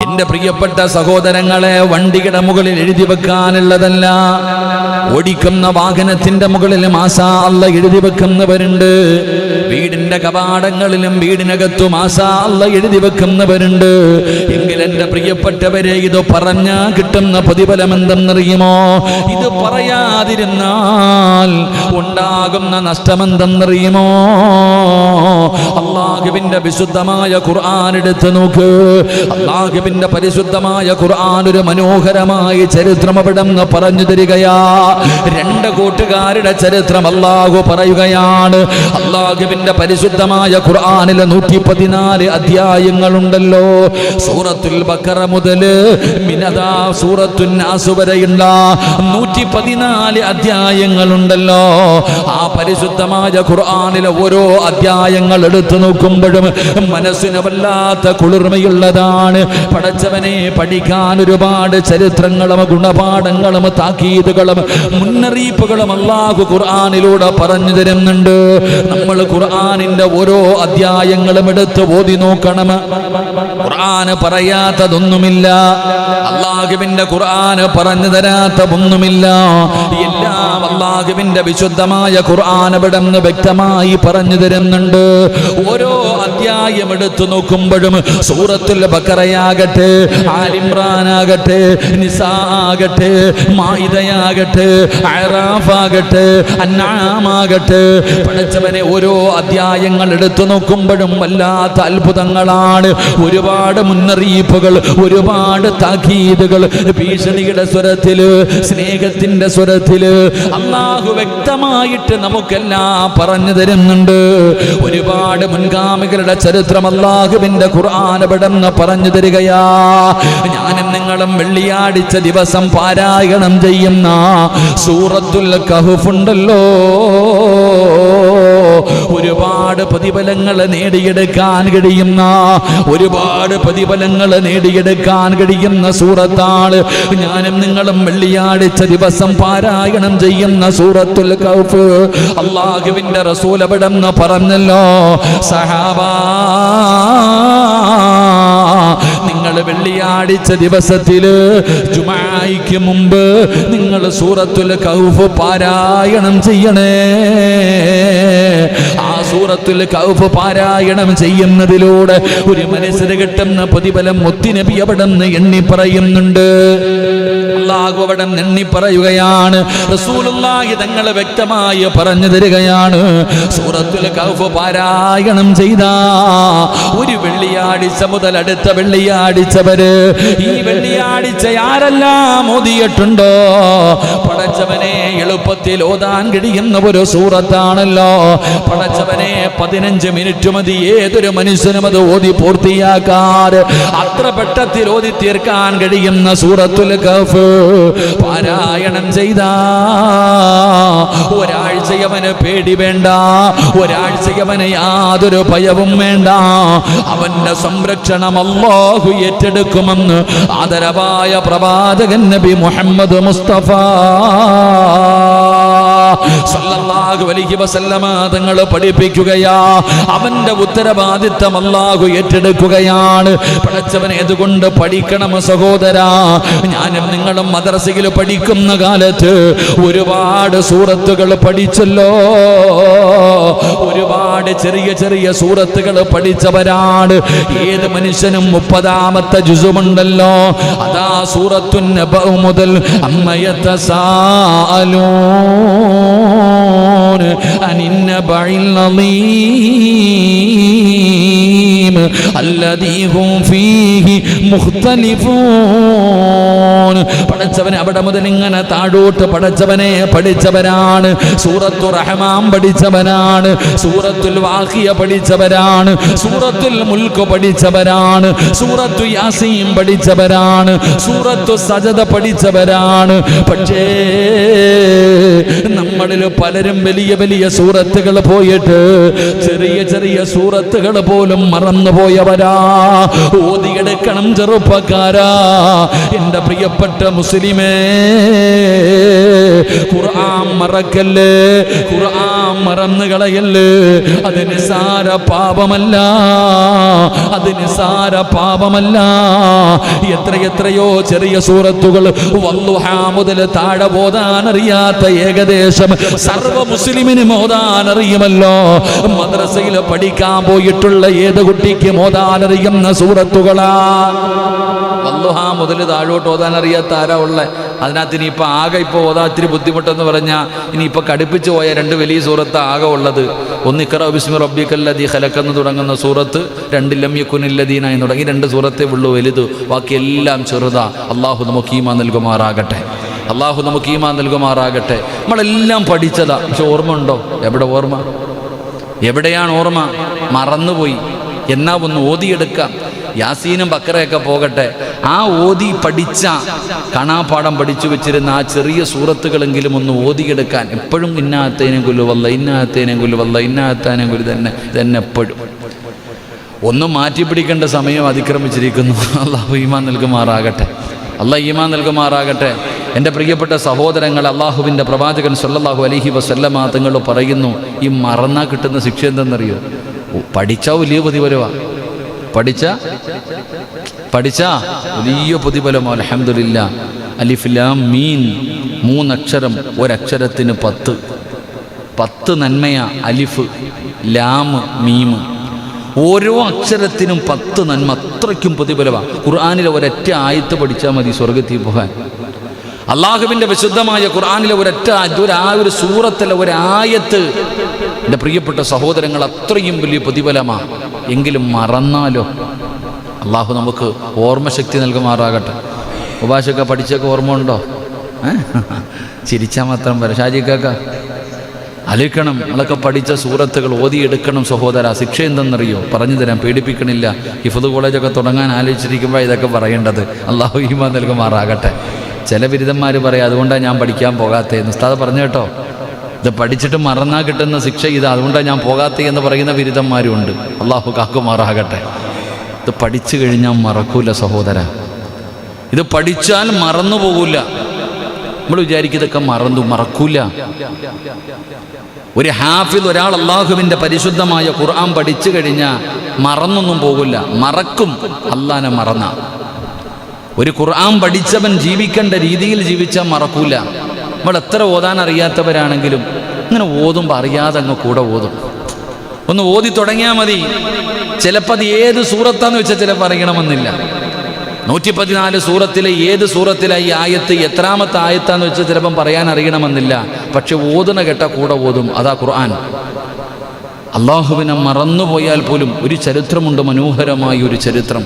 എന്റെ പ്രിയപ്പെട്ട സഹോദരങ്ങളെ, വണ്ടിയുടെ മുകളിൽ എഴുതി വെക്കാനുള്ളതല്ല, ഓടിക്കുന്ന വാഹനത്തിന്റെ മുകളിൽ മാഷാ അല്ലാഹ് എഴുതി വെക്കുന്നവരുണ്ട്. വീടിന്റെ കവാടങ്ങളിലും വീടിനകത്തും മാഷാ അല്ലാഹ് എഴുതി വെക്കുന്നവരുണ്ട്. എങ്കിൽ എന്റെ പ്രിയപ്പെട്ടവരെ, ഇത് പറഞ്ഞാ കിട്ടുന്ന പ്രതിഫലം എന്തെന്നറിയുമോ? ഇത് പറയാതിരുന്നാൽ ഉണ്ടാകുന്ന നഷ്ടമെന്തെന്നറിയുമോ? അല്ലാഹുവിന്റെ വിശുദ്ധമായ ഖുർആൻ എടുത്ത് നോക്ക്. അല്ലാഹുവിന്റെ പരിശുദ്ധമായ ഖുർആൻ ഒരു മനോഹരമായ ചരിത്രം അവിടെ നിന്ന് പറഞ്ഞു തരികയാ. രണ്ട് കൂട്ടുകാരുടെ ചരിത്രം അല്ലാഹു പറയുകയാണ്. അല്ലാഹുവിന്റെ പരിശുദ്ധമായ ഖുർആനിലെ 114 അധ്യായങ്ങളുണ്ടല്ലോ. സൂറത്തുൽ ബഖറ മുതൽ മിനദാ സൂറത്തുൻ നാസ് വരെയുള്ള 114 അധ്യായങ്ങളുണ്ടല്ലോ. ആ പരിശുദ്ധമായ ഖുർആനിലെ ഓരോ അധ്യായങ്ങൾ എടുത്തു നോക്കുമ്പോഴും മനസ്സിന് വല്ലാത്ത കുളിർമയുള്ളതാണ്. പടച്ചവനെ, പഠിക്കാൻ ഒരുപാട് ചരിത്രങ്ങളും ഗുണപാഠങ്ങളും താക്കീതുകളും മുന്നറിയിപ്പുകളും അല്ലാഹു ഖുർആനിലൂടെ പറഞ്ഞു തരുന്നുണ്ട്. നമ്മൾ ഖുർആനിന്റെ ഓരോ അധ്യായങ്ങളും എടുത്ത് ഓതി നോക്കണം. ഖുർആന് പറയാത്തതൊന്നുമില്ല, അല്ലാഹുവിന്റെ ഖുർആന് പറഞ്ഞു തരാത്തതൊന്നുമില്ല. എല്ലാം അല്ലാഹുവിന്റെ വിശുദ്ധമായ ഖുർആൻ ഇവിടെ നിന്ന് വ്യക്തമായി പറഞ്ഞു തരുന്നുണ്ട്. ഓരോ അധ്യായം എടുത്തു നോക്കുമ്പോഴും സൂറത്തുൽ ബഖറയാകട്ടെ, ആലിമ്രാനാകട്ടെ, നിസാ ആകട്ടെ, മാഇദയാകട്ടെ, അഅറാഫാകട്ടെ, അൻആമാകട്ടെ, പടച്ചവനെ ഓരോ അധ്യായങ്ങൾ എടുത്തു നോക്കുമ്പോഴും വല്ലാത്ത അത്ഭുതങ്ങളാണ്. ഒരുപാട് മുന്നറിയിപ്പുകൾ, ഒരുപാട് താക്കീതുകൾ, ഭീഷണിയുടെ സ്വരത്തില്, സ്നേഹത്തിന്റെ സ്വരത്തില് അല്ലാഹു വ്യക്തമായിട്ട് നമുക്കെല്ലാം പറഞ്ഞു തരുന്നുണ്ട്. ഒരുപാട് മുൻഗാമികളുടെ ചരിത്രം അല്ലാഹുവിന്റെ ഖുർആൻ ഇവിടെ നിന്ന് പറഞ്ഞു തരികയാ. ഞാനും നിങ്ങളും വെള്ളിയാഴ്ച ദിവസം പാരായണം ചെയ്യുന്ന സൂറത്തുൽ കഹ്ഫ് ഉണ്ടല്ലോ, ഒരുപാട് പ്രതിഫലങ്ങൾ നേടിയെടുക്കാൻ കഴിയുന്ന, ഒരുപാട് പ്രതിഫലങ്ങൾ നേടിയെടുക്കാൻ കഴിയുന്ന സൂറത്താണ്. ഞാനും നിങ്ങളും വെള്ളിയാഴ്ച ദിവസം പാരായണം ചെയ്യുന്ന സൂറത്തുൽ കഹ്ഫ്. അല്ലാഹുവിന്റെ റസൂൽ അവിടെ നിന്ന് പറഞ്ഞല്ലോ, സഹാബാ, നിങ്ങൾ വെള്ളിയാഴ്ച ദിവസത്തില് ജുമുഅയ്ക്ക് മുമ്പ് നിങ്ങൾ സൂറത്തുൽ കഹ്ഫ് പാരായണം ചെയ്യണേ. ആ സൂറത്തുൽ കഹ്ഫ് പാരായണം ചെയ്യുന്നതിലൂടെ ഒരു മനസ്സിന് കിട്ടുന്ന പ്രതിഫലം മുത്തുനബി അവിടെ നിന്ന് എണ്ണി പറയുന്നുണ്ട്. അല്ലാഹു അവിടെ നിന്ന് എണ്ണി പറയുകയാണ്. റസൂലുള്ളാഹി തങ്ങൾ വ്യക്തമായി പറഞ്ഞു തരികയാണ്, സൂറത്തുൽ കഹ്ഫ് പാരായണം ചെയ്താ ഒരു വെള്ളിയാഴ്ച മുതൽ അടുത്ത വെള്ളിയാഴ്ച വരെ, ഈ വെള്ളിയാഴ്ച ആരെല്ലാം ഓതിയിട്ടുണ്ടോ, പടച്ചവനെ, എളുപ്പത്തിൽ ഓതാൻ കഴിയുന്ന ഒരു സൂറത്താണല്ലോ. പടച്ചവനെ, 15 മിനിറ്റ് മതി ഏതൊരു മനുഷ്യനും അത് ഓതി പൂർത്തിയാക്കാറ്. അത്ര പെട്ടത്തിൽ ഓതി തീർക്കാൻ കഴിയുന്ന സൂറത്തുൽ കഹ്ഫ് പാരായണം ചെയ്താ ഒരാഴ്ചയവന് പേടി വേണ്ട, ഒരാഴ്ചയവന് യാതൊരു ഭയവും വേണ്ട. അവന്റെ സംരക്ഷണം അല്ലാഹു ഏറ്റെടുക്കുമെന്ന് ആദരവായ പ്രവാചകൻ നബി മുഹമ്മദ് മുസ്തഫ സല്ലല്ലാഹു അലൈഹി വസല്ലമ തങ്ങൾ പഠിപ്പിക്കുകയാ. അവന്റെ ഉത്തരവാദിത്തം അല്ലാഹു ഏറ്റെടുക്കുകയാണ്. പടച്ചവൻ ഏതുകൊണ്ട് പഠിക്കണം സഹോദരാ? ഞാനും നിങ്ങളും മദ്രസയിൽ പഠിക്കുന്ന കാലത്ത് ഒരുപാട് സൂറത്തുകൾ പഠിച്ചല്ലോ, ഒരുപാട് ചെറിയ ചെറിയ സൂറത്തുകൾ പഠിച്ചവരാണ്. ഏത് മനുഷ്യനും 30ാമത്തെ ജുസുമുണ്ടല്ലോ, അതാ സൂറത്തുൻ നബഅ മുതൽ അമ്മയതസാഅലൂൻ അനിന്നബഇൽ അളീം അല്ലദീ ഹും ഫീഹി മുഖ്തലിഫൂൻ. പടച്ചവനെ അവിടെ മുതൽ ഇങ്ങനെ താഴോട്ട് പടച്ചവനെ പഠിച്ചവരാണ്. സൂറത്തു റഹ്മാൻ പഠിച്ചവരാണ്, സൂറത്തുൽ വാഖിയ പഠിച്ചവരാണ്, സൂറത്തുൽ മുൽക്ക് പഠിച്ചവരാണ്, സൂറത്തു യാസീൻ പഠിച്ചവരാണ്, സൂറത്തു സജദ പഠിച്ചവരാണ്. പക്ഷേ നമ്മളിൽ പലരും വലിയ വലിയ സൂറത്തുകൾ പോയിട്ട് ചെറിയ ചെറിയ സൂറത്തുകൾ പോലും മറന്നുപോയവരാ. ഓതിയെടുക്കണം ചെറുപ്പക്കാരാ. എൻ്റെ പ്രിയപ്പെട്ട മുസ്ലിമേ, ഖുർആൻ മറക്കല്ലേ, ഖുർആൻ മറന്നു കളയല്ലേ. അത് നിസാര പാപമല്ല, അത് നിസാര പാപമല്ല. എത്രയെത്രയോ ചെറിയ സൂറത്തുകൾ വല്ലുഹാ മുതൽ താഴെ ഓതാനറിയാത്ത ഏകദേശം സർവ്വ മുസ്ലിമിനും ഓതാനറിയുമല്ലോ. മദ്രസയിൽ പഠിക്കാൻ പോയിട്ടുള്ള ഏത് കുട്ടിക്കും ഓതാനറിയുന്ന സൂറത്തുകളാ. വല്ലുഹാ മുതൽ താഴോട്ട് ഓതാനറിയാത്ത ആരാ ഉള്ള? അതിനകത്ത് ഇനിയിപ്പോൾ ആകെ ഇപ്പോൾ ഓതാൻ ഇത്തിരി ബുദ്ധിമുട്ടെന്ന് പറഞ്ഞാൽ ഇനിയിപ്പോൾ കടുപ്പിച്ച് പോയ രണ്ട് വലിയ സൂറത്ത് ആകെ ഉള്ളത്. ഒന്ന് ഇഖ്റ ബിസ്മി റബ്ബിക്കല്ലദീ ഖലഖ് എന്ന് തുടങ്ങുന്ന സൂറത്ത്, രണ്ട് ലം യകുനില്ലദീന എന്ന് തുടങ്ങി രണ്ട് സൂറത്തേ ഉള്ളൂ വലുത്. ബാക്കി എല്ലാം ചെറുതാ. അള്ളാഹു നമുക്ക് ഈമാൻ നൽകുമാറാകട്ടെ, അള്ളാഹു നമുക്ക് ഈമാൻ നൽകുമാറാകട്ടെ. നമ്മളെല്ലാം പഠിച്ചതാ, പക്ഷെ ഓർമ്മ ഉണ്ടോ? എവിടെ ഓർമ്മ? എവിടെയാണ് ഓർമ്മ? മറന്നുപോയി. എന്നാ ഒന്ന് ഓതിയെടുക്കാം. യാസീനും ബക്കറയൊക്കെ പോകട്ടെ, ആ ഓതി പഠിച്ച കാണാപ്പാടം പഠിച്ചു വെച്ചിരുന്ന ആ ചെറിയ സൂറത്തുകളെങ്കിലും ഒന്ന് ഓതിയെടുക്കാൻ. എപ്പോഴും ഇന്നാത്തേനെ കൊല്ലുവല്ല, ഇന്നാത്തേനെ കൊല്ലുവല്ല, ഇന്നാത്താനെ കൊല്ലു തന്നെ എപ്പോഴും. ഒന്നും മാറ്റിപ്പിടിക്കേണ്ട സമയം അതിക്രമിച്ചിരിക്കുന്നു. അള്ളാഹു ഈമാൻ നൽകുമാറാകട്ടെ, അള്ളാഹ് ഈമാൻ നൽകുമാറാകട്ടെ. എൻ്റെ പ്രിയപ്പെട്ട സഹോദരങ്ങൾ, അള്ളാഹുവിൻ്റെ പ്രവാചകൻ സല്ലല്ലാഹു അലൈഹി വസല്ലമ തങ്ങൾ പറയുന്നു, ഈ മറന്നാ കിട്ടുന്ന ശിക്ഷ എന്തെന്നറിയോ? പഠിച്ചാ വലിയ പ്രതിഫലമാ. പഠിച്ചാ വലിയ പ്രതിഫലമോ. അൽഹംദുലില്ലാ. അലിഫ് ലാം മീൻ, മൂന്നക്ഷരം, ഒരക്ഷരത്തിന് 10 നന്മയാ. അലിഫ് ലാം മീം, ഓരോ അക്ഷരത്തിനും 10 നന്മ. അത്രയ്ക്കും പ്രതിഫലമാണ്. ഖുർആനിലെ ഒരൊറ്റ ആയത്ത് പഠിച്ചാൽ മതി സ്വർഗത്തിൽ പോകാൻ. അള്ളാഹുവിൻ്റെ വിശുദ്ധമായ ഖുർആനിലെ ഒരു സൂറത്തിലെ ഒരായത്ത്, എൻ്റെ പ്രിയപ്പെട്ട സഹോദരങ്ങൾ, അത്രയും വലിയ പ്രതിഫലമാണ്. എങ്കിലും മറന്നാലോ? അള്ളാഹു നമുക്ക് ഓർമ്മശക്തി നൽകുമാറാകട്ടെ. ഉപഭാഷയൊക്കെ പഠിച്ചൊക്കെ ഓർമ്മ ഉണ്ടോ? ചിരിച്ചാൽ മാത്രം വരാം. ഷാജിക്കാക്ക ആലോചിക്കണം, നമ്മളൊക്കെ പഠിച്ച സൂറത്തുകൾ ഓതിയെടുക്കണം സഹോദര. ശിക്ഷ എന്തെന്നറിയോ? പറഞ്ഞു തരാം, പേടിപ്പിക്കണില്ല. ഹിഫ്ദ് കോളേജൊക്കെ തുടങ്ങാൻ ആലോചിച്ചിരിക്കുമ്പോൾ ഇതൊക്കെ പറയേണ്ടത്. അള്ളാഹു ഈമാൻ നൽകുമാറാകട്ടെ. ചില ബിരുദന്മാർ പറയാം, അതുകൊണ്ടാണ് ഞാൻ പഠിക്കാൻ പോകാത്തതെന്ന്. ഉസ്താദ് പറഞ്ഞു കേട്ടോ, ഇത് പഠിച്ചിട്ട് മറന്നാൽ കിട്ടുന്ന ശിക്ഷ ഇത്, അതുകൊണ്ടാണ് ഞാൻ പോകാത്തത് എന്ന് പറയുന്ന ബിരുദന്മാരും ഉണ്ട്. അള്ളാഹു കാക്കുമാറാകട്ടെ. ഇത് പഠിച്ചു കഴിഞ്ഞാൽ മറക്കൂല സഹോദര. ഇത് പഠിച്ചാൽ മറന്നു പോകൂല. നമ്മൾ വിചാരിക്കുന്നതൊക്കെ മറക്കൂല. ഒരു ഹാഫിദ്, ഒരാൾ അള്ളാഹുവിൻ്റെ പരിശുദ്ധമായ ഖുർആൻ പഠിച്ചു കഴിഞ്ഞാൽ മറന്നൊന്നും പോകില്ല. മറക്കും അള്ളാനെ മറന്ന. ഒരു ഖുർആൻ പഠിച്ചവൻ ജീവിക്കേണ്ട രീതിയിൽ ജീവിച്ചാൽ മറക്കൂല. നമ്മൾ എത്ര ഓതാൻ അറിയാത്തവരാണെങ്കിലും ഇങ്ങനെ ഓതുമ്പോൾ അറിയാതെ അങ്ങ് കൂടെ ഓതും. ഒന്ന് ഓതി തുടങ്ങിയാൽ മതി. ചിലപ്പോൾ അത് ഏത് സൂറത്താന്ന് വെച്ചാൽ ചിലപ്പോൾ അറിയണമെന്നില്ല. 114 സൂറത്തിലെ ഏത് സൂറത്തിലെ ഈ ആയത്ത് എത്രാമത്തെ ആയത്താന്ന് വെച്ചാൽ ചിലപ്പം പറയാൻ അറിയണമെന്നില്ല. പക്ഷെ ഓതുന്ന കേട്ട കൂടെ ഓതും. അതാ ഖുർആൻ. അള്ളാഹുവിനെ മറന്നുപോയാൽ പോലും ഒരു ചരിത്രമുണ്ട്, മനോഹരമായ ഒരു ചരിത്രം.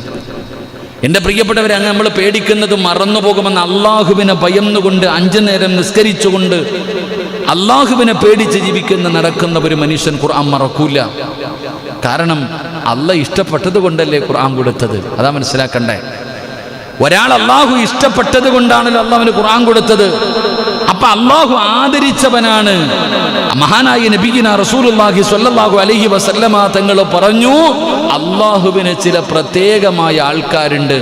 എൻ്റെ പ്രിയപ്പെട്ടവരെ, അങ്ങ് നമ്മൾ പേടിക്കുന്നത് മറന്നു പോകുമെന്ന്. അള്ളാഹുവിനെ ഭയന്നുകൊണ്ട് 5 നേരം നിസ്കരിച്ചുകൊണ്ട് അള്ളാഹുവിനെ പേടിച്ച് നടക്കുന്ന ഒരു മനുഷ്യൻ ഖുർആൻ മറക്കൂല. കാരണം അള്ളാഹ് ഇഷ്ടപ്പെട്ടത് കൊണ്ടല്ലേ ഖുർആൻ കൊടുത്തത്. അതാ മനസ്സിലാക്കണ്ടേ. ഒരാൾ അള്ളാഹു ഇഷ്ടപ്പെട്ടത് കൊണ്ടാണല്ലോ അള്ളാഹുവിന് ഖുർആൻ കൊടുത്തത്. അപ്പൊ അള്ളാഹു ആദരിച്ചവനാണ്. മഹാനായ നബിയിന റസൂലുള്ളാഹി സ്വല്ലല്ലാഹു അലൈഹി വസല്ലമ തങ്ങൾ പറഞ്ഞു, അള്ളാഹുവിന് ചില പ്രത്യേകമായ ആൾക്കാരുണ്ട്.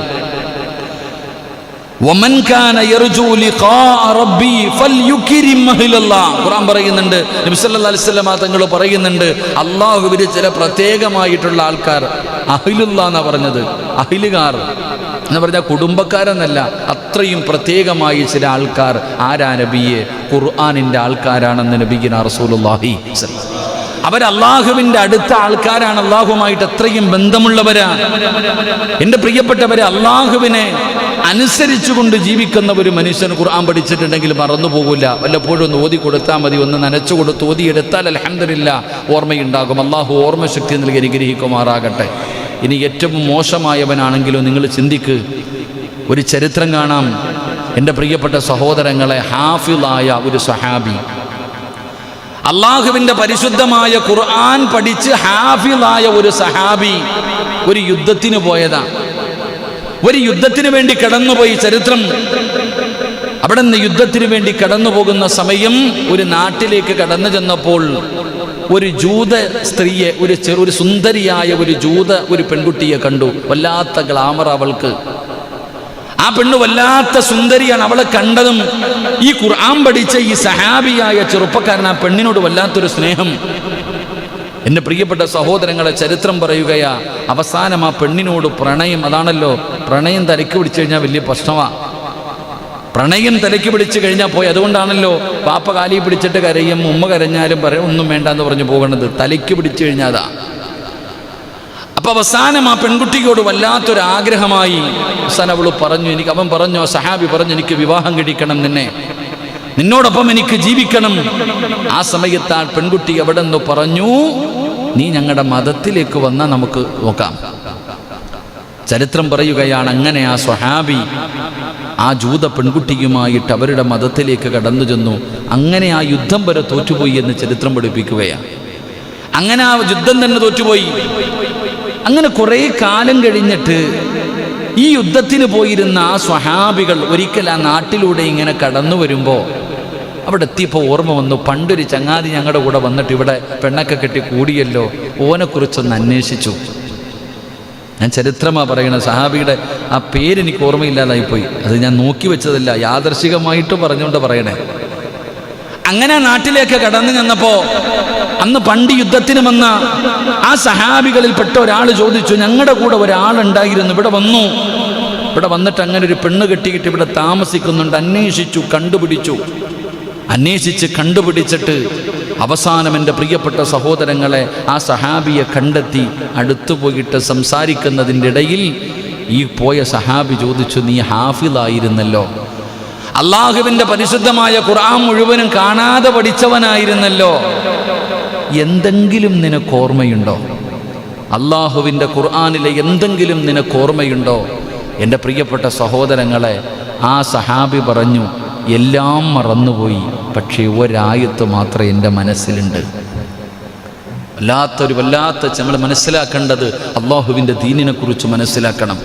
വമൻ കാന യർജു ലിഖാഅ റബ്ബി ഫൽയുക്രിം അഹ്ലല്ലാഹ്. ഖുർആൻ പറയുന്നുണ്ട്, നബി സല്ലല്ലാഹു അലൈഹി വസല്ലമ തങ്ങൾ പറയുന്നുണ്ട്, അള്ളാഹുവിന് ചില പ്രത്യേകമായിട്ടുള്ള ആൾക്കാർ. അഹ്ലുല്ലാഹ് എന്നാ പറഞ്ഞത്. അഹ്ലുകാർ എന്ന് പറഞ്ഞാൽ കുടുംബക്കാരെന്നല്ല, അത്രയും പ്രത്യേകമായി ചില ആൾക്കാർ. ആരാ നബിയെ? ഖുർആനിൻ്റെ ആൾക്കാരാണെന്ന് നബിയിന റസൂലുള്ളാഹി. അവർ അള്ളാഹുവിൻ്റെ അടുത്ത ആൾക്കാരാണ്. അള്ളാഹുമായിട്ട് അത്രയും ബന്ധമുള്ളവരാ. എൻ്റെ പ്രിയപ്പെട്ടവരെ, അള്ളാഹുവിനെ അനുസരിച്ചുകൊണ്ട് ജീവിക്കുന്ന ഒരു മനുഷ്യൻ ഖുർആൻ പഠിച്ചിട്ടുണ്ടെങ്കിൽ മറന്നു പോകില്ല. വല്ലപ്പോഴും ഒന്ന് ഓതി കൊടുത്താൽ മതി. ഒന്ന് നനച്ചു കൊടുത്ത് ഓതിയെടുത്താൽ അൽഹംദുലില്ലാ ഓർമ്മയുണ്ടാകും. അള്ളാഹു ഓർമ്മശക്തി നൽകി അനുഗ്രഹിക്കുമാറാകട്ടെ. ഇനി ഏറ്റവും മോശമായവനാണെങ്കിലും നിങ്ങൾ ചിന്തിക്ക്. ഒരു ചരിത്രം കാണാം എൻ്റെ പ്രിയപ്പെട്ട സഹോദരങ്ങളെ. ഹാഫിളായ ഒരു സഹാബി, അള്ളാഹുവിൻ്റെ പരിശുദ്ധമായ ഖുർആൻ പഠിച്ച് ഹാഫിളായ ഒരു സഹാബി ഒരു യുദ്ധത്തിന് പോയതാ. ഒരു യുദ്ധത്തിന് വേണ്ടി കടന്നുപോയി. ചരിത്രം അവിടെ നിന്ന് യുദ്ധത്തിന് വേണ്ടി കടന്നു പോകുന്ന സമയം ഒരു നാട്ടിലേക്ക് കടന്നു ചെന്നപ്പോൾ ഒരു ജൂത സ്ത്രീയെ, ഒരു സുന്ദരിയായ ഒരു പെൺകുട്ടിയെ കണ്ടു. വല്ലാത്ത ഗ്ലാമർ അവൾക്ക്. ആ പെണ്ണ് വല്ലാത്ത സുന്ദരിയാണ്. അവളെ കണ്ടതും ഈ ഖുർആൻ പഠിച്ച ഈ സഹാബിയായ ചെറുപ്പക്കാരൻ ആ പെണ്ണിനോട് വല്ലാത്തൊരു സ്നേഹം. എന്റെ പ്രിയപ്പെട്ട സഹോദരങ്ങളെ, ചരിത്രം പറയുകയാ, അവസാനം ആ പെണ്ണിനോട് പ്രണയം. അതാണല്ലോ പ്രണയം തലയ്ക്ക് പിടിച്ചു കഴിഞ്ഞാൽ വലിയ പ്രശ്നമാണ്. പ്രണയം തലയ്ക്ക് പിടിച്ചു കഴിഞ്ഞാൽ പോയി. അതുകൊണ്ടാണല്ലോ പാപ്പ കാലി പിടിച്ചിട്ട് കരയും, ഉമ്മ കരഞ്ഞാലും പറയും ഒന്നും വേണ്ട എന്ന് പറഞ്ഞു പോകണത്. തലയ്ക്ക് പിടിച്ചു കഴിഞ്ഞാതാ. അപ്പൊ അവസാനം ആ പെൺകുട്ടിയോട് വല്ലാത്തൊരു ആഗ്രഹമായി. അവസാനം അവൻ പറഞ്ഞു, സഹാബി പറഞ്ഞു, എനിക്ക് വിവാഹം കഴിക്കണം, നിന്നോടൊപ്പം എനിക്ക് ജീവിക്കണം. ആ സമയത്ത് ആ പെൺകുട്ടി അവിടെ നിന്ന് പറഞ്ഞു, നീ ഞങ്ങളുടെ മതത്തിലേക്ക് വന്നാൽ നമുക്ക് നോക്കാം. ചരിത്രം പറയുകയാണ്, അങ്ങനെ ആ സ്വഹാബി ആ ജൂത പെൺകുട്ടിയുമായിട്ട് അവരുടെ മതത്തിലേക്ക് കടന്നു ചെന്നു. അങ്ങനെ ആ യുദ്ധം വരെ തോറ്റുപോയി എന്ന് ചരിത്രം പഠിപ്പിക്കുകയാണ്. അങ്ങനെ ആ യുദ്ധം തന്നെ തോറ്റുപോയി. അങ്ങനെ കുറേ കാലം കഴിഞ്ഞിട്ട് ഈ യുദ്ധത്തിന് പോയിരുന്ന ആ സ്വഹാബികൾ ഒരിക്കൽ ആ നാട്ടിലൂടെ ഇങ്ങനെ കടന്നു വരുമ്പോൾ അവിടെ എത്തിയപ്പോൾ ഓർമ്മ വന്നു, പണ്ടൊരു ചങ്ങാതി ഞങ്ങളുടെ കൂടെ വന്നിട്ട് ഇവിടെ പെണ്ണൊക്കെ കെട്ടി കൂടിയല്ലോ, ഓനെക്കുറിച്ചൊന്ന് അന്വേഷിച്ചു. ഞാൻ ചരിത്രമാണ് പറയണത്. സഹാബിയുടെ ആ പേരെനിക്ക് ഓർമ്മയില്ലാതായിപ്പോയി. അത് ഞാൻ നോക്കി വെച്ചതല്ല, യാദർശികമായിട്ട് പറഞ്ഞുകൊണ്ട് പറയണേ. അങ്ങനെ നാട്ടിലേക്ക് കടന്നു ചെന്നപ്പോ അന്ന് പണ്ട് യുദ്ധത്തിന് വന്ന ആ സഹാബികളിൽപ്പെട്ട ഒരാൾ ചോദിച്ചു, ഞങ്ങളുടെ കൂടെ ഒരാളുണ്ടായിരുന്നു, ഇവിടെ വന്നിട്ട് അങ്ങനെ ഒരു പെണ്ണ് കെട്ടിയിട്ട് ഇവിടെ താമസിക്കുന്നുണ്ട്. അന്വേഷിച്ച് കണ്ടുപിടിച്ചിട്ട് അവസാനം എൻ്റെ പ്രിയപ്പെട്ട സഹോദരങ്ങളെ ആ സഹാബിയെ കണ്ടെത്തി. അടുത്തു പോയിട്ട് സംസാരിക്കുന്നതിൻ്റെ ഇടയിൽ ഈ പോയ സഹാബി ചോദിച്ചു, നീ ഹാഫിളായിരുന്നല്ലോ, അള്ളാഹുവിൻ്റെ പരിശുദ്ധമായ ഖുർആൻ മുഴുവനും കാണാതെ പഠിച്ചവനായിരുന്നല്ലോ, എന്തെങ്കിലും നിനക്ക് ഓർമ്മയുണ്ടോ? അള്ളാഹുവിൻ്റെ ഖുർആനിലെ എന്തെങ്കിലും നിനക്ക് ഓർമ്മയുണ്ടോ? എൻ്റെ പ്രിയപ്പെട്ട സഹോദരങ്ങളെ, ആ സഹാബി പറഞ്ഞു, എല്ലാം മറന്നുപോയി, പക്ഷേ ഒരായത്ത് മാത്രം എൻ്റെ മനസ്സിലുണ്ട്. വല്ലാത്ത നമ്മൾ മനസ്സിലാക്കേണ്ടത് അള്ളാഹുവിൻ്റെ ദീനിനെ കുറിച്ച് മനസ്സിലാക്കണം.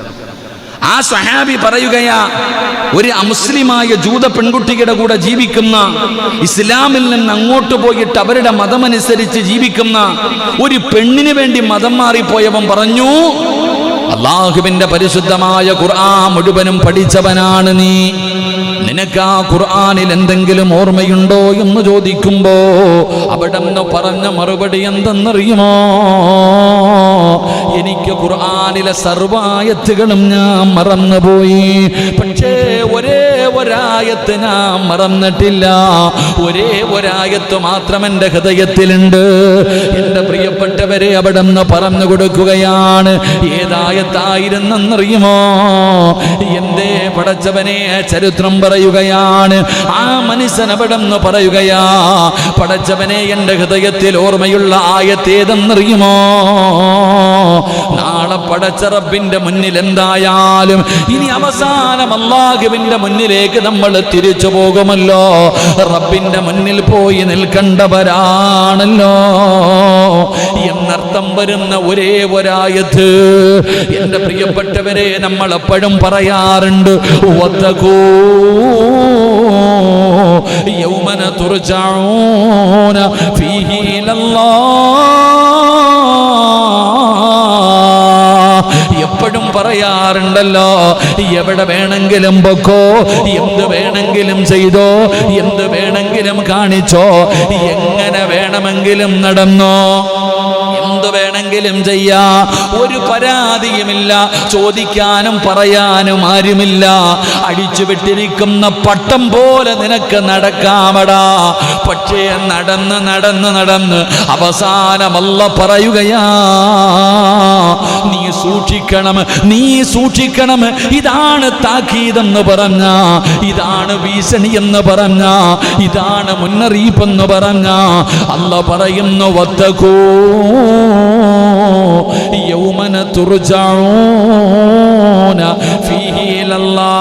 ആ സ്വഹാബി പറയുകയാ, ഒരു അമുസ്ലിമായ ജൂത പെൺകുട്ടിയുടെ കൂടെ ജീവിക്കുന്ന, ഇസ്ലാമിൽ നിന്ന് അങ്ങോട്ട് പോയിട്ട് അവരുടെ മതമനുസരിച്ച് ജീവിക്കുന്ന ഒരു പെണ്ണിന് വേണ്ടി മതം മാറിപ്പോയവൻ പറഞ്ഞു, അള്ളാഹുവിന്റെ പരിശുദ്ധമായ ഖുർആൻ മുഴുവനും പഠിച്ചവനാണ് നീ, നിനക്ക് ആ ഖുർആനിൽ എന്തെങ്കിലും ഓർമ്മയുണ്ടോ എന്ന് ചോദിക്കുമ്പോ അവിടെ നിന്ന് പറഞ്ഞ മറുപടി എന്തെന്നറിയുമോ? എനിക്ക് ഖുർആനിലെ സർവായത്തുകളും ഞാൻ മറന്നുപോയി, പക്ഷേ ഒരേ ഒരായത്ത് ഞാൻ മറന്നിട്ടില്ല. ഒരേ ഒരായത്ത് മാത്രം എൻ്റെ ഹൃദയത്തിലുണ്ട്. എൻ്റെ പ്രിയപ്പെട്ടവരെ, അവിടെ നിന്ന് പറഞ്ഞു കൊടുക്കുകയാണ്, ഏതായത്തായിരുന്നെന്നറിയുമോ? എന്തേ പടച്ചവനെ, ചരിത്രം പറയുകയാണ്, ആ മനുഷ്യൻ അവിടെ നിന്ന് പറയുകയാ, പടച്ചവനെ, എൻ്റെ ഹൃദയത്തിൽ ഓർമ്മയുള്ള ആയത്തേതെന്നറിയുമോ? നാളെ പടച്ച റബ്ബിന്റെ മുന്നിൽ എന്തായാലും ഇനി അവസാനം അല്ലാഹുവിന്റെ മുന്നിലേക്ക് നമ്മൾ തിരിച്ചു പോകുമല്ലോ, റബ്ബിന്റെ മുന്നിൽ പോയി നിൽക്കേണ്ടവരാണല്ലോ എന്നർത്ഥം വരുന്ന ഒരേ ഒരായത്ത് എൻ്റെ പ്രിയപ്പെട്ടവരെ നമ്മൾ എപ്പോഴും പറയാറുണ്ട്, വത്തഖൂ യൗമന തുർജഊന ഫീഹി ഇലല്ലാഹ്. എപ്പോഴും പറയാറുണ്ടല്ലോ, എവിടെ വേണമെങ്കിലും പൊക്കോ, എന്ത് വേണമെങ്കിലും ചെയ്തോ, എന്ത് വേണമെങ്കിലും കാണിച്ചോ, എങ്ങനെ വേണമെങ്കിലും നടന്നോ, എന്ത് വേണമെങ്കിലും ചെയ്യാ, ഒരു പരാതിയുമില്ല, ചോദിക്കാനും പറയാനും ആരുമില്ല, അടിച്ചു വിട്ടിരിക്കുന്ന പട്ടം പോലെ നിനക്ക് നടക്കാമടാ. പക്ഷേ നടന്ന് നടന്ന് നടന്ന് അവസാനം അല്ലാഹ് പറയുകയാ, നീ സൂക്ഷിക്കണം, നീ സൂക്ഷിക്കണം. ഇതാണ് താക്കീതെന്ന് പറഞ്ഞ, ഇതാണ് ഭീഷണി എന്ന് പറഞ്ഞ, ഇതാണ് മുന്നറിയിപ്പെന്ന് പറഞ്ഞ അല്ലാഹ് പറയുന്നു, വത്തഖൂ യൗമന തുർജഊന ഫീഹി ഇലല്ലാഹ്.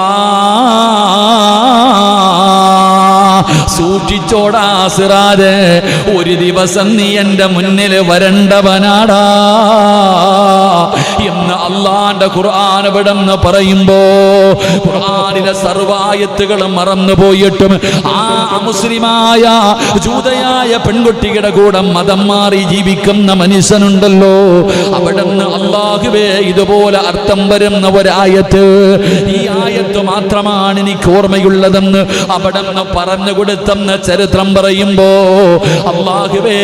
സൂക്ഷിച്ചോടാ സിറാജ്, ഒരു ദിവസം നീ എൻ്റെ മുന്നിൽ വരണ്ടവനാടാ എന്ന് അള്ളാന്റെ ഖുർആൻ ഇവിടെന്ന് പറയുമ്പോ ഖുർആനിലെ സർവായത്തുകൾ മറന്നു പോയിട്ടും ആ മുസ്ലിമായ ജൂതയായ പെൺകുട്ടിയുടെ കൂടെ മതം മാറി ജീവിക്കുന്ന മനുഷ്യനുണ്ടല്ലോ, അവിടെന്ന് അള്ളാഹുവേ ഇതുപോലെ അർത്ഥം വരുന്ന ഒരായത്ത്, ഈ ആയത്ത് മാത്രമാണ് എനിക്ക് ഓർമ്മയുള്ളതെന്ന് അവിടെന്ന് പറഞ്ഞു കൊടുത്തെന്ന് ചരിത്രം പറയുമ്പോ അള്ളാഹുവേ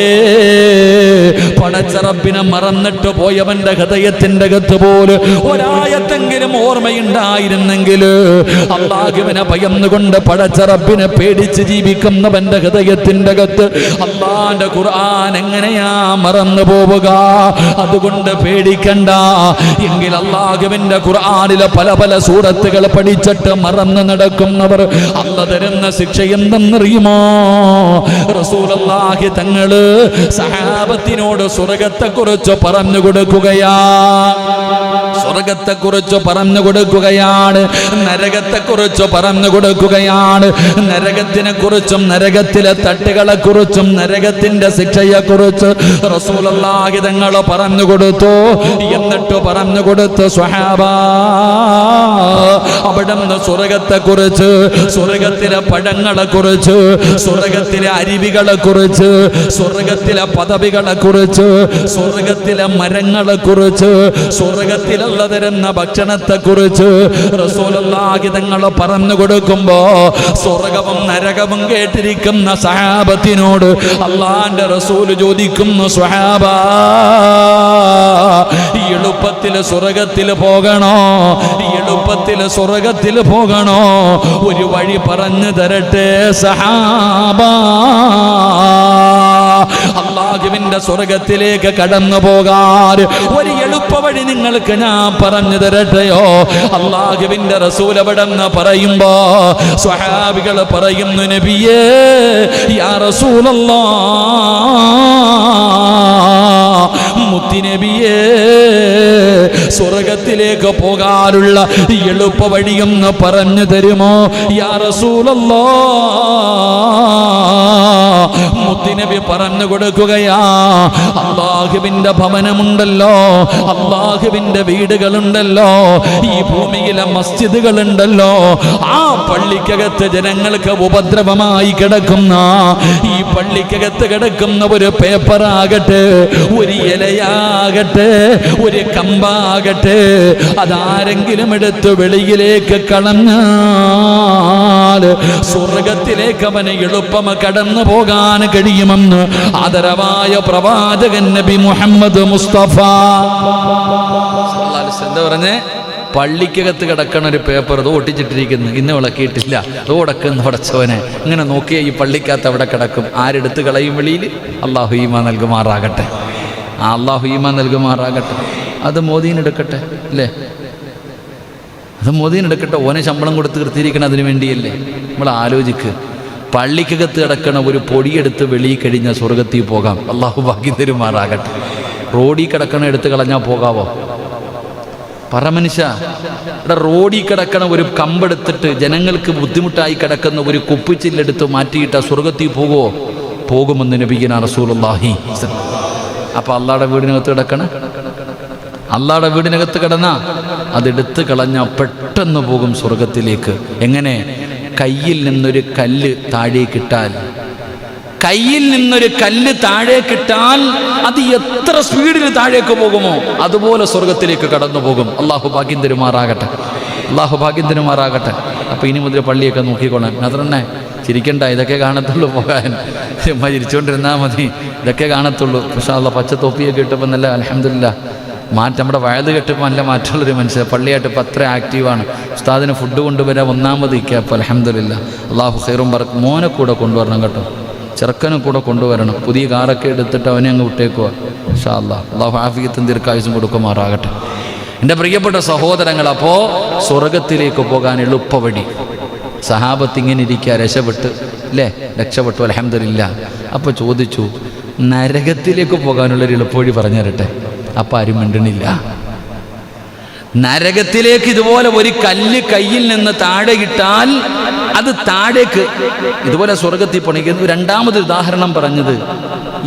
പടച്ചറബിനെ മറന്നിട്ട് പോയവന്റെ ഹൃദയത്തിന്റെ അകത്ത് പോലെ ഒരായത്തെങ്കിലും ഓർമ്മയുണ്ടായിരുന്നെങ്കിൽ, അള്ളാഹുവിനെ ഭയന്നുകൊണ്ട് പടച്ചറബിനെ പേടിച്ച് ജീവിക്കുന്നവന്റെ ഹൃദയത്തിന്റെ അകത്ത് അള്ളാന്റെ ഖുർആൻ എങ്ങനെയാ മറന്നു പോവുക? അതുകൊണ്ട് പേടിക്കണ്ട. എങ്കിൽ അള്ളാഹുവിന്റെ ഖുർആനിലെ പല പല സൂറത്തുകൾ പഠിച്ചിട്ട് മറന്നു നടക്കുന്നവർ അള്ളാഹ് തരുന്ന ശിക്ഷ എന്തെന്നറിയുമോ? റസൂലുള്ളാഹി തങ്ങള് സഹാബത്തിനോട് സ്വർഗത്തെക്കുറിച്ച് പറഞ്ഞു കൊടുക്കുകയാ, സ്വർഗത്തെക്കുറിച്ച് പറഞ്ഞു കൊടുക്കുകയാണ്, നരകത്തെക്കുറിച്ച് പറഞ്ഞു കൊടുക്കുകയാണ്. നരകത്തിനെ കുറിച്ചും നരകത്തിലെ തട്ടുകളെ കുറിച്ചും നരകത്തിന്റെ ശിക്ഷയെക്കുറിച്ച് റസൂലുള്ളാഹി തങ്ങൾ പറഞ്ഞു കൊടുത്തു. എന്നിട്ട് പറഞ്ഞു കൊടുത്തു സ്വഹാബാ, അവിടുന്ന് സ്വർഗത്തെക്കുറിച്ച്, സ്വർഗത്തിലെ പഴങ്ങളെ കുറിച്ച്, സ്വർഗത്തിലെ അരുവികളെ കുറിച്ച്, സ്വർഗത്തിലെ പദവികളെ കുറിച്ച്, സ്വർഗത്തിലെ മരങ്ങളെ കുറിച്ച്, സ്വർഗത്തിലുള്ള തരുന്ന ഭക്ഷണത്തെ കുറിച്ച് റസൂലുള്ളാഹി തങ്ങൾ പറഞ്ഞു കൊടുക്കുമ്പോ സ്വർഗവും നരകവും കേട്ടിരിക്കുന്ന സഹാബത്തിനോട് അള്ളാന്റെ റസൂൽ ചോദിക്കുന്നു, സ്വഹാബാ ഈ എളുപ്പത്തിൽ സ്വർഗത്തിൽ പോകണോ? ഈ എളുപ്പത്തിൽ സ്വർഗത്തിൽ പോകണോ? ഒരു വഴി പറഞ്ഞു തരട്ടെ സഹാബാ. അള്ളാഹുവിന്റെ സ്വർഗത്തിലേക്ക് കടന്നു പോകാൻ ഒരു എളുപ്പ വഴി നിങ്ങൾക്ക് ഞാൻ പറഞ്ഞു തരട്ടെയോ? അള്ളാഹുവിന്റെ റസൂൽ അവിടെന്ന് പറയുമ്പോ സ്വഹാബികൾ പറയുന്നു, നബിയേ യാ റസൂലല്ലാഹ്, മുത്തുനബിയേ സ്വർഗത്തിലേക്ക് പോകാനുള്ള എളുപ്പ വഴിയൊന്ന് പറഞ്ഞു തരുമോ? യാ റസൂലല്ലാഹ്, മുത്തുനബി പറഞ്ഞു കൊടുക്കുകയാ, അള്ളാഹുവിന്റെ ഭവനമുണ്ടല്ലോ, അള്ളാഹുവിന്റെ വീടുകളുണ്ടല്ലോ, ഈ ഭൂമിയിലെ മസ്ജിദുകളുണ്ടല്ലോ, ആ പള്ളിക്കകത്ത് ജനങ്ങൾക്ക് ഉപദ്രവമായി കിടക്കുന്ന, ഈ പള്ളിക്കകത്ത് കിടക്കുന്ന ഒരു പേപ്പറാകട്ടെ, ഒരു ഇലയാകട്ടെ, ഒരു കമ്പാകട്ടെ, അതാരെങ്കിലും എടുത്ത് വെളിയിലേക്ക് കളഞ്ഞാൽ സ്വർഗത്തിലേക്ക് അവന് എളുപ്പം കടന്നു പോകാൻ കഴിയുമെന്ന് ആദരവായ പ്രവാചകൻ നബി മുഹമ്മദ് മുസ്തഫ എന്താ പറഞ്ഞേ? പള്ളിക്കകത്ത് കിടക്കണ ഒരു പേപ്പർ ഇത് ഒട്ടിച്ചിട്ടിരിക്കുന്നു, ഇന്ന് വിളക്കിയിട്ടില്ല, അത് ഉടക്കുന്ന ഉടച്ചവനെ ഇങ്ങനെ നോക്കിയാൽ ഈ പള്ളിക്കകത്ത് അവിടെ കിടക്കും. ആരെടുത്ത് കളയും വെളിയിൽ? അള്ളാഹു ഈമാൻ നൽകുമാറാകട്ടെ, അള്ളാഹു ഈമാൻ നൽകുമാറാകട്ടെ. അത് മോദീനെടുക്കട്ടെ അല്ലേ, അത് മോദീനെടുക്കട്ടെ. ഓനെ ശമ്പളം കൊടുത്ത് നിർത്തിയിരിക്കണം അതിനു വേണ്ടിയല്ലേ? നമ്മൾ ആലോചിക്ക്, പള്ളിക്കകത്ത് കിടക്കണ ഒരു പൊടിയെടുത്ത് വെളിയിൽ കഴിഞ്ഞാൽ സ്വർഗത്തിൽ പോകാം. അള്ളാഹു ഭാഗ്യം തരുമാറാകട്ടെ. റോഡിൽ കിടക്കണ എടുത്ത് കളഞ്ഞാൽ പോകാവോ? പറ മനുഷ്യ, ഇവിടെ റോഡിൽ കിടക്കണ ഒരു കമ്പെടുത്തിട്ട് ജനങ്ങൾക്ക് ബുദ്ധിമുട്ടായി കിടക്കുന്ന ഒരു കുപ്പിച്ചില്ലെടുത്ത് മാറ്റിയിട്ട സ്വർഗത്തിൽ പോകുമോ? പോകുമെന്ന് നബിയുനാ റസൂലുള്ളാഹി. അപ്പൊ അള്ളാഹുടെ വീടിനകത്ത് കിടക്കണ, അള്ളാഹുടെ വീടിനകത്ത് കിടന്ന അതെടുത്ത് കളഞ്ഞാൽ പെട്ടെന്ന് പോകും സ്വർഗത്തിലേക്ക്. എങ്ങനെ? കയ്യിൽ നിന്നൊരു കല്ല് താഴേക്കിട്ടാൽ, കയ്യിൽ നിന്നൊരു കല്ല് താഴേക്കിട്ടാൽ അത് എത്ര സ്പീഡിൽ താഴേക്ക് പോകുമോ അതുപോലെ സ്വർഗത്തിലേക്ക് കടന്നു പോകും. അള്ളാഹു ഭാഗ്യം തരുമാറാകട്ടെ, അള്ളാഹു ഭാഗ്യം തരുമാറാകട്ടെ. അപ്പോൾ ഇനി മുതൽ പള്ളിയൊക്കെ നോക്കിക്കോളാം. അതന്നെ ചിരിക്കണ്ട, ഇതൊക്കെ കാണത്തുള്ളൂ പോകാൻ. ചുമ്മാ ചിരിച്ചുകൊണ്ടിരുന്നാൽ മതി, ഇതൊക്കെ കാണത്തുള്ളൂ. പക്ഷേ അള്ളാഹ് പച്ച തൊപ്പിയൊക്കെ ഇട്ടപ്പോൾ നല്ല അൽഹംദുലില്ലാ മാറ്റം. നമ്മുടെ വയത് കെട്ടപ്പോൾ നല്ല മാറ്റമുള്ളൊരു മനുഷ്യൻ. പള്ളിയായിട്ട് ഇപ്പം അത്ര ആക്റ്റീവാണ്. ഉസ്താദിന് ഫുഡ് കൊണ്ടുവരാൻ ഒന്നാമത് ഇരിക്കുക. അൽഹംദുലില്ലാ, അള്ളാഹു ഖൈറും ബറക്കും. മോനെ കൂടെ കൊണ്ടുവരണം കേട്ടോ, ചെറുക്കനെ കൂടെ കൊണ്ടുവരണം. പുതിയ കാറൊക്കെ എടുത്തിട്ട് അവനെ അങ്ങ് വിട്ടേക്കുക. ഇൻഷാ അല്ലാഹ്, അള്ളാഹു ആഫിയത്തും ദീർഘായുസ്സും കൊടുക്കുമാറാകട്ടെ. എൻ്റെ പ്രിയപ്പെട്ട സഹോദരങ്ങൾ, അപ്പോൾ സ്വർഗത്തിലേക്ക് പോകാൻ എളുപ്പവഴി. സഹാബത്ത് ഇങ്ങനെ ഇരിക്കുക, രക്ഷപ്പെട്ട് അല്ലേ, രക്ഷപ്പെട്ടു അൽഹംദുലില്ലാ. അപ്പോൾ ചോദിച്ചു, നരകത്തിലേക്ക് പോകാനുള്ളൊരു എളുപ്പവഴി പറഞ്ഞു തരട്ടെ. അപ്പം ആരും മിണ്ടണില്ല. നരകത്തിലേക്ക് ഇതുപോലെ ഒരു കല്ല് കയ്യിൽ നിന്ന് താഴെ ഇട്ടാൽ അത് താഴേക്ക് ഇതുപോലെ സ്വർഗത്തിൽ പണിക്കുന്നു. രണ്ടാമതൊരു ഉദാഹരണം പറഞ്ഞത്,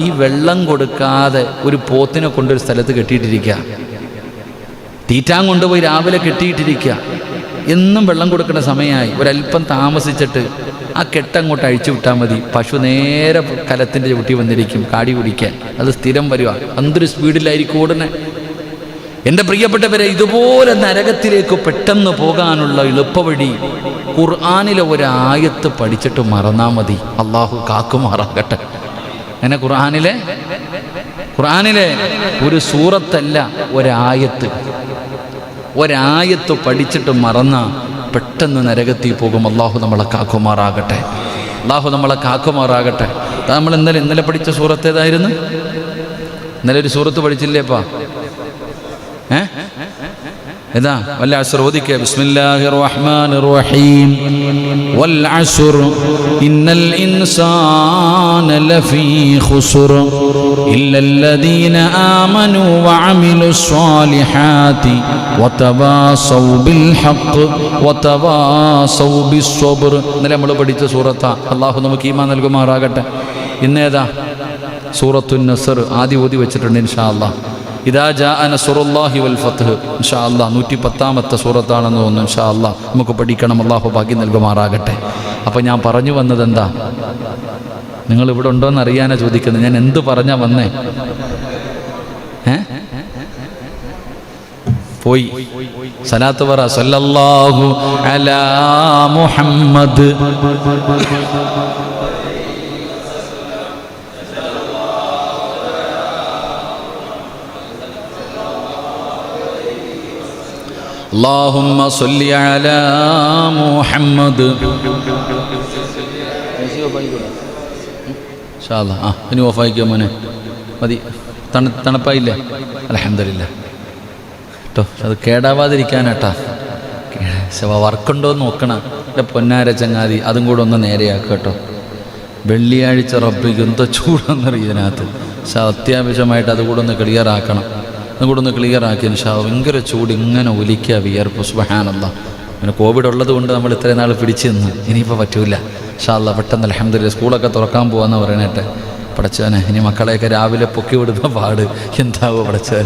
ഈ വെള്ളം കൊടുക്കാതെ ഒരു പോത്തിനെ കൊണ്ടൊരു സ്ഥലത്ത് കെട്ടിയിട്ടിരിക്കുക, തീറ്റാൻ കൊണ്ടുപോയി രാവിലെ കെട്ടിയിട്ടിരിക്കുക, എന്നും വെള്ളം കൊടുക്കേണ്ട സമയമായി, ഒരല്പം താമസിച്ചിട്ട് ആ കെട്ടങ്ങോട്ട് അഴിച്ചു വിട്ടാൽ മതി, പശു നേരെ കലത്തിൻ്റെ ചുട്ടി വന്നിരിക്കും കാടി കുടിക്കാൻ. അത് സ്ഥിരം വരിക, എന്തൊരു സ്പീഡിലായിരിക്കും ഓടുന്നെ. എൻ്റെ പ്രിയപ്പെട്ടവരെ, ഇതുപോലെ നരകത്തിലേക്ക് പെട്ടെന്ന് പോകാനുള്ള എളുപ്പവഴി ഖുർആനിലെ ഒരായത്ത് പഠിച്ചിട്ട് മറന്നാൽ മതി. അള്ളാഹു കാക്കുമാറാകട്ടെ. അങ്ങനെ ഖുർആനിലെ ഒരു സൂറത്തല്ല, ഒരായത്ത് പഠിച്ചിട്ട് മറന്ന പെട്ടെന്ന് നരകത്തിൽ പോകും. അള്ളാഹു നമ്മളെ കാക്കുമാറാകട്ടെ. നമ്മൾ ഇന്നലെ പഠിച്ച സൂറത്ത് ഏതായിരുന്നു? ഇന്നലെ ഒരു സൂറത്ത് പഠിച്ചില്ലേപ്പാ? ഏതാ? വൽ അസ്ർ ഓദിക്കേ. ബിസ്മില്ലാഹിർ റഹ്മാനിർ റഹീം. വൽ അസ്ർ ഇന്നൽ ഇൻസാന ലഫീ ഖുസ്ർ ഇല്ലല്ലദീന ആമനൂ വഅമിലുസ് സ്വാലിഹാതി വതവാസൗ ബിൽ ഹഖ് വതവാസൗ ബിസ് സബ്ർ. ഇന്നലെ നമ്മൾ പഠിച്ച സൂറത്താ. അല്ലാഹു നമുക്ക് ഈമാൻ നൽകുമാറാകട്ടെ. ഇന്നേതാ? സൂറത്തുൻ നസ്ർ ആദ്യം ഓതി വെച്ചിട്ടുണ്ട് ഇൻഷാ അല്ലാഹ്. ഇദാ ജാഅ നസ്റുല്ലാഹി വൽ ഫത്ഹ് ഇൻഷാ അല്ലാഹ് 110ാമത്തെ സൂറത്താണെന്ന് തോന്നുന്നു. ഇൻഷാ അല്ലാഹ് നമുക്ക് പഠിക്കണം. അല്ലാഹു ഭാഗ്യം നൽകുമാറാകട്ടെ. അപ്പോൾ ഞാൻ പറഞ്ഞു വന്നത് എന്താ? നിങ്ങൾ ഇവിടെ ഉണ്ടോയെന്ന് അറിയാനാ ചോദിക്കുന്നത്. ഞാൻ എന്ത് പറഞ്ഞാ വന്നേ? പോയി സലാത്ത് പറ. സല്ലല്ലാഹു അലാ മുഹമ്മദ്. اللهم صل على محمد. ഇൻഷാ അല്ലാഹ് ഇനി ഓഫായിക്കോ മോനെ, മതി. തണുപ്പായില്ലേ? അൽഹംദുലില്ലാ കേട്ടോ. അത് കേടാവാതിരിക്കാനാട്ടാ. വർക്കുണ്ടോയെന്ന് നോക്കണം. എൻ്റെ പൊന്നാര ചങ്ങാതി, അതും കൂടെ ഒന്ന് നേരെയാക്കുക കേട്ടോ. വെള്ളിയാഴ്ച റബ്ബിക്ക് എന്തോ ചൂടെന്നറിയ ഇതിനകത്ത്. പക്ഷെ അത്യാവശ്യമായിട്ട് അതുകൂടെ ഒന്ന് ക്ലിയറാക്കണം. അതുകൂടെ ക്ലിയറാക്കി. ഇൻഷാ ഭയങ്കര ചൂട്, ഇങ്ങനെ ഒലിക്കുക, വിയർപ്പ്. സുബ്ഹാനല്ലാഹ്. പിന്നെ കോവിഡ് ഉള്ളത് കൊണ്ട് നമ്മൾ ഇത്രയും നാൾ പിടിച്ചു നിന്ന്. ഇനിയിപ്പോൾ പറ്റൂല. ഇൻഷാ അല്ലാഹ് പെട്ടെന്ന് അൽഹംദുലില്ലാ സ്കൂളൊക്കെ തുറക്കാൻ പോകാമെന്ന് പറയണേട്ടെ. പടച്ചവനെ, ഇനി മക്കളെയൊക്കെ രാവിലെ പൊക്കി വിടുന്ന പാട് എന്താവോ പടച്ചവൻ.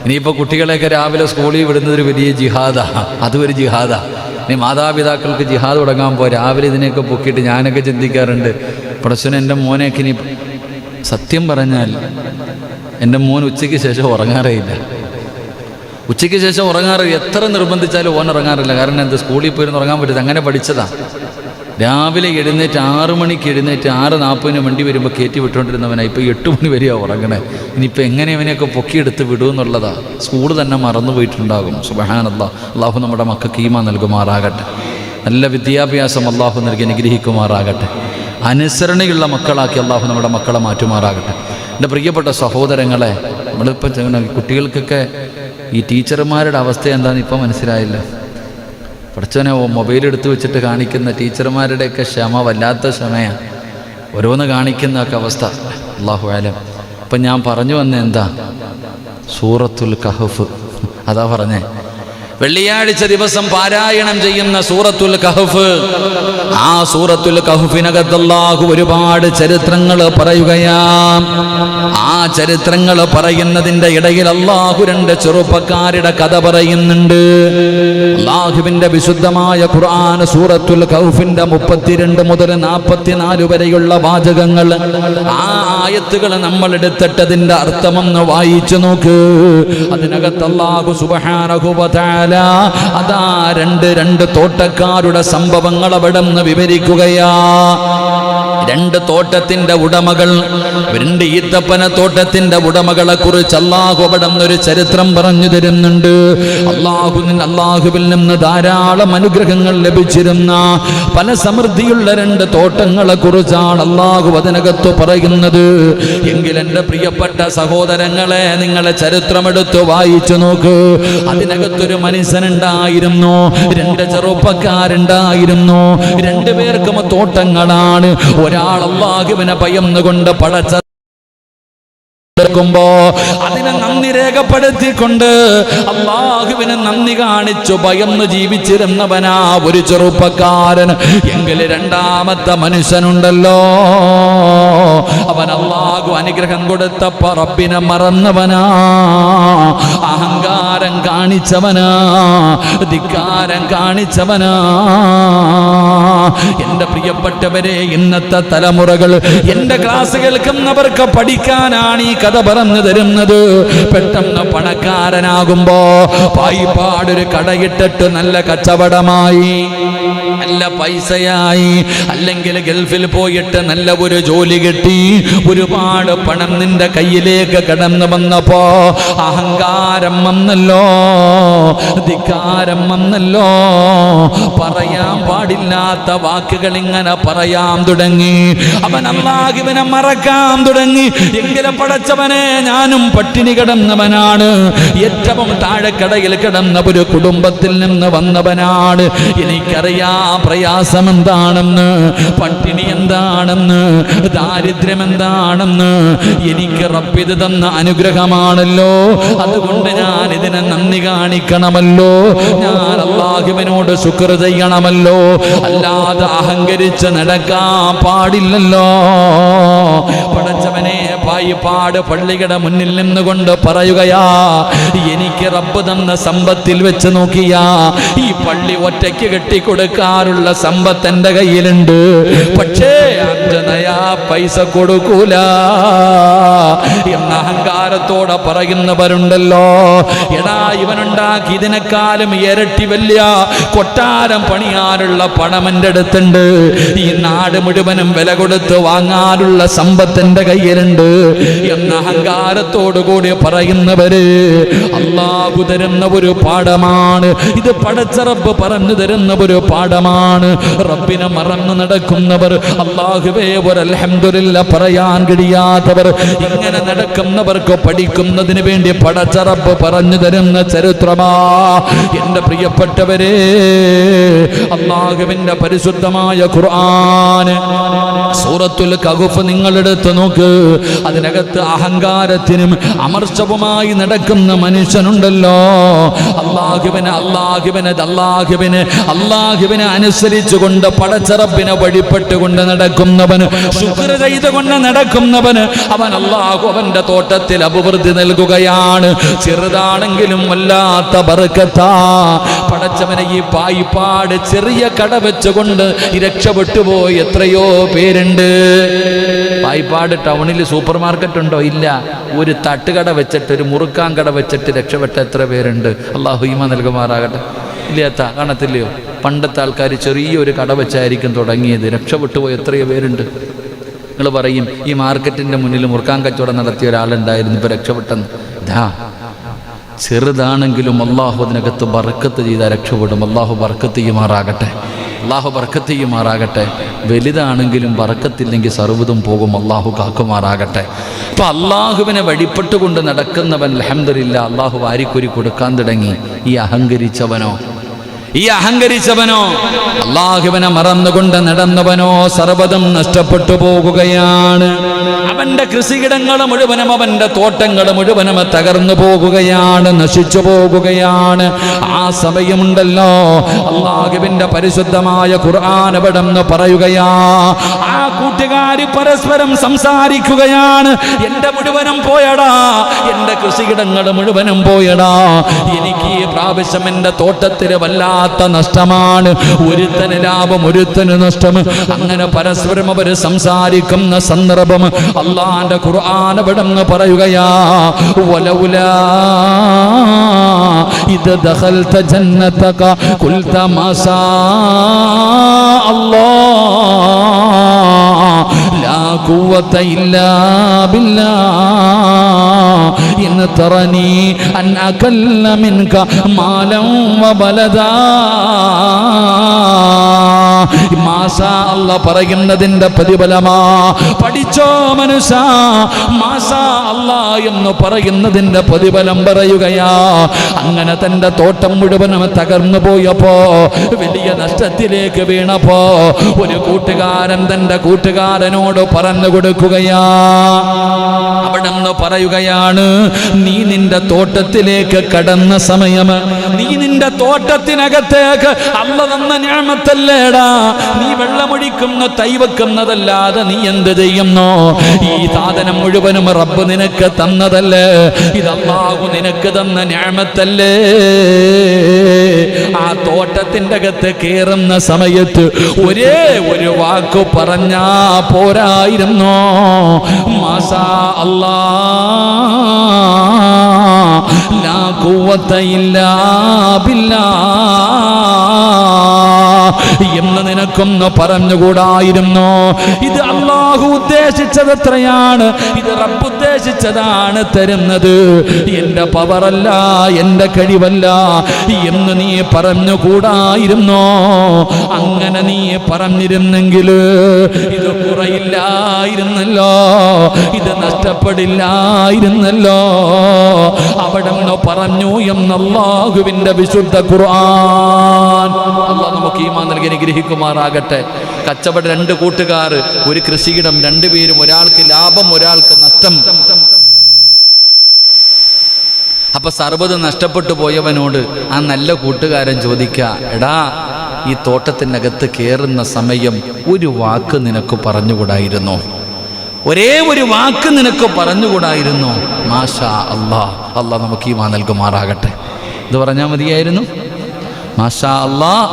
ഇനിയിപ്പോൾ കുട്ടികളെയൊക്കെ രാവിലെ സ്കൂളിൽ വിടുന്നതൊരു വലിയ ജിഹാദാണ്. അതും ഒരു ജിഹാദാണ്. ഇനി മാതാപിതാക്കൾക്ക് ജിഹാദ് തുടങ്ങാൻ പോയി രാവിലെ ഇതിനെയൊക്കെ പൊക്കിയിട്ട് ഞാനൊക്കെ ചിന്തിക്കാറുണ്ട്, പടച്ചവനെ എൻ്റെ മോനെയൊക്കെ ഇനി സത്യം പറഞ്ഞാൽ എൻ്റെ മോൻ ഉച്ചയ്ക്ക് ശേഷം ഉറങ്ങാറേയില്ല. ഉച്ചയ്ക്ക് ശേഷം ഉറങ്ങാറില്ല. എത്ര നിർബന്ധിച്ചാലും ഓൻ ഉറങ്ങാറില്ല. കാരണം എന്ത്? സ്കൂളിൽ പോയിരുന്ന് ഉറങ്ങാൻ പറ്റില്ല. അങ്ങനെ പഠിച്ചതാ. രാവിലെ എഴുന്നേറ്റ് 6 മണിക്ക് എഴുന്നേറ്റ് 6:40 വണ്ടി വരുമ്പോൾ കയറ്റി വിട്ടുകൊണ്ടിരുന്നവനാണ്. ഇപ്പോൾ 8 മണി വരെയാണ് ഉറങ്ങണേ. ഇനിയിപ്പോൾ എങ്ങനെ ഇവനെയൊക്കെ പൊക്കിയെടുത്ത് വിടുമെന്നുള്ളതാണ്. സ്കൂൾ തന്നെ മറന്നു പോയിട്ടുണ്ടാകും. സുബ്ഹാനല്ലാഹ്. അള്ളാഹു നമ്മുടെ മക്കൾക്ക് ഈമാൻ നൽകുമാറാകട്ടെ. നല്ല വിദ്യാഭ്യാസം അള്ളാഹു നൽകി അനുഗ്രഹിക്കുമാറാകട്ടെ. അനുസരണയുള്ള മക്കളാക്കി അള്ളാഹു നമ്മുടെ മക്കളെ മാറ്റുമാറാകട്ടെ. എൻ്റെ പ്രിയപ്പെട്ട സഹോദരങ്ങളെ, നമ്മളിപ്പോൾ കുട്ടികൾക്കൊക്കെ ഈ ടീച്ചർമാരുടെ അവസ്ഥ എന്താണെന്ന് ഇപ്പം മനസ്സിലായില്ല. പഠിച്ചവനെ മൊബൈൽ എടുത്ത് വെച്ചിട്ട് കാണിക്കുന്ന ടീച്ചർമാരുടെയൊക്കെ ക്ഷമ വല്ലാത്ത ക്ഷമയാണ്. ഓരോന്ന് കാണിക്കുന്നതൊക്കെ അവസ്ഥ. അല്ലാഹു അലം. അപ്പം ഞാൻ പറഞ്ഞു വന്ന എന്താ? സൂറത്തുൽ കഹഫ്. അതാ പറഞ്ഞേ, വെള്ളിയാഴ്ച ദിവസം പാരായണം ചെയ്യുന്ന സൂറത്തുൽ കഹഫ്. ആ സൂറത്തുൽ കഹഫിനകത്ത് അല്ലാഹു ഒരുപാട് ചരിത്രങ്ങൾ പറയുകയാം. ആ ചരിത്രങ്ങൾ പറയുന്നതിൻ്റെ ഇടയിൽ അല്ലാഹു 2 ചെറുപ്പക്കാരുടെ കഥ പറയുന്നുണ്ട്. അല്ലാഹുവിന്റെ വിശുദ്ധമായ ഖുർആൻ സൂറത്തുൽ കഹഫിന്റെ 32 മുതൽ 44 വരെയുള്ള വാചകങ്ങൾ, ആ ആയത്തുകൾ നമ്മൾ എടുത്തിട്ടതിന്റെ അർത്ഥമൊന്ന് വായിച്ചു നോക്ക്. അതിനകത്ത് അല്ലാഹു സുബ്ഹാനഹു വ തആല അതാ 2 തോട്ടക്കാരുടെ സംഭവങ്ങൾ അവിടെ നിന്ന് വിവരിക്കുകയാ. 2 തോട്ടത്തിന്റെ ഉടമകൾ, 2 ഈത്തപ്പന തോട്ടത്തിന്റെ ഉടമകളെ കുറിച്ച് അല്ലാഹു അവിടെ നിന്നൊരു ചരിത്രം പറഞ്ഞു തരുന്നുണ്ട്. അല്ലാഹുവിൽ നിന്ന് ധാരാളം അനുഗ്രഹങ്ങൾ ലഭിച്ചിരുന്ന പല സമൃദ്ധിയുള്ള 2 തോട്ടങ്ങളെ കുറിച്ചാണ് അല്ലാഹു അതിനകത്ത് പറയുന്നത്. എങ്കിൽ എൻ്റെ പ്രിയപ്പെട്ട സഹോദരങ്ങളെ, നിങ്ങളെ ചരിത്രമെടുത്ത് വായിച്ചു നോക്ക്. അതിനകത്തൊരു മനുഷ്യനുണ്ടായിരുന്നു, 2 ചെറുപ്പക്കാരുണ്ടായിരുന്നു. 2 പേർക്കും തോട്ടങ്ങളാണ്. ഒരാൾ അല്ലാഹുവിനെ ഭയന്നുകൊണ്ട് പടച്ച കൊടുക്കുമ്പോ അതിനെ നന്ദി രേഖപ്പെടുത്തിക്കൊണ്ട് അള്ളാഹുവിന് നന്ദി കാണിച്ചു ഭയന്ന് ജീവിച്ചിരുന്നവനാ ഒരു ചെറുപ്പക്കാരൻ. എങ്കിൽ രണ്ടാമത്തെ മനുഷ്യനുണ്ടല്ലോ, അവൻ അള്ളാഹു അനുഗ്രഹം കൊടുത്തപ്പോ റബ്ബിനെ മറന്നവനാ, അഹങ്കാരം കാണിച്ചവനാ, ധിക്കാരം കാണിച്ചവനാ. എന്റെ പ്രിയപ്പെട്ടവരെ, ഇന്നത്തെ തലമുറകൾ, എന്റെ ക്ലാസ് കേൾക്കുന്നവർക്ക് പഠിക്കാനാണ് ഈ കഥ പറഞ്ഞു തരുന്നത്. പെട്ടെന്ന് പണക്കാരനാകുമ്പോ പായിപ്പാടൊരു കടയിട്ടിട്ട് നല്ല കച്ചവടമായി, നല്ല പൈസയായി, അല്ലെങ്കിൽ ഗൾഫിൽ പോയിട്ട് നല്ല ഒരു ജോലി കിട്ടി, ഒരുപാട് പണം നിന്റെ കയ്യിലേക്ക് കടന്നു വന്നപ്പോ അഹങ്കാരം വന്നല്ലോ, ധിക്കാരം വന്നല്ലോ. പറയാൻ പാടില്ലാത്ത വാക്കുകൾ ഇങ്ങനെ പറയാൻ തുടങ്ങി. അവൻ അല്ലാഹുവിനെ മറക്കാൻ തുടങ്ങി. എങ്കിലും പടച്ചവനെ, ഞാനും പട്ടിണി കിടന്നവനാണ്, ഏറ്റവും താഴെക്കടയിൽ കിടന്ന ഒരു കുടുംബത്തിൽ നിന്ന് വന്നവനാണ്. എനിക്കറിയാം പ്രയാസം എന്താണെന്ന്, പട്ടിണി എന്താണെന്ന്, ദാരിദ്ര്യം എന്താണെന്ന്. എനിക്ക് റബ്ബ് ഇത് തന്ന അനുഗ്രഹമാണല്ലോ, അതുകൊണ്ട് ഞാൻ ഇതിനെ നന്ദി കാണിക്കണമല്ലോ, ഞാൻ അല്ലാഹുവിനോട് ശുക്ർ ചെയ്യണമല്ലോ, അല്ലാതെ അഹങ്കരിച്ച് നടക്കാൻ പാടില്ലല്ലോ. പടച്ചവനെ, പായിപ്പാട് പള്ളിയുടെ മുന്നിൽ നിന്നുകൊണ്ട് പറയുകയാ, എനിക്ക് റബ്ബ് തന്ന സമ്പത്തിൽ വെച്ച് നോക്കിയാ ഈ പള്ളി ഒറ്റയ്ക്ക് കെട്ടിക്കൊടുക്കാറുള്ള സമ്പത്ത് എന്റെ കയ്യിലുണ്ട്, പക്ഷേ 5 നയാ പൈസ കൊടുക്കൂല എന്ന അഹങ്കാരത്തോടെ പറയുന്നവരുണ്ടല്ലോ. എടാ, ഇവനുണ്ടാക്കി ഇതിനേക്കാളും ഇരട്ടി വലിയ കൊട്ടാരം പണിയാനുള്ള പണം എൻ്റെ അടുത്തുണ്ട്, ഈ നാട് മുഴുവനും വില കൊടുത്ത് വാങ്ങാനുള്ള സമ്പത്ത് എൻ്റെ കയ്യിലുണ്ട് എന്ന അഹങ്കാരത്തോടു കൂടി പറയുന്നവര് അല്ലാഹു തരുന്ന ഒരു പാഠമാണ് ഇത്. പടച്ച റബ്ബ് പറഞ്ഞു തരുന്ന ഒരു പാഠമാണ്. റബ്ബിനെ മറന്നു നടക്കുന്നവർ, അല്ലാഹുവേ ഒരു അൽഹംദുലില്ലാ പറയാൻ കഴിയാത്തവർ, ഇങ്ങനെ നടക്കുന്നവർക്ക് പഠിക്കുന്നതിന് വേണ്ടി പടച്ച റബ്ബ് പറഞ്ഞു തരുന്ന ചരിത്രമാ. എന്റെ പ്രിയപ്പെട്ടവരെ, അല്ലാഹുവിന്റെ പരിശുദ്ധമായ ഖുർആൻ സൂറത്തുൽ കഹ്ഫ് നിങ്ങളെടുത്ത് നോക്ക്. അതിനകത്ത് അഹങ്കാരത്തിനും അമർഷവുമായി നടക്കുന്ന മനുഷ്യനുണ്ടല്ലോ, അല്ലാഹുവിനെ അനുസരിച്ചുകൊണ്ട് പടച്ച റബ്ബിനെ വഴിപ്പെട്ടുകൊണ്ട് നടക്കുന്നവന്, ശുക്ർ ചെയ്തുകൊണ്ട് നടക്കുന്നവന്, അവൻ അല്ലാഹു അവന്റെ തോട്ടത്തിൽ അഭിവൃദ്ധി നൽകുകയാണ്. ചെറുതാണെങ്കിലും വല്ലാത്ത ബർക്കത്താ. പടച്ചവനെ, ഈ പായിപ്പാട് ചെറിയ കട വെച്ചുകൊണ്ട് രക്ഷപ്പെട്ടു പോയി എത്രയോ പേരുണ്ട്. പായിപ്പാട് ടൗണിൽ സൂപ്പർ മാർക്കറ്റ് ഉണ്ടോ? ഇല്ല. ഒരു തട്ടുകട വെച്ചിട്ട്, ഒരു മുറുക്കാൻ കട വെച്ചിട്ട് രക്ഷപ്പെട്ട എത്ര പേരുണ്ട്. അല്ലാഹു ഈമാൻ നൽകുമാറാകട്ടെ. ഇല്ലാത്ത കാണത്തില്ലയോ? പണ്ടത്തെ ആൾക്കാർ ചെറിയൊരു കട വെച്ചായിരിക്കും തുടങ്ങിയത്, രക്ഷപ്പെട്ടു പോയി എത്രയോ പേരുണ്ട്. നിങ്ങൾ പറയും, ഈ മാർക്കറ്റിൻ്റെ മുന്നിൽ മുറുക്കാൻ കച്ചവടം നടത്തിയ ഒരാളുണ്ടായിരുന്നു, ഇപ്പോൾ രക്ഷപ്പെട്ടെന്ന്. ചെറുതാണെങ്കിലും അള്ളാഹു അതിനകത്ത് ബർക്കത്ത് ചെയ്താൽ രക്ഷപ്പെടും. അള്ളാഹു ബർക്കത്ത് ചെയ്യുമാറാകട്ടെ, അള്ളാഹു ബർക്കത്ത് ചെയ്യുമാറാകട്ടെ. വലുതാണെങ്കിലും ബർക്കത്തില്ലെങ്കിൽ സർവ്വതും പോകും. അള്ളാഹു കാക്കുമാറാകട്ടെ. അപ്പം അള്ളാഹുവിനെ വഴിപ്പെട്ടുകൊണ്ട് നടക്കുന്നവൻ അൽഹംദുലില്ലാ അള്ളാഹു വാരിക്കൊരി കൊടുക്കാൻ തുടങ്ങി. ഈ അഹങ്കരിച്ചവനോ അള്ളാഹുവിനെ മറന്നുകൊണ്ട് നടന്നവനോ സർവ്വതും നഷ്ടപ്പെട്ടു പോകുകയാണ്. അവന്റെ കൃഷിയിടങ്ങൾ മുഴുവനും, അവന്റെ തോട്ടങ്ങൾ മുഴുവനും തകർന്നു പോകുകയാണ്, നശിച്ചു പോകുകയാണ്. ആ സമയമുണ്ടല്ലോ, അള്ളാഹുവിന്റെ പരിശുദ്ധമായ ഖുർആൻ അവിടെന്ന് പറയുകയാ, ആ കൂട്ടുകാര് പരസ്പരം സംസാരിക്കുകയാണ്. എന്റെ മുഴുവനും പോയടാ, എന്റെ കൃഷിയിടങ്ങൾ മുഴുവനും പോയടാ, എനിക്ക് ഈ പ്രാവശ്യം എന്റെ തോട്ടത്തിന് വല്ലാത്ത നഷ്ടമാണ്. ഒരുത്തന് ലാഭം, ഒരുത്തന് നഷ്ടം. അങ്ങനെ പരസ്പരം അവർ സംസാരിക്കുന്ന സന്ദർഭം അല്ലാഹുവിന്റെ ഖുർആൻ അവിടെന്ന് പറയുകയാ, വലൗലാ ഇദ ദഖൽത ജന്നതക ഖുൽത മാസാ അല്ലാഹ് ലാ ഖുവത ഇല്ലാ ബില്ലാഹ് ഇൻ തറനി അൻ അകല്ല മിൻക മാലൻ വബലദാ. മാഷാ അല്ലാഹ് പറയുന്നതിന്റെ പ്രതിഫലമാ. പഠിച്ചോ മനുഷ്യ, മാഷാ അല്ലാഹ് എന്ന് പറയുന്നതിന്റെ പ്രതിഫലം പറയുകയാ. അങ്ങനെ തന്റെ തോട്ടം മുഴുവനും തകർന്നു പോയപ്പോ, വലിയ നഷ്ടത്തിലേക്ക് വീണപ്പോ, ഒരു കൂട്ടുകാരൻ തന്റെ കൂട്ടുകാരനോട് പറഞ്ഞു കൊടുക്കുകയാ. അവിടെ നിന്ന് പറയുകയാണ്, നീ നിന്റെ തോട്ടത്തിലേക്ക് കടന്ന സമയം, നീ നിന്റെ തോട്ടത്തിനകത്തേക്ക് അല്ല തന്ന നിഅമത്തല്ലേടാ, നീ വെള്ളമൊഴിക്കുന്ന തൈ വെക്കുന്നതല്ലാതെ നീ എന്ത് ചെയ്യുന്നു? ഈ സാധനം മുഴുവനും റബ്ബ് നിനക്ക് തന്നതല്ലേ, ഇത് അല്ലാഹു നിനക്ക് തന്ന നിഅമത്തല്ലേ. ആ തോട്ടത്തിന്റെ അകത്ത് കേറുന്ന സമയത്ത് ഒരേ ഒരു വാക്ക് പറഞ്ഞാ പോരായിരുന്നോ? മാഷാ അല്ലാഹ് ലാ ഖുവത ഇല്ലാ ബില്ലാഹ് എന്ന് നിനക്കൊന്ന് പറഞ്ഞുകൂടായിരുന്നോ? ഇത് അല്ലാഹു ഉദ്ദേശിച്ചത് എത്രയാണ്, ഇത് റബ്ബ് ഉദ്ദേശിച്ചതാണ് തരുന്നത്, എന്റെ പവറല്ല, എന്റെ കഴിവല്ല എന്ന് നീ പറഞ്ഞുകൂടായിരുന്നോ? അങ്ങനെ നീ പറഞ്ഞിരുന്നെങ്കിൽ ഇത് കുറയില്ലായിരുന്നല്ലോ, ഇത് നഷ്ടപ്പെടില്ലായിരുന്നല്ലോ. അവിടെ നിന്ന് പറഞ്ഞു എന്ന് അല്ലാഹുവിന്റെ വിശുദ്ധ ഖുർആൻ. അല്ലാഹു നമുക്ക് ഈമാൻ നൽകി അനുഗ്രഹിക്കുമാറാകട്ടെ. കച്ചവട രണ്ട് കൂട്ടുകാർ, ഒരു കൃഷിയിടം, രണ്ടുപേരും, ഒരാൾക്ക് ലാഭം ഒരാൾക്ക് നഷ്ടം. അപ്പൊ സർവ്വതും നഷ്ടപ്പെട്ടു പോയവനോട് ആ നല്ല കൂട്ടുകാരൻ ചോദിക്ക, എടാ ഈ തോട്ടത്തിനകത്ത് കയറുന്ന സമയം ഒരു വാക്ക് നിനക്ക് പറഞ്ഞുകൂടായിരുന്നോ? ഒരേ ഒരു വാക്ക് നിനക്ക് പറഞ്ഞുകൂടായിരുന്നോ? മാഷാ അല്ലാഹ്, അല്ലാഹ് നമുക്ക് ഈമാൻ നൽകുമാറാകട്ടെ. ഇത് പറഞ്ഞാൽ മതിയായിരുന്നു. മാഷാ അല്ലാഹ്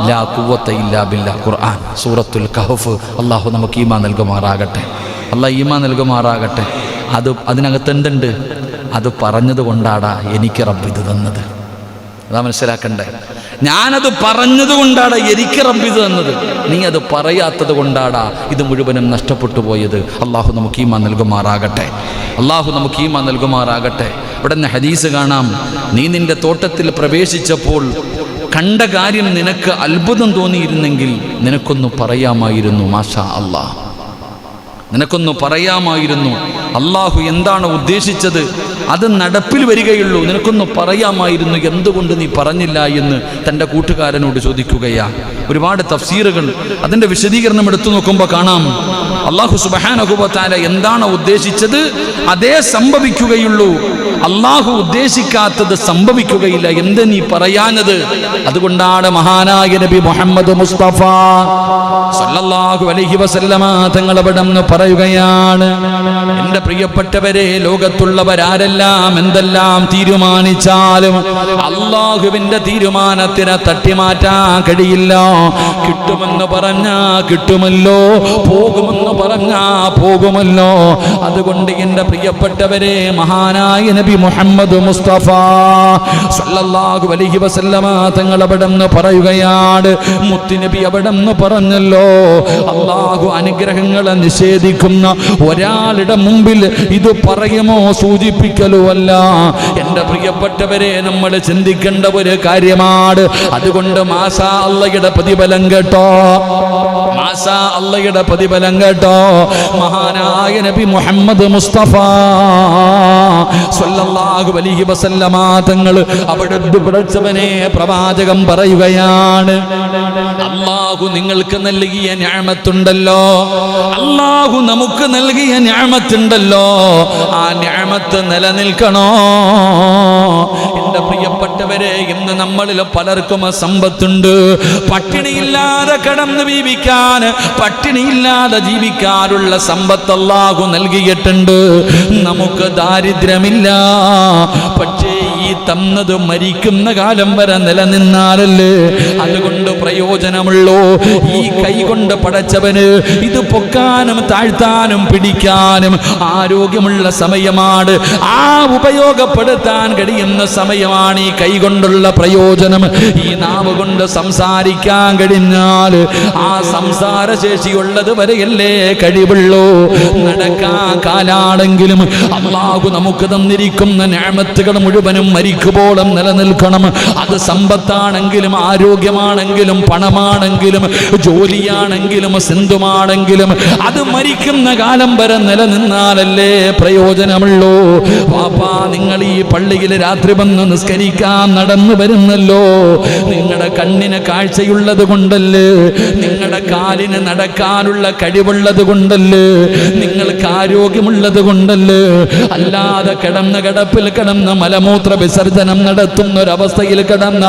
ലാ ഖുവത ഇല്ലാ ബില്ലാഹ്. ഖുർആൻ സൂറത്തുൽ കഹ്ഫ്. അല്ലാഹു നമുക്ക് ഈമാൻ നൽകുമാറാകട്ടെ. അല്ലാഹ് ഈമാൻ നൽകുമാറാകട്ടെ. അതിനകത്ത് എന്തുണ്ട്? അത് പറഞ്ഞത് കൊണ്ടാടാ എനിക്ക് റബ്ബ് ഇത് തന്നത്. അതാ മനസ്സിലാക്കണ്ടേ. ഞാനത് പറഞ്ഞത് കൊണ്ടാടാ എനിക്ക് റബ്ബ് ഇത് തന്നത്, നീ അത് പറയാത്തത് കൊണ്ടാടാ ഇത് മുഴുവനും നഷ്ടപ്പെട്ടു പോയത്. അള്ളാഹു നമുക്ക് ഈമാൻ നൽകുമാറാകട്ടെ. അള്ളാഹു നമുക്ക് ഈമാൻ നൽകുമാറാകട്ടെ. ഇവിടെ നിന്ന് ഹദീസ് കാണാം, നീ നിന്റെ തോട്ടത്തിൽ പ്രവേശിച്ചപ്പോൾ കണ്ട കാര്യം നിനക്ക് അത്ഭുതം തോന്നിയിരുന്നെങ്കിൽ നിനക്കൊന്ന് പറയാമായിരുന്നു. മാഷാ അല്ലാഹ്, നിനക്കൊന്ന് പറയാമായിരുന്നു. അള്ളാഹു എന്താണ് ഉദ്ദേശിച്ചത് അത് നടപ്പിൽ വരികയുള്ളൂ. നിനക്കൊന്ന് പറയാമായിരുന്നു, എന്തുകൊണ്ട് നീ പറഞ്ഞില്ല എന്ന് തൻ്റെ കൂട്ടുകാരനോട് ചോദിക്കുകയാ. ഒരുപാട് തഫ്സീറുകൾ അതിൻ്റെ വിശദീകരണം എടുത്തു നോക്കുമ്പോൾ കാണാം, അള്ളാഹു സുബ്ഹാനഹു വ തആല എന്താണ് ഉദ്ദേശിച്ചത് അതേ സംഭവിക്കുകയുള്ളൂ. അള്ളാഹു ഉദ്ദേശിക്കാത്തത് സംഭവിക്കുകയില്ല. എന്ത് നീ പറയാഞ്ഞത്? അതുകൊണ്ടാണ് മഹാനായ നബി മുഹമ്മദ് മുസ്തഫ സല്ലല്ലാഹു അലൈഹി വസല്ലമ തങ്ങൾ അവിടെ പറയുകയാണ്, എൻ്റെ പ്രിയപ്പെട്ടവരെ, ലോകത്തുള്ളവരാരെല്ലാം എന്തെല്ലാം തീരുമാനിച്ചാലും അള്ളാഹുവിൻ്റെ തീരുമാനത്തിനെ തട്ടിമാറ്റാൻ കഴിയില്ല. കിട്ടുമെന്ന് പറഞ്ഞാ കിട്ടുമല്ലോ, പോകുമെന്ന് പറഞ്ഞാ പോകുമല്ലോ. അതുകൊണ്ട് എൻ്റെ പ്രിയപ്പെട്ടവരെ, മഹാനായ നബി മുഹമ്മദ് മുസ്തഫ സല്ലല്ലാഹു അലൈഹി വസല്ലമ തങ്ങൾ അവിടെ പറയുകയാണ്, മുത്തുനബി അവിടെ പറഞ്ഞല്ലോ, അള്ളാഹു അനുഗ്രഹങ്ങളെ നിഷേധിക്കുന്ന ഒരാളുടെ മുമ്പിൽ ഇത് പറയുമോ സൂചിപ്പിക്കലോ അല്ല. എൻ്റെ പ്രിയപ്പെട്ടവരെ, നമ്മൾ ചിന്തിക്കേണ്ട ഒരു കാര്യമാണ്. അതുകൊണ്ട് മാഷാ അല്ലാഹുയുടെ പ്രതിഫലം കേട്ടോ, മാഷാ അല്ലാഹുയുടെ പ്രതിഫലം കേട്ടോ. മഹാനായ നബി മുഹമ്മദ് മുസ്തഫ സല്ലല്ലാഹു അലൈഹി വസല്ലമ തങ്ങൾ അവിടെ പഠിച്ചവനെ പ്രവാചകം പറയുകയാണ്, അല്ലാഹു നിങ്ങൾക്ക് നൽകിയ നിഅമത്തുണ്ടല്ലോ, അല്ലാഹു നമുക്ക് നൽകിയ നിഅമത്തുണ്ടല്ലോ, ആ നിഅമത്ത് നിലനിൽക്കണോ? എൻ്റെ പ്രിയപ്പെട്ടവരെ, ഇന്ന് നമ്മളിൽ പലർക്കും സമ്പത്തുണ്ട്, പട്ടിണിയില്ലാതെ കടന്നു ജീവിക്കാൻ, പട്ടിണിയില്ലാതെ ജീവിക്കാനുള്ള സമ്പത്ത് അല്ലാഹു നൽകിയിട്ടുണ്ട്. നമുക്ക് ദാരിദ്ര്യമില്ല. പക്ഷേ ഈ തന്നത് മരിക്കുന്ന കാലം വരെ നിലനിന്നാലല്ലേ അതുകൊണ്ട് പ്രയോജനമുള്ളൂ. ഈ കൈ കൊണ്ട് പടച്ചവന് ഇത് പൊക്കാനും താഴ്ത്താനും പിടിക്കാനും ആരോഗ്യമുള്ള സമയമാണ്. ആ ഉപയോഗപ്പെടുത്താൻ കഴിയുന്ന സമയമാണ് ഈ കൈ കൊണ്ടുള്ള പ്രയോജനം. ഈ നാവ് കൊണ്ട് സംസാരിക്കാൻ കഴിഞ്ഞാൽ ആ സംസാരശേഷിയുള്ളത് വരെയല്ലേ കഴിവുള്ളൂ. നടക്കാൻ കാലാണെങ്കിലും അല്ലാഹു നമുക്ക് തന്നിരിക്കുന്ന നിഅമത്തുകൾ മുഴുവനും മരിക്കുമ്പോഴും നിലനിൽക്കണം. അത് സമ്പത്താണെങ്കിലും ആരോഗ്യമാണെങ്കിലും പണമാണെങ്കിലും ജോലിയാണെങ്കിലും സിന്ധുമാണെങ്കിലും അത് മരിക്കുന്ന കാലം വരെ നിലനിന്നാലല്ലേ പ്രയോജനമുള്ളൂ. പാപ്പാ, നിങ്ങൾ ഈ പള്ളിയിൽ രാത്രി വന്ന് നിസ്കരിക്കാൻ നടന്നു വരുന്നല്ലോ, നിങ്ങളുടെ കണ്ണിന് കാഴ്ചയുള്ളത് കൊണ്ടല്ലേ, നിങ്ങളുടെ കാലിന് നടക്കാനുള്ള കഴിവുള്ളത് കൊണ്ടല്ലേ, നിങ്ങൾക്ക് ആരോഗ്യമുള്ളത് കൊണ്ടല്ലേ. അല്ലാതെ കിടന്ന കിടപ്പിൽ കിടന്ന് മലമൂത്ര വിസർജനം നടത്തുന്ന ഒരവസ്ഥയിൽ കിടന്ന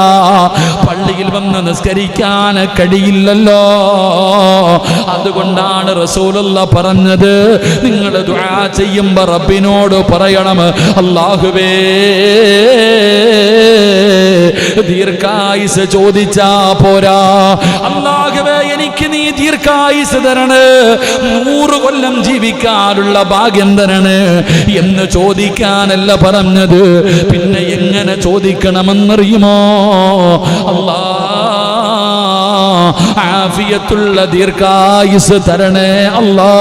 പള്ളിയിൽ വന്ന് നിസ്കരിക്കാൻ കഴിയില്ലല്ലോ. അതുകൊണ്ടാണ് റസൂലുള്ള പറഞ്ഞത്, നിങ്ങൾ ദുആ ചെയ്യുമ്പോ റബ്ബിനോട് പറയണം, അല്ലാഹുവേ ദീർഘായുസ് ചോദിച്ചാ പോരാ, അല്ലാഹുവേ എനിക്ക് നീ ദീർഘായുസ് തരണേ, 100 കൊല്ലം ജീവിക്കാനുള്ള ഭാഗ്യം തരണേ എന്ന് ചോദിക്കാനല്ല പറഞ്ഞത്. പിന്നെ എങ്ങനെ ചോദിക്കണമെന്നറിയുമോ? അല്ലാ ആഫിയത്തുള്ള ദീർഘായുസ് തരണേ അല്ലാ.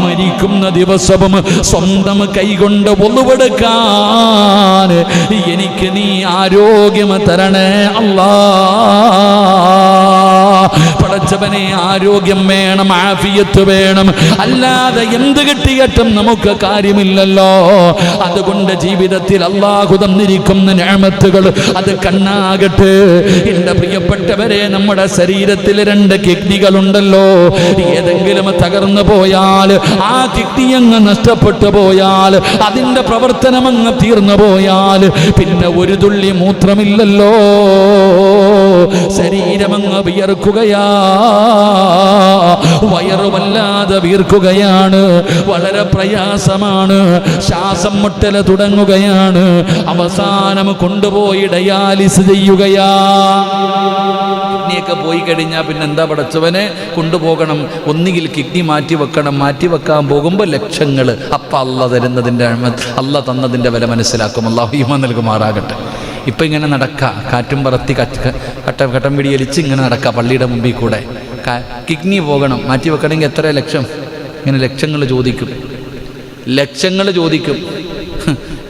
മരിക്കുന്ന ദിവസവും സ്വന്തം കൈകൊണ്ട് ഒന്നുവെടുക്കാൻ എനിക്ക് നീ ആരോഗ്യം തരണേ അല്ലാ. പടച്ചവനെ ആരോഗ്യം വേണം, ആഫിയത്ത് വേണം, അല്ലാതെ എന്ത് കിട്ടിയിട്ടും നമുക്ക് കാര്യമില്ലല്ലോ. അതുകൊണ്ട് ജീവിതത്തിൽ അല്ലാഹു തന്നിരിക്കുന്ന നിഅമത്തുകൾ അത് കണ്ണാകട്ടെ. എൻ്റെ പ്രിയപ്പെട്ടവരെ, നമ്മുടെ ശരീരത്തിൽ 2 കിഡ്നികളുണ്ടല്ലോ. ഏതെങ്കിലും തകർന്നു പോയാൽ, ആ കിഡ്നി അങ്ങ് നഷ്ടപ്പെട്ടു പോയാൽ, അതിൻ്റെ പ്രവർത്തനം അങ്ങ് തീർന്നു പോയാൽ പിന്നെ ഒരു തുള്ളി മൂത്രമില്ലല്ലോ. ശരീരമങ്ങ് വിയർക്കുകയാ, വയറുമല്ലാതെ വീർക്കുകയാണ്, വളരെ പ്രയാസമാണ്, ശ്വാസം മുട്ടൽ തുടങ്ങുകയാണ്, അവസാനം കൊണ്ടുപോയി ഡയാലിസ് ചെയ്യുകയാ. കിഡ്നിയൊക്കെ പോയി കഴിഞ്ഞാൽ പിന്നെ എന്താ പടച്ചവനെ കൊണ്ടുപോകണം, ഒന്നുകിൽ കിഡ്നി മാറ്റി വെക്കണം, മാറ്റി വെക്കാൻ പോകുമ്പോൾ ലക്ഷങ്ങൾ. അപ്പം അല്ല തരുന്നതിൻ്റെ അല്ല തന്നതിൻ്റെ വില മനസ്സിലാക്കും. അല്ലാഹു ഈമാൻ നൽകുമാറാകട്ടെ. ഇപ്പം ഇങ്ങനെ നടക്കുക, കാറ്റും പറത്തി കട്ടം പിടിയലിച്ച് ഇങ്ങനെ നടക്കുക പള്ളിയുടെ മുമ്പിൽ കൂടെ. കിഡ്നി പോകണം, മാറ്റി വെക്കണമെങ്കിൽ എത്ര ലക്ഷം? ഇങ്ങനെ ലക്ഷങ്ങൾ ചോദിക്കും.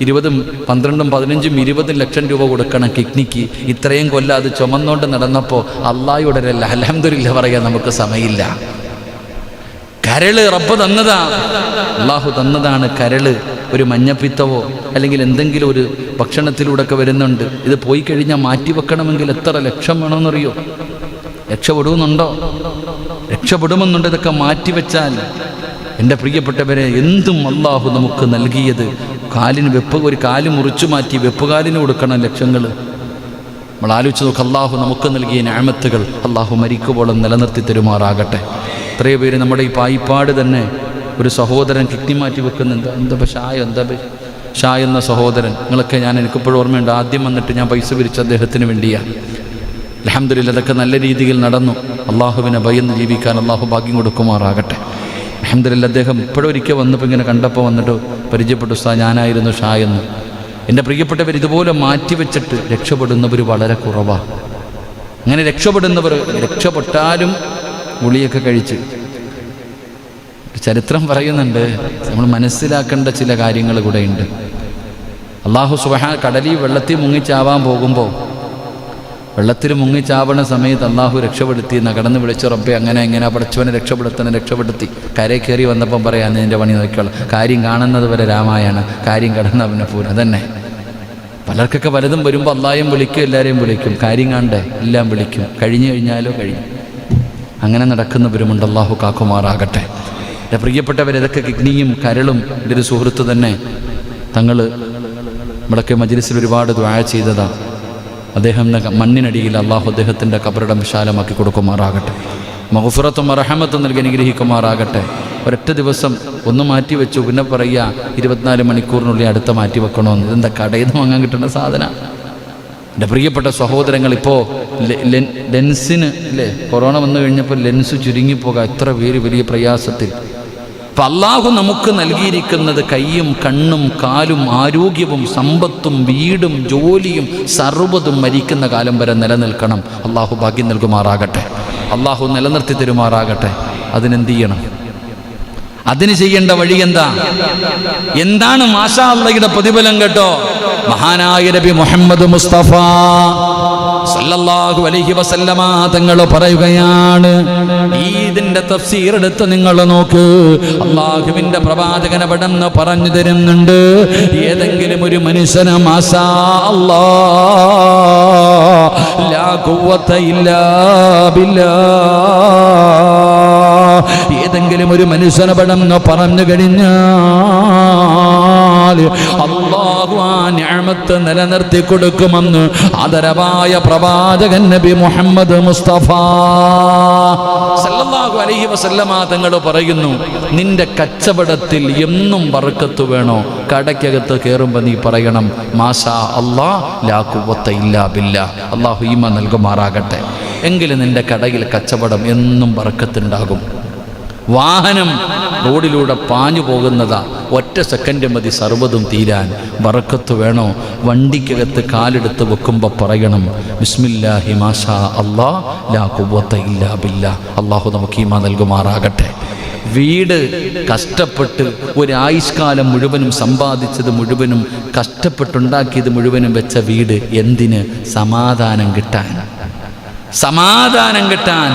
20, 12, 15, 20 ലക്ഷം രൂപ കൊടുക്കണം കിഡ്നിക്ക്. ഇത്രയും കൊല്ലം അത് ചുമന്നുകൊണ്ട് നടന്നപ്പോൾ അല്ലാഹുയുടെ അൽഹംദുലില്ലാഹ് പറയാൻ നമുക്ക് സമയമില്ല. കരള് റബ്ബ് തന്നതാ, അല്ലാഹു തന്നതാണ് കരള്. ഒരു മഞ്ഞപ്പിത്തവോ അല്ലെങ്കിൽ എന്തെങ്കിലും ഒരു ഭക്ഷണത്തിലൂടെ ഒക്കെ വരുന്നുണ്ട്. ഇത് പോയി കഴിഞ്ഞാൽ മാറ്റി വെക്കണമെങ്കിൽ എത്ര ലക്ഷം വേണമെന്നറിയോ? രക്ഷപ്പെടുമെന്നുണ്ടോ? രക്ഷപ്പെടുമെന്നുണ്ട്. ഇതൊക്കെ മാറ്റിവെച്ചാൽ എൻ്റെ പ്രിയപ്പെട്ടവരെ, എന്തും അല്ലാഹു നമുക്ക് നൽകിയത്. കാലിന് ഒരു കാല് മുറിച്ചു മാറ്റി വെപ്പുകാലിന് കൊടുക്കണം ലക്ഷങ്ങൾ. നമ്മൾ ആലോചിച്ച് നോക്ക്, അല്ലാഹു നമുക്ക് നൽകിയ നിഅമത്തുകൾ അല്ലാഹു മരിക്കുമ്പോഴും നിലനിർത്തി തരുമാറാകട്ടെ. എത്രയോ പേര് നമ്മുടെ ഈ പായിപ്പാട് തന്നെ ഒരു സഹോദരൻ കിഡ്നി മാറ്റി വെക്കുന്നുണ്ട്. ഷായ എന്ന സഹോദരൻ, നിങ്ങളൊക്കെ എനിക്കിപ്പോഴും ഓർമ്മയുണ്ട്. ആദ്യം വന്നിട്ട് ഞാൻ പൈസ പിരിച്ച അദ്ദേഹത്തിന് വേണ്ടിയാണ്. അൽഹംദുലില്ലാഹ് അതൊക്കെ നല്ല രീതിയിൽ നടന്നു. അള്ളാഹുവിനെ ഭയന്ന് ജീവിക്കാൻ അള്ളാഹു ഭാഗ്യം കൊടുക്കുമാറാകട്ടെ. അൽഹംദുലില്ലാഹ് അദ്ദേഹം ഇപ്പോഴൊരിക്കൽ വന്നപ്പോൾ ഇങ്ങനെ കണ്ടപ്പോൾ വന്നിട്ട് പരിചയപ്പെട്ടു, ഉസ്താദ് ഞാനായിരുന്നു ഷായെന്ന്. എൻ്റെ പ്രിയപ്പെട്ടവർ, ഇതുപോലെ മാറ്റിവെച്ചിട്ട് രക്ഷപ്പെടുന്നവർ വളരെ കുറവാണ്. അങ്ങനെ രക്ഷപ്പെടുന്നവർ രക്ഷപ്പെട്ടാലും ഗുളിയൊക്കെ കഴിച്ച് ചരിത്രം പറയുന്നുണ്ട്. നമ്മൾ മനസ്സിലാക്കേണ്ട ചില കാര്യങ്ങൾ കൂടെയുണ്ട്. അല്ലാഹു സുബ്ഹാനഹു കടലിൽ വെള്ളത്തിൽ മുങ്ങിച്ചാവാൻ പോകുമ്പോൾ, വെള്ളത്തിൽ മുങ്ങിച്ചാവണ സമയത്ത് അല്ലാഹു രക്ഷപ്പെടുത്തി കടന്ന് വിളിച്ച്, റബ്ബേ അങ്ങനെ എങ്ങനെ പടച്ചവനെ രക്ഷപ്പെടുത്തി. കരയിൽ കയറി വന്നപ്പം പറയാം, നിൻ്റെ പണി നോക്കിക്കോളാം, കാര്യം കാണുന്നത് വരെ രാമായണം, കാര്യം കടന്നവനെ പൂരം. അതന്നെ പലർക്കൊക്കെ പലതും വരുമ്പോൾ അല്ലാഹയും വിളിക്കും, എല്ലാവരെയും വിളിക്കും, കാര്യം കാണണ്ടേ എല്ലാം വിളിക്കും, കഴിഞ്ഞു കഴിഞ്ഞാലോ കഴിഞ്ഞു. അങ്ങനെ നടക്കുന്നവരുമുണ്ട്. അല്ലാഹു കാക്കുമാറാകട്ടെ. എൻ്റെ പ്രിയപ്പെട്ടവർ, ഇതൊക്കെ കിഡ്നിയും കരളും. എൻ്റെ ഒരു സുഹൃത്ത് തന്നെ തങ്ങൾ നമ്മളൊക്കെ മജ്‌ലിസിൽ ഒരുപാട് ദുആ ചെയ്തതാണ്. അദ്ദേഹം മണ്ണിനടിയിൽ അല്ലാഹു അദ്ദേഹത്തിൻ്റെ ഖബറിടം വിശാലമാക്കി കൊടുക്കുമാറാകട്ടെ. മഗ്ഫിറത്തും റഹ്മത്തും നൽകി അനുഗ്രഹിക്കുമാറാകട്ടെ. ഒരൊറ്റ ദിവസം ഒന്ന് മാറ്റി വെച്ചു, പിന്നെ പറയുക 24 മണിക്കൂറിനുള്ളിൽ അടുത്ത മാറ്റി വെക്കണമെന്ന്. ഇതെന്താ കടയിൽ നിന്ന് വാങ്ങാൻ കിട്ടുന്ന സാധനം? എൻ്റെ പ്രിയപ്പെട്ട സഹോദരങ്ങൾ, ഇപ്പോൾ ലെൻസിന് അല്ലേ, കൊറോണ വന്നു കഴിഞ്ഞപ്പോൾ ലെൻസ് ചുരുങ്ങിപ്പോകാൻ എത്ര പേര് വലിയ പ്രയാസത്തിൽ. അപ്പം അല്ലാഹു നമുക്ക് നൽകിയിരിക്കുന്നത് കയ്യും കണ്ണും കാലും ആരോഗ്യവും സമ്പത്തും വീടും ജോലിയും സർവ്വതും മരിക്കുന്ന കാലം വരെ നിലനിൽക്കണം. അല്ലാഹു ഭാഗ്യം നൽകുമാറാകട്ടെ. അല്ലാഹു നിലനിർത്തി തരുമാറാകട്ടെ. അതിനെന്ത് ചെയ്യണം? അതിന് ചെയ്യേണ്ട വഴി എന്താണ് മാഷാ അല്ലാഹുവിന്റെ പ്രതിഫലം കേട്ടോ. മഹാനായ നബി മുഹമ്മദ് മുസ്തഫ സല്ലല്ലാഹു അലൈഹി വസല്ലമ തങ്ങൾ പറയുകയാണ്, ഈദിന്റെ തഫ്സീർ എടുത്ത് നിങ്ങൾ നോക്ക്. അല്ലാഹുവിന്റെ പ്രവാചകൻ അവിടെന്ന് പറഞ്ഞു തരുന്നുണ്ട്, ഏതെങ്കിലും ഒരു മനുഷ്യന് മാഷാ അല്ലാഹ് ലാ ഖുവത ഇല്ലാ ബില്ലാഹ്, ഏതെങ്കിലും ഒരു മനുഷ്യനപടന്ന് പറഞ്ഞു കഴിഞ്ഞാൽ അല്ലാഹു ആ നിഅമത്ത് നിലനിർത്തി കൊടുക്കുമെന്ന് ആദരവായ പ്രവാചകൻ നബി മുഹമ്മദ് മുസ്തഫ സല്ലല്ലാഹു അലൈഹി വസല്ലമ തങ്ങൾ പറയുന്നു, നിന്റെ കച്ചവടത്തിൽ എന്നും ബർക്കത്ത് വേണോ, കടയ്ക്കകത്ത് കയറുമ്പോൾ നീ പറയണം മാഷാ അല്ലാഹ് ലാ ഖുവത ഇല്ലാ ബില്ലാഹ്, അല്ലാഹു ഈമാൻ നൽകുമാറാകട്ടെ. എങ്കിലും നിന്റെ കടയിൽ കച്ചവടം എന്നും ബർക്കത്തുണ്ടാകും. വാഹനം റോഡിലൂടെ പാഞ്ഞു പോകുന്നതാ, ഒറ്റ സെക്കൻഡ് മതി സർവ്വതും തീരാൻ. ബറക്കത്ത് വേണോ, വണ്ടിക്കകത്ത് കാലെടുത്ത് വെക്കുമ്പോൾ പറയണം ബിസ്മില്ലാഹി മാഷാ അല്ലാഹ് ലാ ഖുവത ഇല്ലാ ബില്ലാഹ്, അല്ലാഹു നമുക്ക് ഈമാൻ നൽകുമാറാകട്ടെ. വീട് കഷ്ടപ്പെട്ട് ഒരായുഷ്കാലം മുഴുവനും സമ്പാദിച്ചത് മുഴുവനും കഷ്ടപ്പെട്ടുണ്ടാക്കിയത് മുഴുവനും വെച്ച വീട് എന്തിന്? സമാധാനം കിട്ടാൻ. സമാധാനം കിട്ടാൻ.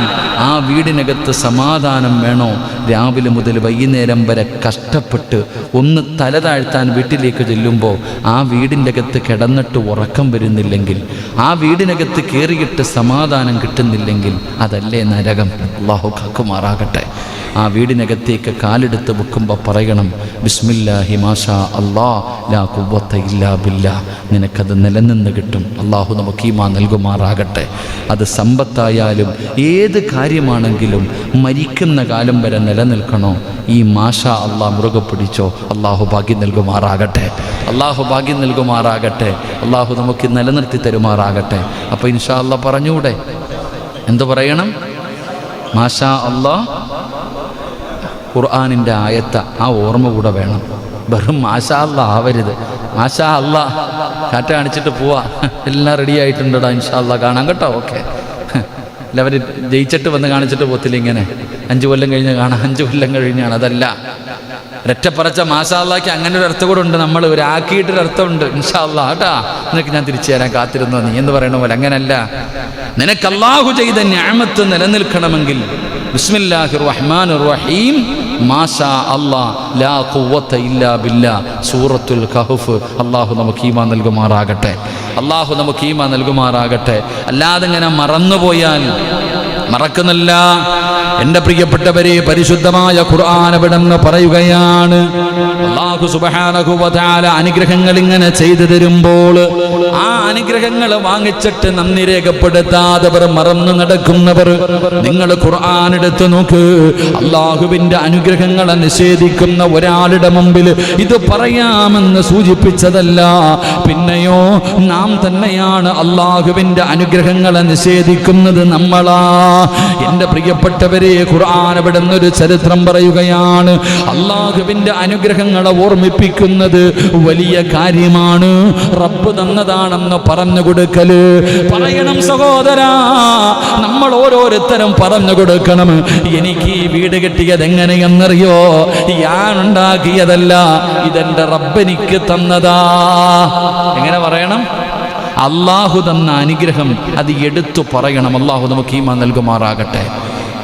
ആ വീടിനകത്ത് സമാധാനം വേണോ? രാവിലെ മുതൽ വൈകുന്നേരം വരെ കഷ്ടപ്പെട്ട് ഒന്ന് തല താഴ്ത്താൻ വീട്ടിലേക്ക് ചെല്ലുമ്പോൾ ആ വീടിൻ്റെ അകത്ത് കിടന്നിട്ട് ഉറക്കം വരുന്നില്ലെങ്കിൽ, ആ വീടിനകത്ത് കയറിയിട്ട് സമാധാനം കിട്ടുന്നില്ലെങ്കിൽ അതല്ലേ നരകം. അല്ലാഹു കാക്കുമാറാകട്ടെ. ആ വീടിനകത്തേക്ക് കാലെടുത്ത് വെക്കുമ്പോൾ പറയണം ബിസ്മില്ലാഹി മാഷാ അല്ലാഹ് ലാ ഖുവത ഇല്ലാ ബില്ലാഹ്, നിനക്കത് നിലനിന്ന് കിട്ടും. അല്ലാഹു നമുക്ക് ഈമാൻ നൽകുമാറാകട്ടെ. അത് സമ്പത്തായാലും ഏത് കാര്യമാണെങ്കിലും മരിക്കുന്ന കാലം വരെ നിലനിൽക്കണോ, ഈ മാഷാ അല്ലാഹ് മുറുകെ പിടിച്ചോ. അല്ലാഹു ഭാഗ്യം നൽകുമാറാകട്ടെ. അല്ലാഹു ഭാഗ്യം നൽകുമാറാകട്ടെ. അല്ലാഹു നമുക്ക് നിലനിർത്തി തരുമാറാകട്ടെ. അപ്പോൾ ഇൻഷാ അല്ലാഹ് പറഞ്ഞൂടെ? എന്തു പറയണം? മാഷാ അല്ലാഹ് ഖുർആനിൻ്റെ ആയത്ത, ആ ഓർമ്മ കൂടെ വേണം. വെറും മാഷാ അല്ലാഹ് ആവരുത്. മാഷാ അല്ലാഹ് കാറ്റ കാണിച്ചിട്ട് പോവാ, എല്ലാം റെഡി ആയിട്ടുണ്ടോടാ ഇൻഷാ അല്ലാഹ് കാണാം കേട്ടോ, ഓക്കെ. എല്ലാവരും ജയിച്ചിട്ട് വന്ന് കാണിച്ചിട്ട് പോത്തില്ല, ഇങ്ങനെ 5 കൊല്ലം കഴിഞ്ഞ് കാണാം, 5 കൊല്ലം കഴിഞ്ഞാണ്. അതല്ല, ഒരൊറ്റപ്പറച്ച മാഷാ അല്ലാഹ്ക്ക് അങ്ങനെ ഒരു അർത്ഥം കൂടെ ഉണ്ട്. നമ്മൾ ഒരാക്കിയിട്ടൊരർത്ഥമുണ്ട് ഇൻഷാ അല്ലാഹ് കേട്ടാ, നിനക്ക് ഞാൻ തിരിച്ചു തരാൻ കാത്തിരുന്നോ നീ എന്ന് പറയണ പോലെ. അങ്ങനല്ല, നിനക്ക് അല്ലാഹു ചെയ്ത നിഅമത്ത് നിലനിൽക്കണമെങ്കിൽ ബിസ്മില്ലാഹിർ റഹ്മാനിർ റഹീം മാഷാ അല്ലാഹ് ലാ ഖുവത ഇല്ലാ ബില്ലാഹ്, സൂറത്തുൽ കഹ്ഫ്. അല്ലാഹു നമുക്ക് ഈമാൻ നൽകുമാറാകട്ടെ. അല്ലാഹു നമുക്ക് ഈമാൻ നൽകുമാറാകട്ടെ. അല്ലാതെ ഇങ്ങനെ മറന്നുപോയാൽ മറക്കുന്നില്ല. എൻ്റെ പ്രിയപ്പെട്ടവരെ, പരിശുദ്ധമായ ഖുർആൻ അവിടെന്ന് പറയുകയാണ്, അല്ലാഹു സുബ്ഹാനഹു വ തആല അനുഗ്രഹങ്ങൾ ഇങ്ങനെ ചെയ്തു തരുമ്പോൾ ആ അനുഗ്രഹങ്ങൾ വാങ്ങിച്ചിട്ട് നന്ദി രേഖപ്പെടുത്താതവർ, മറന്നു നടക്കുന്നവർ, നിങ്ങൾ ഖുർആൻ എടുത്ത് നോക്ക്. അല്ലാഹുവിൻ്റെ അനുഗ്രഹങ്ങളെ നിഷേധിക്കുന്ന ഒരാളുടെ മുമ്പിൽ ഇത് പറയാമെന്ന് സൂചിപ്പിച്ചതല്ല, പിന്നെയോ നാം തന്നെയാണ് അല്ലാഹുവിൻ്റെ അനുഗ്രഹങ്ങളെ നിഷേധിക്കുന്നത് നമ്മളാ. എൻ്റെ പ്രിയപ്പെട്ടവരെ, ഖുർആൻ അവിടുന്ന് ഒരു ചരിത്രം പറയുകയാണ്. അല്ലാഹുവിൻ്റെ അനുഗ്രഹങ്ങളെ ഓർമ്മിപ്പിക്കുന്നത് വലിയ കാര്യമാണ്. റബ്ബ് തന്നതാണെന്ന് പറഞ്ഞു കൊടുക്കല് പറയണം സഹോദരാ. നമ്മൾ ഓരോരുത്തരും പറഞ്ഞു കൊടുക്കണം, എനിക്ക് ഈ വീട് കിട്ടിയത് എങ്ങനെയെന്നറിയോ? ഞാൻ ഉണ്ടാക്കിയതല്ല, ഇതെന്റെ റബ്ബ് എനിക്ക് തന്നതാ. എങ്ങനെ പറയണം? അല്ലാഹു തന്ന അനുഗ്രഹം അത് എടുത്തു പറയണം. അല്ലാഹു നമുക്ക് ഈമാൻ നൽകുമാറാകട്ടെ.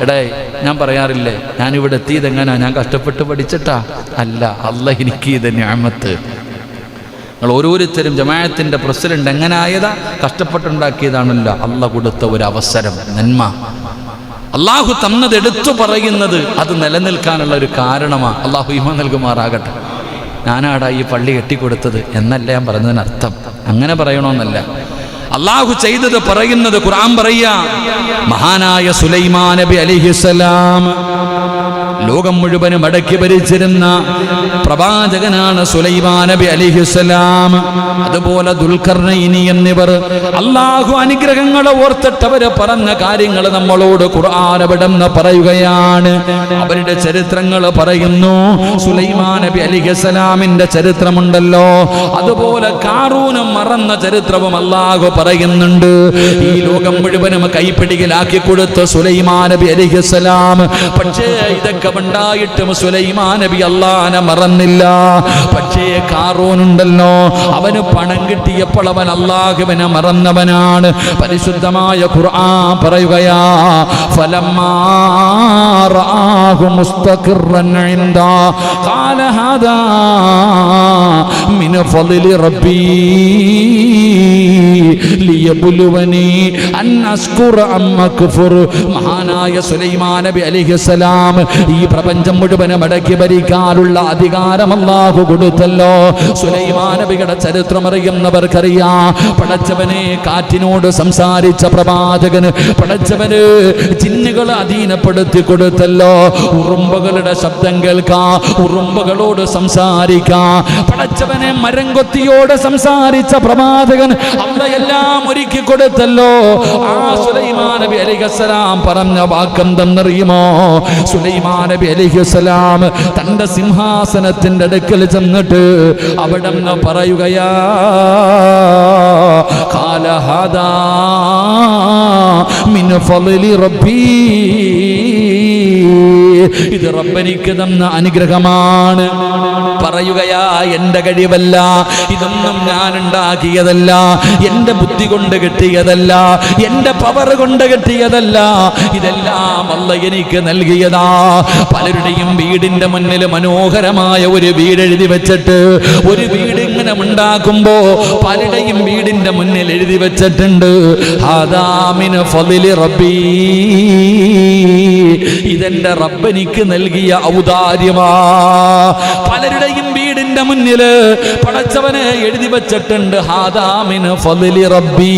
എടേ, ഞാൻ പറയാറില്ലേ, ഞാനിവിടെ എത്തിയത് എങ്ങനാ? ഞാൻ കഷ്ടപ്പെട്ട് പഠിച്ചിട്ടാ? അല്ല, അല്ലാഹ് എനിക്ക് ഇത് നിഅമത്ത്. നിങ്ങൾ ഓരോരുത്തരും ജമാഅത്തിൻ്റെ പ്രസിഡന്റ് എങ്ങനായതാ? കഷ്ടപ്പെട്ടുണ്ടാക്കിയതാണല്ലോ. അല്ലാഹ് കൊടുത്ത ഒരു അവസരം, നന്മ. അല്ലാഹു തന്നത് എടുത്തു പറയുന്നത് അത് നിലനിൽക്കാനുള്ള ഒരു കാരണമാണ്. അല്ലാഹു ഈമാൻ നൽകുമാറാകട്ടെ. ഞാനാടാ ഈ പള്ളി കെട്ടിക്കൊടുത്തത് എന്നല്ല ഞാൻ പറഞ്ഞതിനർത്ഥം. അങ്ങനെ പറയണമെന്നല്ല. അല്ലാഹു ചെയ്തത് പറയുന്നത് ഖുർആൻ പറയാ. മഹാനായ സുലൈമാൻ നബി അലൈഹിസ്സലാം ലോകം മുഴുവനും അടക്കി ഭരിച്ചിരുന്ന പ്രവാചകനാണ് സുലൈമാൻ നബി അലൈഹിസ്സലാം. അതുപോലെ ദുൽഖർനൈനി എന്നിവർ അല്ലാഹു അനുഗ്രഹങ്ങളെ ഓർത്തിട്ടവര് പറഞ്ഞ കാര്യങ്ങൾ നമ്മളോട് ഖുർആൻ അവിടെന്ന് പറയുകയാണ്. അവരുടെ ചരിത്രങ്ങൾ പറയുന്നു. സുലൈമാൻ നബി അലൈഹിസ്സലാമിന്റെ ചരിത്രമുണ്ടല്ലോ, അതുപോലെ കാറൂനും മറന്ന ചരിത്രവും അല്ലാഹു പറയുന്നുണ്ട്. ഈ ലോകം മുഴുവനും കൈപ്പിടിയിലാക്കി കൊടുത്ത സുലൈമാൻ നബി അലൈഹിസ്സലാം, പക്ഷേ ഇതൊക്കെ ഉണ്ടായിട്ടും സുലൈമാൻ നബി അല്ലാഹനെ മറന്നില്ല. പക്ഷേ ഖാറൂനുണ്ടല്ലോ, അവന് പണം കിട്ടിയപ്പോൾ അവൻ അല്ലാഹുവിനെ മറന്നവനാണ്. പരിശുദ്ധമായ ഖുർആൻ പറയുകയാ, ഫലമ്മാ റആഹു മുസ്തഖിറൻ ഇൻദാ ഖാല ഹാദാ മിൻ ഫളിൽ റബ്ബി ലിയബ്ലുവനി അൻ അസ്കുറ അം അക്ഫുർ. മഹാനായ സുലൈമാൻ നബി അലൈഹിസ്സലാം ഈ പ്രപഞ്ചം മുഴുവനും അടക്കി ഭരിക്കാനുള്ള അധികാരം അല്ലാഹു കൊടുത്തല്ലോ. സുലൈമാൻ നബിയുടെ ചരിത്രം അറിയുന്നവർക്കറിയാം. പടച്ചവനെ കാറ്റിനോട് സംസാരിച്ച പ്രവാചകന് പടച്ചവന് ജിന്നുകളെ അധീനപ്പെടുത്തി കൊടുത്തല്ലോ. ഉറുമ്പുകളുടെ ശബ്ദം കേൾക്കാം, ഉറുമ്പുകളോട് സംസാരിക്കാം. പടച്ചവനെ മരംകൊത്തിയോട് സംസാരിച്ച പ്രവാചകൻ അള്ളയെല്ലാം ഒരുക്കി കൊടുത്തല്ലോ. ആ സുലൈമാൻ നബി അലൈഹിസ്സലാം പറഞ്ഞ വാക്കെന്തെന്നറിയുമോ? സുലൈമാൻ നബി അലൈഹിസ്സലാം തന്റെ സിംഹാസനത്തിന്റെ അടുക്കൽ ചെന്നിട്ട് അവിടെ നിന്ന് പറയുകയാ, ഖാല ഹാദാ മിൻ ഫളിൽ റബ്ബി, ഇത് റബ്ബനിക്ക് തന്ന അനുഗ്രഹമാണ്. പറയുകയാ, എന്റെ കഴിവല്ല, ഇതൊന്നും ഞാൻ ഉണ്ടാക്കിയതല്ല, എന്റെ ബുദ്ധി കൊണ്ട് കിട്ടിയതല്ല, എന്റെ പവർ കൊണ്ട് കിട്ടിയതല്ല, ഇതെല്ലാം അല്ലാഹ് എനിക്ക് നൽകിയതാ. പലരുടെയും വീടിന്റെ മുന്നിൽ മനോഹരമായ ഒരു വീട് എഴുതി വെച്ചിട്ട്, ഒരു വീട് ഇങ്ങനെ ഉണ്ടാക്കുമ്പോ പലരുടെയും വീടിന്റെ മുന്നിൽ എഴുതി വെച്ചിട്ടുണ്ട്, ഹാദാ മിൻ ഫളിൽ റബ്ബി, ഇതെന്റെ റബ്ബനിക്ക് നൽകിയ ഔദാര്യമാ. പലരുടെയും വീടിന്റെ മുന്നില് പടച്ചവനെ എഴുതി വെച്ചിട്ടുണ്ട്, ഹാദാ മിൻ ഫളിൽ റബ്ബി,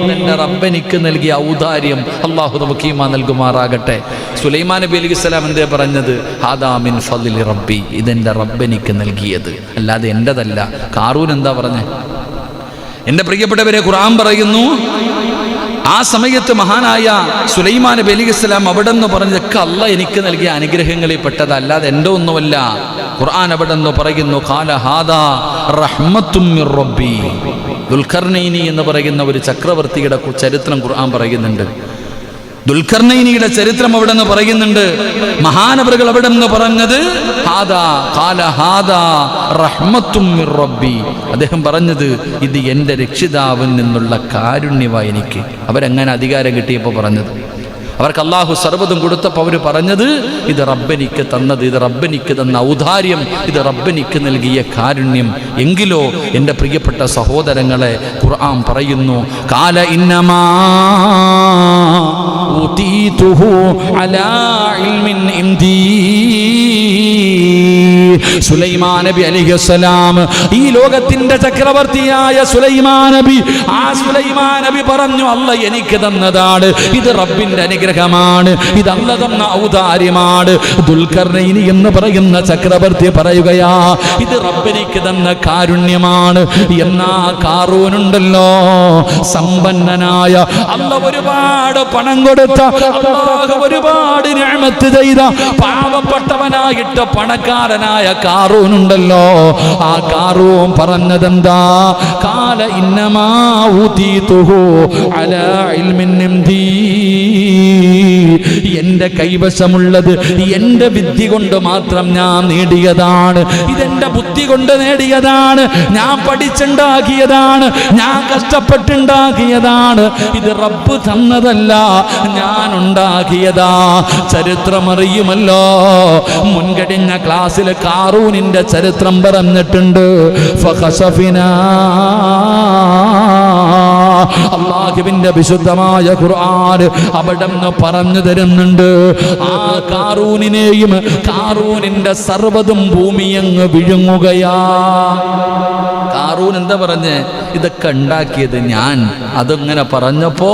ഇതെന്റെ റബ്ബനിക്ക് നൽകിയ ഔദാര്യം. അല്ലാഹു നമുക്ക് ഈമാൻ നൽകുമാറാകട്ടെ. സുലൈമാൻ നബി അലൈഹിസ്സലാം എന്തേ പറഞ്ഞത്? ഹാദാ മിൻ ഫളിൽ റബ്ബി, ഇതെന്റെ റബ്ബനിക്ക് നൽകിയത്, അല്ലാതെ എന്റേതല്ല. ഖാറൂൻ എന്താ പറഞ്ഞേ? എന്റെ പ്രിയപ്പെട്ടവരെ, ഖുർആൻ പറയുന്നു, ആ സമയത്ത് മഹാനായ സുലൈമാൻ നബി അലൈഹിസ്സലാം അവിടെ നിന്ന് പറഞ്ഞതൊക്കെ അല്ലാഹ് എനിക്ക് നൽകിയ അനുഗ്രഹങ്ങളിൽ പെട്ടതല്ലാതെ എൻ്റെ ഒന്നുമല്ല. ഖുർആൻ അവിടെ നിന്ന് പറയുന്നു, ഖാല ഹാദാ റഹ്മത്തും മിർ റബ്ബി. ദുൽഖർനൈനി എന്ന് പറയുന്ന ഒരു ചക്രവർത്തിയുടെ ചരിത്രം ഖുർആൻ പറയുന്നുണ്ട്. ദുൽഖർനൈനിയുടെ ചരിത്രം അവിടെ നിന്ന് പറയുന്നുണ്ട്. മഹാനവറുകൾ അവിടെ നിന്ന് പറഞ്ഞത് ഹാദാ ഖാല ഹാദാ റഹ്മത്തും മിർ റബ്ബി, അദ്ദേഹം പറഞ്ഞത് ഇത് എൻ്റെ രക്ഷിതാവിൽ നിന്നുള്ള കാരുണ്യമായി എനിക്ക്. അവരെങ്ങനെ അധികാരം കിട്ടിയപ്പോൾ പറഞ്ഞത്? അവർക്ക് അല്ലാഹു സർവ്വതും കൊടുത്തപ്പോൾ അവർ പറഞ്ഞത് ഇത് റബ്ബനിക്ക് തന്നത്, ഇത് റബ്ബനിക്ക് തന്ന ഔദാര്യം, ഇത് റബ്ബനിക്ക് നൽകിയ കാരുണ്യം. എങ്കിലോ എൻ്റെ പ്രിയപ്പെട്ട സഹോദരങ്ങളെ, ഖുർആൻ പറയുന്നു, ഖാല ഇന്നമാ ഊതീതുഹു അലാ ഇൽമിൻ ഇൻദീ. സുലൈമാൻ നബി അലൈഹിസ്സലാം, ഈ ലോകത്തിന്റെ ചക്രവർത്തിയായ സുലൈമാൻ നബി, ആ സുലൈമാൻ നബി പറഞ്ഞു, അല്ലാഹ് എനിക്ക് തന്നതാണ്, ഇത് റബ്ബിന്റെ അനുഗ്രഹമാണ്, ഇത് അല്ലാഹ് തന്ന ഔദാര്യമാണ്. ദുൽഖർനൈനി എന്ന് പറയുന്ന ചക്രവർത്തി പറയുകയാ, ഇത് റബ്ബിനിക്ക് തന്ന കാരുണ്യമാണ്. എന്നാ ഖാറൂനുണ്ടല്ലോ, സമ്പന്നനായ, അല്ലാഹ് ഒരുപാട് പണം കൊടുത്ത, അല്ലാഹ് ഒരുപാട് നിഅമത്ത് ചെയ്ത, പാവപ്പെട്ടവനായിട്ട് പണക്കാരനായ ഖാറൂനുണ്ടല്ലോ, ആ ഖാറൂൻ പറഞ്ഞതെന്താ? ഖാല ഇന്നമാ ഊതീതുഹു അലാ ഇൽമിൻ ഇൻദീ, എന്റെ കൈവശമുള്ളത് എന്റെ വിദ്യ കൊണ്ട് മാത്രം ഞാൻ നേടിയതാണ്, ഇതെന്റെ ബുദ്ധി കൊണ്ട് നേടിയതാണ്, ഞാൻ പഠിച്ചുണ്ടാക്കിയതാണ്, ഞാൻ കഷ്ടപ്പെട്ടുണ്ടാക്കിയതാണ്, ഇത് റബ്ബ് തന്നതല്ല, ഞാൻ ഉണ്ടാക്കിയതാ. ചരിത്രമറിയുമല്ലോ, മുൻകഴിഞ്ഞ ക്ലാസ്സിൽ ഖാറൂനിന്റെ ചരിത്രം പറഞ്ഞിട്ടുണ്ട്. ഫഖസഫിനാ, അല്ലാഹുവിന്റെ വിശുദ്ധമായ ഖുർആൻ അവിടെ നിന്ന് പറഞ്ഞു തരുന്നുണ്ട്. ആ ഖാറൂനിനെയും ഖാറൂനിന്റെ സർവ്വതും ഭൂമിയങ്ങ് വിഴുങ്ങുകയാ. ഖാറൂൻ എന്താ പറഞ്ഞേ? ഇതൊക്കെ ഉണ്ടാക്കിയത് ഞാൻ. അതങ്ങനെ പറഞ്ഞപ്പോ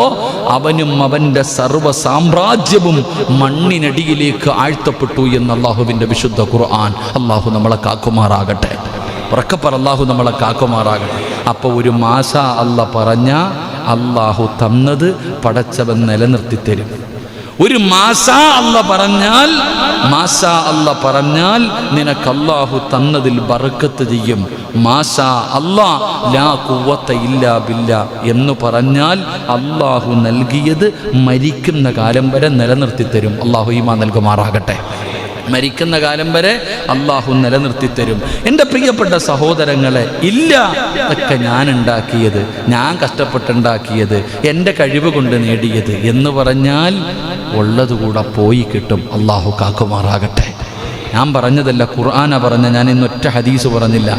അവനും അവന്റെ സർവ്വ സാമ്രാജ്യവും മണ്ണിനടിയിലേക്ക് ആഴ്ത്തപ്പെട്ടു എന്ന് അല്ലാഹുവിന്റെ വിശുദ്ധ ഖുർആൻ. അല്ലാഹു നമ്മളെ കാക്കുമാറാകട്ടെ. ഉറക്കപ്പറ, അല്ലാഹു നമ്മളെ കാക്കുമാറാകട്ടെ. അപ്പോൾ ഒരു മാഷാ അല്ലാഹ് പറഞ്ഞ അല്ലാഹു തന്നത് പടച്ചവൻ നിലനിർത്തി തരും. ഒരു മാഷാ അല്ലാഹ് പറഞ്ഞാൽ, മാഷാ അല്ലാഹ് പറഞ്ഞാൽ നിനക്ക് അല്ലാഹു തന്നതിൽ ബർക്കത്ത് ചെയ്യും. മാഷാ അല്ലാഹ് ലാ ഖുവത ഇല്ലാ ബില്ലാ എന്ന് പറഞ്ഞാൽ അല്ലാഹു നൽകിയത് മരിക്കുന്ന കാലം വരെ നിലനിർത്തി തരും. അല്ലാഹു ഈമാൻ നൽകുമാറാകട്ടെ. മരിക്കുന്ന കാലം വരെ അള്ളാഹു നിലനിർത്തിത്തരും. എൻ്റെ പ്രിയപ്പെട്ട സഹോദരങ്ങളെ, ഇല്ല ഇതൊക്കെ ഞാൻ ഉണ്ടാക്കിയത്, ഞാൻ കഷ്ടപ്പെട്ടുണ്ടാക്കിയത്, എൻ്റെ കഴിവ് കൊണ്ട് നേടിയത് എന്ന് പറഞ്ഞാൽ ഉള്ളതുകൂടെ പോയി കിട്ടും. അള്ളാഹു കാക്കുമാറാകട്ടെ. ഞാൻ പറഞ്ഞതല്ല, ഖുർആനാ പറഞ്ഞ. ഞാൻ ഇന്നൊറ്റ ഹദീസ് പറഞ്ഞില്ല.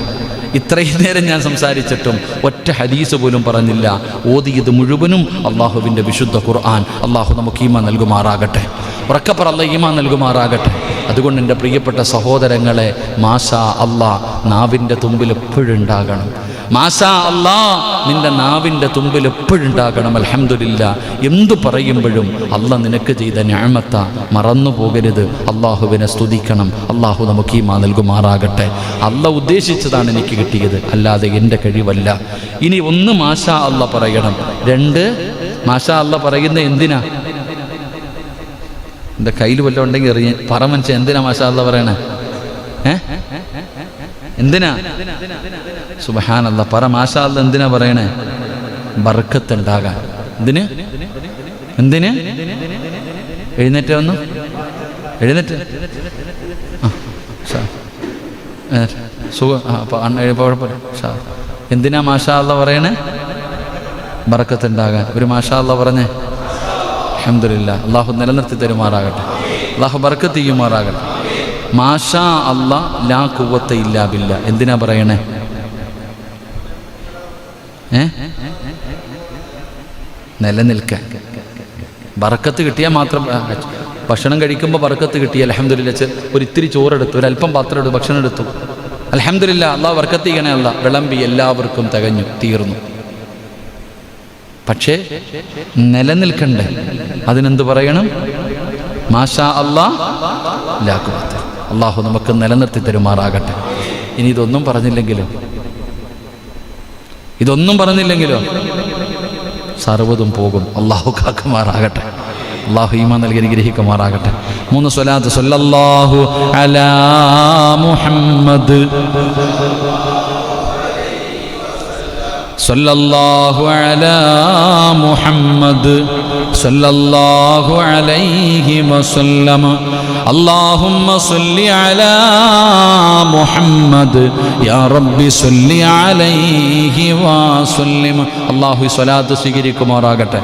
ഇത്രയും നേരം ഞാൻ സംസാരിച്ചിട്ടും ഒറ്റ ഹദീസ് പോലും പറഞ്ഞില്ല. ഓതിയത് മുഴുവനും അള്ളാഹുവിൻ്റെ വിശുദ്ധ ഖുർആൻ. അള്ളാഹു നമുക്ക് ഈമാൻ നൽകുമാറാകട്ടെ. ഉറക്കപ്പറ അല്ലാഹ് ഈമാൻ നൽകുമാറാകട്ടെ. അതുകൊണ്ട് എൻ്റെ പ്രിയപ്പെട്ട സഹോദരങ്ങളെ, മാഷാ അല്ലാഹ് നാവിൻ്റെ തുമ്പിൽ എപ്പോഴുണ്ടാകണം. മാഷാ അല്ലാഹ് നിൻ്റെ നാവിൻ്റെ തുമ്പിൽ എപ്പോഴുണ്ടാകണം. അൽഹംദുലില്ലാഹ് എന്തു പറയുമ്പോഴും അല്ലാഹ് നിനക്ക് ചെയ്ത നിഅമത്ത മറന്നു പോകരുത്. അള്ളാഹുവിനെ സ്തുതിക്കണം. അള്ളാഹു നമുക്ക് ഈമാൻ നൽകുമാറാകട്ടെ. അല്ലാഹ് ഉദ്ദേശിച്ചതാണ് എനിക്ക് കിട്ടിയത്, അല്ലാതെ എൻ്റെ കഴിവല്ല. ഇനി ഒന്ന് മാഷാ അല്ലാഹ് പറയണം. രണ്ട്, മാഷാ അല്ലാഹ് പറയുന്നത് എന്തിനാ? എൻ്റെ കയ്യിൽ വല്ലതും ഉണ്ടെങ്കിൽ എറിയ പറ മനുഷ്യൻ. എന്തിനാ മാഷാ അല്ലാഹ് പറയണേ? എന്തിനാ? സുബ്ഹാനല്ലാഹ് പറ. മാഷാ അല്ലാഹ് എന്തിനാ പറയണേ? ബർക്കത്ത് ഉണ്ടാകാൻ. എന്തിന്? എന്തിന്? എഴുന്നേറ്റ് വന്നു, എഴുന്നേറ്റ്. എന്തിനാ മാഷാ അല്ലാഹ് പറയണേ? ബർക്കത്ത് ഉണ്ടാകാൻ. ഒരു മാഷാ അല്ലാഹ് പറഞ്ഞേ. അൽഹംദുലില്ലാഹ്. അള്ളാഹു നിലനിർത്തി തരുമാറാകട്ടെ. അള്ളാഹു ബർക്കത്ത് ചെയ്യുമാറാകട്ടെ. മാഷാ അല്ലാഹ് ലാ ഖുവത്ത ഇല്ലാ ബില്ലാ. എന്തിനാ പറയണേ? നിലനിൽക്കാൻ. ബർക്കത്ത് കിട്ടിയാൽ മാത്രം. ഭക്ഷണം കഴിക്കുമ്പോൾ ബർക്കത്ത് കിട്ടി, അൽഹംദുലില്ലാഹ്. ഒരിത്തിരി ചോറെടുത്തു, ഒരല്പം പാത്രം എടുത്തു, ഭക്ഷണം എടുത്തു, അൽഹംദുലില്ലാഹ്. അള്ളാഹ് ബർക്കത്ത് ചെയ്യണേ. അല്ലാഹ് വിളമ്പി, എല്ലാവർക്കും തികഞ്ഞു, തീർന്നു. പക്ഷേ നിലനിൽക്കണ്ടേ? അതിനെന്ത് പറയണം? മാഷാ അല്ലാഹ് ലാ ഖുവത്ത. അള്ളാഹു നമുക്ക് നിലനിർത്തി തരുമാറാകട്ടെ. ഇനി ഇതൊന്നും പറഞ്ഞില്ലെങ്കിലോ സർവ്വതും പോകും. അള്ളാഹു കാക്കുമാറാകട്ടെ. അള്ളാഹു ഈമാൻ നൽകി അനുഗ്രഹിക്കുമാറാകട്ടെ. 3 സ്വലാത്ത്. സല്ലല്ലാഹു അലാ മുഹമ്മദ്, സല്ലല്ലാഹു അലാ മുഹമ്മദ്, സല്ലല്ലാഹു അലൈഹി വസല്ലം. അല്ലാഹുമ്മ സല്ലി അലാ മുഹമ്മദ് യാ റബ്ബി സല്ലി അലൈഹി വസല്ലം. അല്ലാഹു ഈ സ്വലാത്ത് സ്വീകരിക്കുമാറാകട്ടെ.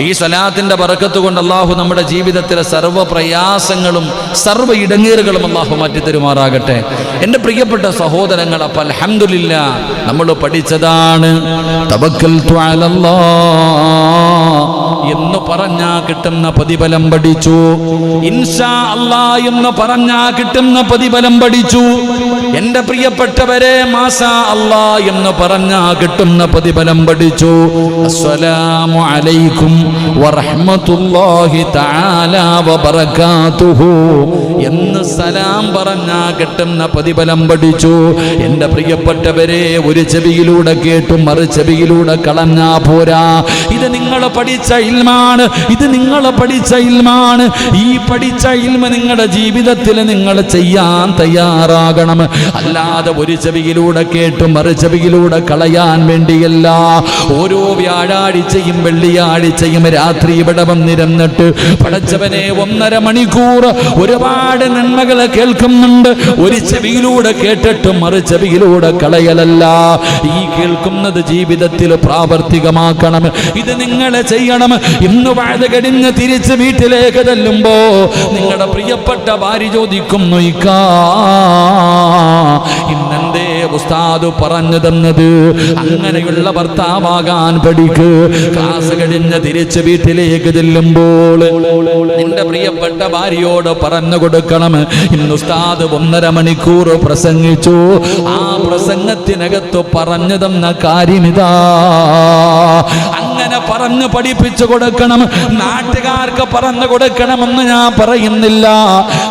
ഈ സ്വലാത്തിൻ്റെ ബറക്കത്ത് കൊണ്ട് അല്ലാഹു നമ്മുടെ ജീവിതത്തിലെ സർവ്വ പ്രയാസങ്ങളും സർവ്വ ഇടങ്ങേറുകളും അല്ലാഹു മാറ്റിത്തരുമാറാകട്ടെ. എൻ്റെ പ്രിയപ്പെട്ട സഹോദരങ്ങൾ, അപ്പോൾ അൽഹംദുലില്ലാഹ് നമ്മൾ പഠിച്ചതാണ് തവക്കൽതു അലല്ലാഹ് എന്ന് പറഞ്ഞാൽ കിട്ടുന്ന പ്രതിഫലം പഠിച്ചു. ഇൻഷാ അല്ലാഹ് എന്ന് പറഞ്ഞാൽ കിട്ടുന്ന പ്രതിഫലം പഠിച്ചു. എൻ്റെ പ്രിയപ്പെട്ടവരെ, മാഷാ അല്ലാഹ് എന്ന് പറഞ്ഞാൽ കിട്ടുന്ന പ്രതിഫലം പഠിച്ചു. അസ്സലാമു അലൈക്കും വറഹ്മത്തുള്ളാഹി തആല വബറകാതുഹു എന്ന് സലാം പറഞ്ഞാൽ കിട്ടുന്ന പ്രതിഫലം പഠിച്ചു. എൻ്റെ പ്രിയപ്പെട്ടവരെ, ഒരു ചെവിയിലൂടെ കേട്ടു മറു ചെവിയിലൂടെ കളഞ്ഞാ പോരാ. ഇത് നിങ്ങൾ പഠിച്ച ഇൽമാണ്. ഇത് നിങ്ങൾ പഠിച്ച ഇൽമാണ്. ഈ പഠിച്ച ഇൽമ നിങ്ങളുടെ ജീവിതത്തിൽ നിങ്ങൾ ചെയ്യാൻ തയ്യാറാകണം. അല്ലാതെ ഒരു ചെവിയിലൂടെ കേട്ടു മറു ചെവിയിലൂടെ കളയാൻ വേണ്ടിയല്ല. ഓരോ വ്യാഴാഴ്ചയും വെള്ളിയാഴ്ചയും രാത്രി ഇവിടെ വന്നിരുന്നിട്ട് പടച്ചവനെ 1.5 മണിക്കൂർ ഒരുപാട് നന്മകൾ കേൾക്കുന്നുണ്ട്. ഒരു ചെവിയിലൂടെ കേട്ടിട്ട് മറു ചെവിയിലൂടെ കളയലല്ല. ഈ കേൾക്കുന്നത് ജീവിതത്തിൽ പ്രാവർത്തികമാക്കണം. ഇത് നിങ്ങൾ ചെയ്യണം. ഇന്ന് വാഴ കഴിഞ്ഞ് തിരിച്ച് വീട്ടിലേക്ക് ചെല്ലുമ്പോ നിങ്ങളുടെ പ്രിയപ്പെട്ട ഭാര്യ ചോദിക്കുന്നു, ഇന്നെന്തേ ഉസ്താദ് പറഞ്ഞു തന്നത്? അങ്ങനെയുള്ള ഭർത്താവാകാൻ പഠിക്ക്. ക്ലാസ് കഴിഞ്ഞ് തിരിച്ച് വീട്ടിലേക്ക് ചെല്ലുമ്പോൾ നിന്റെ പ്രിയപ്പെട്ട ഭാര്യയോട് പറഞ്ഞു കൊടുക്കണം, ഇന്ന് ഉസ്താദ് 1.5 മണിക്കൂർ പ്രസംഗിച്ചു. ആ പ്രസംഗത്തിനകത്ത് പറഞ്ഞു തന്ന കാര്യമിതാ. അങ്ങനെ പറഞ്ഞു പഠിപ്പിച്ചു കൊടുക്കണം. നാട്ടുകാർക്ക് പറഞ്ഞു കൊടുക്കണമെന്ന് ഞാൻ പറയുന്നില്ല.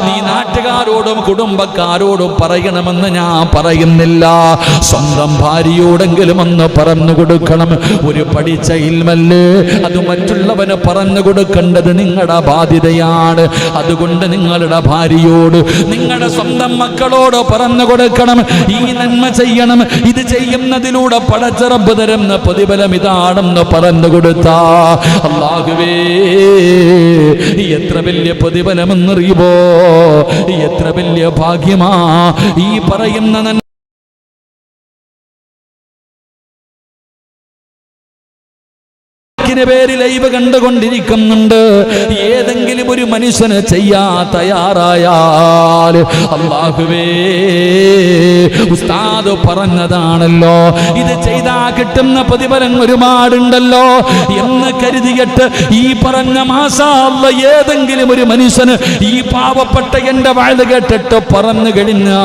നീ നാട്ടുകാരോടും കുടുംബക്കാരോടും പറയണമെന്ന് ഞാൻ പറയുന്നില്ല. സ്വന്തം ഭാര്യയോടെങ്കിലും ഒന്ന് പറഞ്ഞു കൊടുക്കണം. ഒരു പഠിച്ച ഇൽമല്ലേ, അത് മറ്റുള്ളവന് പറഞ്ഞു കൊടുക്കേണ്ടത് നിങ്ങളുടെ ബാധ്യതയാണ്. അതുകൊണ്ട് നിങ്ങളുടെ ഭാര്യയോട്, നിങ്ങളുടെ സ്വന്തം മക്കളോട് പറഞ്ഞു കൊടുക്കണം, ഈ നന്മ ചെയ്യണം. ഇത് ചെയ്യുന്നതിലൂടെ പടച്ച റബ്ബ് തരുന്ന പ്രതിഫലം ഇതാണെന്ന് പറഞ്ഞു പറഞ്ഞു കൊടുത്ത അല്ലാഹുവേ എത്ര വലിയ പ്രതിഫലമെന്നറിയുമോ, എത്ര വലിയ ഭാഗ്യമാ ഈ പറയുന്ന പേര് ലൈവ് കണ്ടുകൊണ്ടിരിക്കുന്നുണ്ട്. ഏതെങ്കിലും ഒരു മനുഷ്യന് ചെയ്യാ തയ്യാറായാൽ അല്ലാഹുവേ ഉസ്താദ് പറഞ്ഞതാണല്ലോ, ഇത് ചെയ്താ കിട്ടുന്ന പ്രതിഫലം ഒരുപാടുണ്ടല്ലോ എന്ന് കരുതിയിട്ട് ഈ പറഞ്ഞ മാഷാ അല്ലാഹ് ഏതെങ്കിലും ഒരു മനുഷ്യന് ഈ പാവപ്പെട്ട എന്റെ വാഴ്ച കേട്ടിട്ട് പറഞ്ഞു കഴിഞ്ഞാ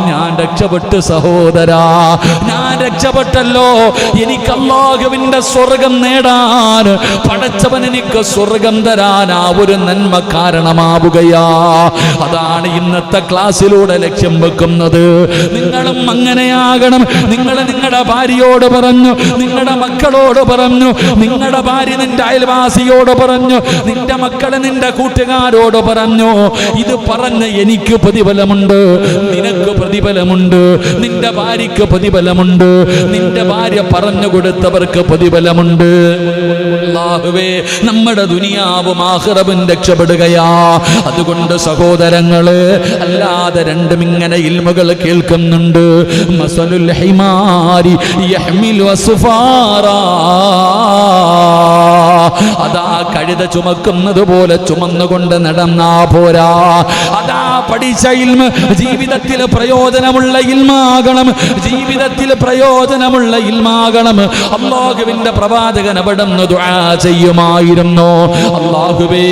ഞാൻ രക്ഷപ്പെട്ടു സഹോദരാ, ഞാൻ രക്ഷപ്പെട്ടല്ലോ. എനിക്ക് അല്ലാഹുവിന്റെ സ്വർഗ്ഗം നേടാൻ പടച്ചവൻ എനിക്ക് സ്വർഗം തരാൻ ആ ഒരു നന്മ കാരണമാവുകയാ. അതാണ് ഇന്നത്തെ ക്ലാസ്സിലൂടെ ലക്ഷ്യം വെക്കുന്നത്. നിങ്ങളും അങ്ങനെയാകണം. നിങ്ങൾ നിങ്ങളുടെ ഭാര്യയോട് പറഞ്ഞു, നിങ്ങളുടെ മക്കളോട് പറഞ്ഞു, നിങ്ങളുടെ ഭാര്യ നിന്റെ അയൽവാസിയോട് പറഞ്ഞു, നിന്റെ മക്കളെ നിന്റെ കൂട്ടുകാരോട് പറഞ്ഞു, ഇത് പറഞ്ഞ് എനിക്ക് പ്രതിഫലമുണ്ട്, നിനക്ക് പ്രതിഫലമുണ്ട്, നിന്റെ ഭാര്യയ്ക്ക് പ്രതിഫലമുണ്ട്, നിന്റെ ഭാര്യ പറഞ്ഞു കൊടുത്തവർക്ക് പ്രതിഫലമുണ്ട്. അല്ലാഹുവേ നമ്മുടെ ദുനിയാവും ആഖിറവും രക്ഷപ്പെടുകയാ. അതുകൊണ്ട് സഹോദരങ്ങള്, അല്ലാതെ രണ്ടും ഇങ്ങനെ ഇൽമുകൾ കേൾക്കുന്നുണ്ട്. മസലുൽ ഹിമാരി യഹ്മിലു അസ്ഫാറാ, അതാ കഴുത ചുമക്കുന്നത് പോലെ ചുമന്നുകൊണ്ട് നടന്നാ പോരാ. അതാ പഠിച്ച ഇൽമ് ജീവിതത്തിൽ പ്രയോജനമുള്ള ഇൽമാകണം, ജീവിതത്തിൽ പ്രയോജനമുള്ള ഇൽമാകണം. അല്ലാഹുവിന്റെ പ്രവാചകൻ അവിടുന്ന് ദുആ ചെയ്യുമായിരുന്നു. അല്ലാഹുവേ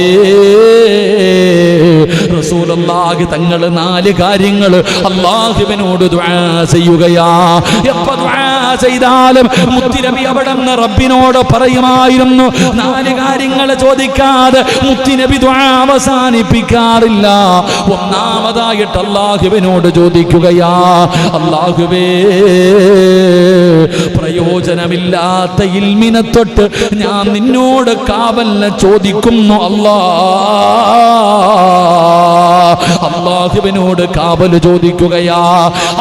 റസൂലുള്ളാഹി തങ്ങൾ 4 കാര്യങ്ങൾ അല്ലാഹുവിനോട് ദുആ ചെയ്യുകയാ. എപ്പോ ദുആ ചെയ്താലും മുത്തുനബി അവിടുന്ന് റബ്ബിനോട് പറയുമായിരുന്നു. 4 കാര്യങ്ങൾ ചോദിക്കാതെ മുത്തുനബി ദുആ അവസാനിപ്പിക്കാറില്ല. ഒന്നാമതായിട്ട് അല്ലാഹുവിനോട് ചോദിക്കുകയാ, അല്ലാഹുവേ പ്രയോജനമില്ലാത്ത ഇൽമിനെ തൊട്ട് ഞാൻ നിന്നോട് കാവലിനെ ചോദിക്കുന്നു അല്ലാ. അല്ലാഹുവിനോട് കാവല് ചോദിക്കുകയാ.